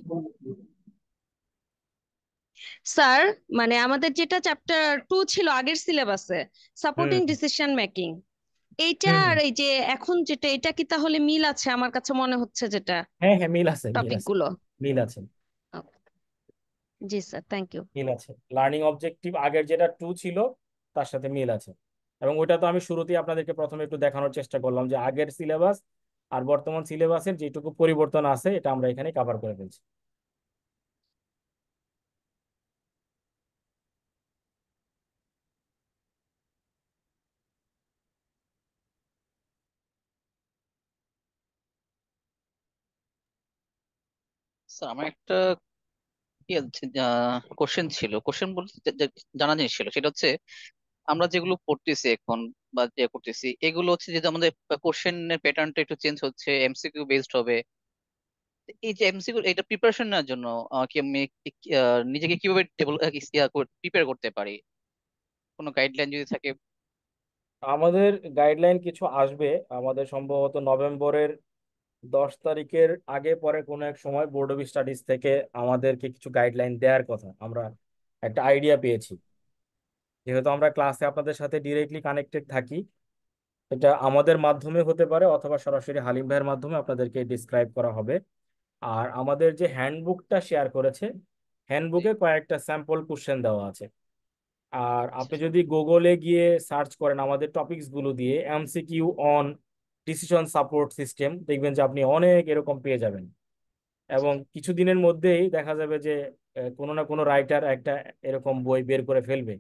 স্যার, মানে আমাদের যেটা চ্যাপ্টার 2 ছিল আগের সিলেবাসে, সাপোর্টিং হুম ডিসিশন মেকিং, এইটা হুম আর হুম। এই যে এখন যেটা, এটা কি তাহলে মিল আছে? আমার কাছে মনে হচ্ছে যেটা হ্যাঁ হ্যাঁ, মিল আছে, মিল টপিক আছে, গুলো। মিল আছে, জি স্যার, থ্যাংক ইউ। মিল আছে। লার্নিং অবজেক্টিভ আগের যেটা 2 ছিল তার সাথে মিল আছে। এবং ওইটা তো আমি শুরুতেই আপনাদেরকে প্রথমে একটু দেখানোর চেষ্টা করলাম যে আগের সিলেবাস আর বর্তমান সিলেবাসের যেটুকু পরিবর্তন আছে এটা আমরা এখানে কভার করে ফেলছি। স্যার আমার একটা কোশ্চেন ছিল, কোশ্চেন বলতে জানা জিনিস ছিল, সেটা হচ্ছে আমরা যেগুলো পড়তেছি এখন বা যে করতেছি এগুলো হচ্ছে যেহেতু আমাদের কোশ্চেনের প্যাটার্নটা একটু চেঞ্জ হচ্ছে, এমসিকিউ বেসড হবে। এই যে এমসিকিউ এটা প্রিপারেশন নেওয়ার জন্য কি আমি নিজেকে কিভাবে প্রিপেয়ার করতে পারি? কোনো গাইডলাইন যদি থাকে। আমাদের গাইডলাইন কিছু আসবে, আমাদের সম্ভবত নভেম্বরের 10 তারিখের আগে পরে কোনো এক সময় বোর্ড অফ স্টাডিজ থেকে আমাদেরকে কিছু গাইডলাইন দেওয়ার কথা। আমরা একটা আইডিয়া পেয়েছি, যেহেতু আমরা ক্লাসে আপনাদের সাথে ডিরেক্টলি কানেক্টেড থাকি, এটা আমাদের মাধ্যমে হতে পারে অথবা সরাসরি হালিম ভাইয়ের মাধ্যমে আপনাদেরকে ডিসক্রাইব করা হবে। আর আমাদের যে হ্যান্ডবুকটা শেয়ার করেছে, হ্যান্ডবুকে কয়েকটা স্যাম্পল কোশ্চেন দেওয়া আছে। আর আপনি যদি গুগলে গিয়ে সার্চ করেন আমাদের টপিকস গুলো দিয়ে MCQ on decision support system, দেখবেন যে আপনি অনেক এরকম পেয়ে যাবেন। এবং কিছুদিনের মধ্যেই দেখা যাবে যে কোনো না কোনো রাইটার একটা এরকম বই বের করে ফেলবে।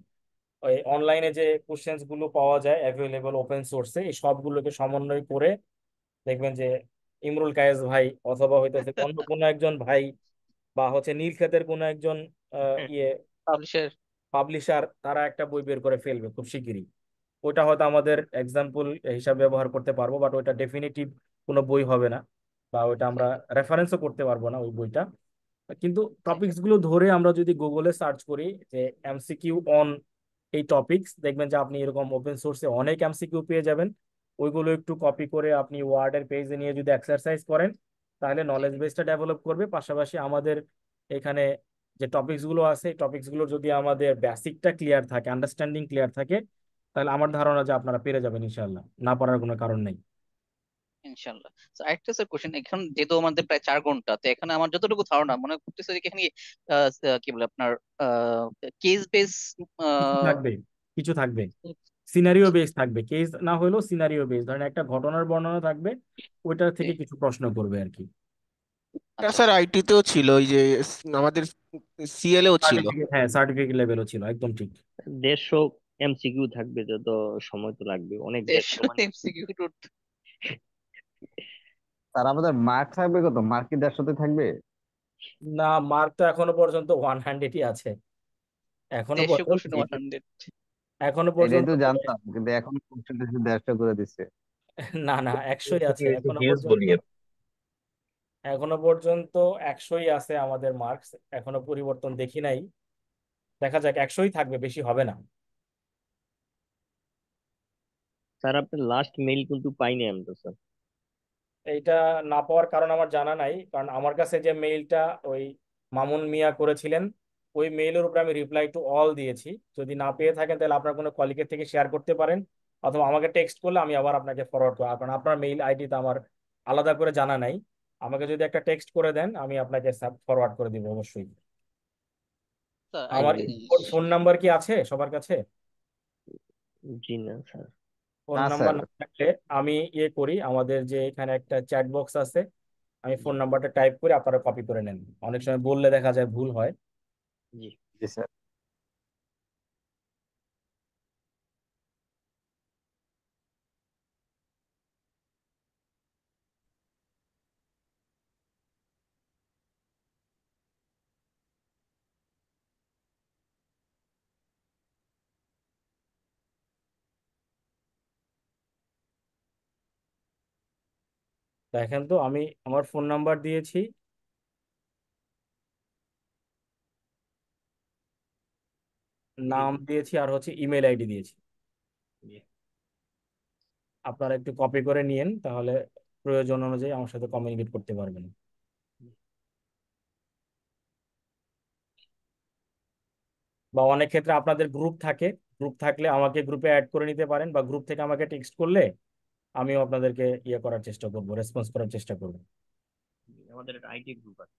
ওই অনলাইনে যে কোশ্চেন্স গুলো পাওয়া যায় অ্যাভেলেবল ওপেন সোর্সে, এই সবগুলোকে সমন্বয় করে দেখবেন যে ইমরুল কায়েস ভাই অথবা হইতেছে অন্য কোনো একজন ভাই বা হচ্ছে নীলক্ষেতের কোনো একজন ইয়ে পাবলিশার। পাবলিশার, তারা একটা বই বের করে ফেলবে খুব শিগগিরই। ওইটা হয়তো আমাদের এক্সাম্পল হিসাবে ব্যবহার করতে পারবো, বাট ওইটা ডেফিনেটিভ কোনো বই হবে না, বা ওইটা আমরা রেফারেন্সও করতে পারবো না ওই বইটা। কিন্তু টপিকস গুলো ধরে আমরা যদি গুগলে সার্চ করি যে এমসিকিউ অন এই টপিকস, দেখবেন যে আপনি এরকম ওপেন সোর্সে অনেক এমসিকিউ পেয়ে যাবেন। ওইগুলো একটু কপি করে আপনি ওয়ার্ডের পেজে নিয়ে যদি এক্সারসাইজ করেন, তাহলে নলেজ বেসটা ডেভেলপ করবে। পাশাপাশি আমাদের এখানে যে টপিকস গুলো আছে, এই টপিকস গুলোর যদি আমাদের বেসিকটা ক্লিয়ার থাকে, আন্ডারস্ট্যান্ডিং ক্লিয়ার থাকে, তাহলে আমার ধারণা যে আপনারা পেরে যাবেন ইনশাল্লাহ, না পারার কোনো কারণ নেই। ইনশাল্লাহ। আরেকটা স্যার কোশ্চেন, এখন যেহেতু আমাদের প্রায় 4 ঘন্টা, তো এখানে আমার যতটুকু ধারণা মনে করতেছে যে এখানে কি বলে আপনার কেস বেস। কিছু থাকবে, কিছু থাকবে, সিনারিও বেস থাকবে, কেস না হলেও সিনারিও বেস, ধরেন একটা ঘটনার বর্ণনা থাকবে, ওইটা থেকে কিছু প্রশ্ন করবে আর কি। এটা স্যার আইটিতেও ছিল, ওই যে আমাদের সিএলএও ছিল। সার্টিফিকেট, হ্যাঁ সার্টিফিকেট লেভেলও ছিল, একদম ঠিক। 150 এমসিকিউ থাকবে, যত সময় তো লাগবে অনেক ব্যস্ত 150 মানে। এমসিকিউ। স্যার আমাদের মার্ক থাকবে কত? মার্ক কি 150 থাকবে? না, মার্ক তো এখনো পর্যন্ত 100ই আছে, এখনো 150 পর্যন্ত। কোশ্চেন 100। এখনো এটাই পর্যন্ত তো জানতাম, কিন্তু এখন কোশ্চেনটা 150 করে দিচ্ছে। না না, 100ই আছে এখনো হিউজ পর্যন্ত। ভলিউম। এখনো পর্যন্ত 100ই আছে আমাদের মার্কস, এখনো পরিবর্তন দেখি নাই। দেখা যাক, 100ই থাকবে, বেশি হবে না। স্যার আপনার লাস্ট মেইল কিন্তু পাইনি আমি তো স্যার। এইটা না পাওয়ার কারণ আমার জানা নাই, কারণ আমার কাছে যে মেইলটা ওই মামুন মিয়া করেছিলেন ওই মেইলের উপরে আমি রিপ্লাই টু অল দিয়েছি। যদি না পেয়ে থাকেন তাহলে আপনার কোনো কলিগের থেকে শেয়ার করতে পারেন, অথবা আমাকে টেক্সট করলে আমি আবার আপনাকে ফরওয়ার্ড করবো, কারণ আপনার মেইল আইডিটা আমার আলাদা করে জানা নাই। আমাকে যদি একটা টেক্সট করে দেন আমি আপনাকে ফরওয়ার্ড করে দিব অবশ্যই। স্যার আমার আরেকটা জিনিস, ফোন নাম্বার কি আছে সবার কাছে? জি না স্যার। ফোন না নাম্বার স্যার। না থাকলে আমি করি, আমাদের যে এখানে একটা চ্যাট বক্স আছে, আমি ফোন নাম্বারটা টাইপ করে আপনারা কপি করে নেন, অনেক সময় বললে দেখা যায় ভুল হয়। জি জি স্যার। দেখেন তো আমি আমার ফোন নাম্বার দিয়েছি, নাম দিয়েছি, আর হচ্ছে ইমেল আইডি দিয়েছি। আপনারা একটু কপি করে নিয়েন, তাহলে প্রয়োজন অনুযায়ী আমার সাথে কমিউনিকেট করতে পারবেন। বা অনেক ক্ষেত্রে আপনাদের গ্রুপ থাকে, গ্রুপ থাকলে আমাকে গ্রুপে অ্যাড করে নিতে পারেন, বা গ্রুপ থেকে আমাকে টেক্সট করলে আমিও আপনাদেরকে করার চেষ্টা করব, রেসপন্স করার চেষ্টা করব। আমাদের একটা আইটি গ্রুপ আছে।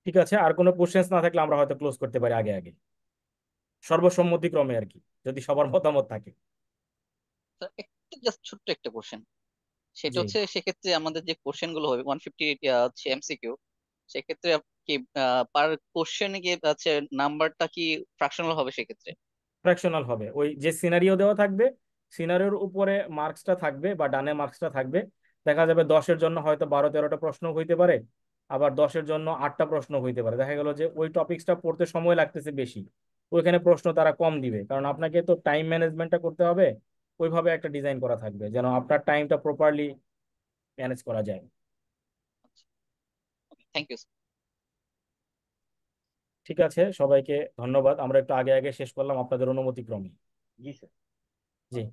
ঠিক আছে, আর কোনো কোশ্চেন্স না থাকলে আমরা হয়তো ক্লোজ করতে পারি আগে আগে, সর্বসম্মতিক্রমে আর কি, যদি সবার মতামত থাকে। স্যার একটা জাস্ট ছোট্ট একটা কোশ্চেন, সেটা জি, হচ্ছে সেক্ষেত্রে আমাদের যে কোশ্চেন গুলো হবে 150 হচ্ছে এমসিকিউ, সেক্ষেত্রে কি পার কোশ্চেনে কি হচ্ছে নাম্বারটা কি ফ্র্যাকশনাল হবে সেক্ষেত্রে? ফ্র্যাকশনাল হবে। ওই যে সিনারিও দেওয়া থাকবে, সিনারিওর উপরে মার্কসটা থাকবে বা ডানে মার্কসটা থাকবে। দেখা যাবে 10-এর জন্য হয়তো 12-13টা প্রশ্ন হইতে পারে, আবার 10-এর জন্য 8টা প্রশ্ন হইতে পারে। দেখা গেল যে ওই টপিকসটা পড়তে সময় লাগতেছে বেশি, ওইখানে প্রশ্ন তারা কম দিবে, কারণ আপনাকে তো টাইম ম্যানেজমেন্টটা করতে হবে। ওইভাবে একটা ডিজাইন করা থাকবে যেন আপনার টাইমটা প্রপারলি ম্যানেজ করা যায়। Thank you. ঠিক আছে, সবাইকে ধন্যবাদ। আমরা একটু আগে আগে শেষ করলাম আপনাদের অনুমতিক্রমে। জি স্যার। জি।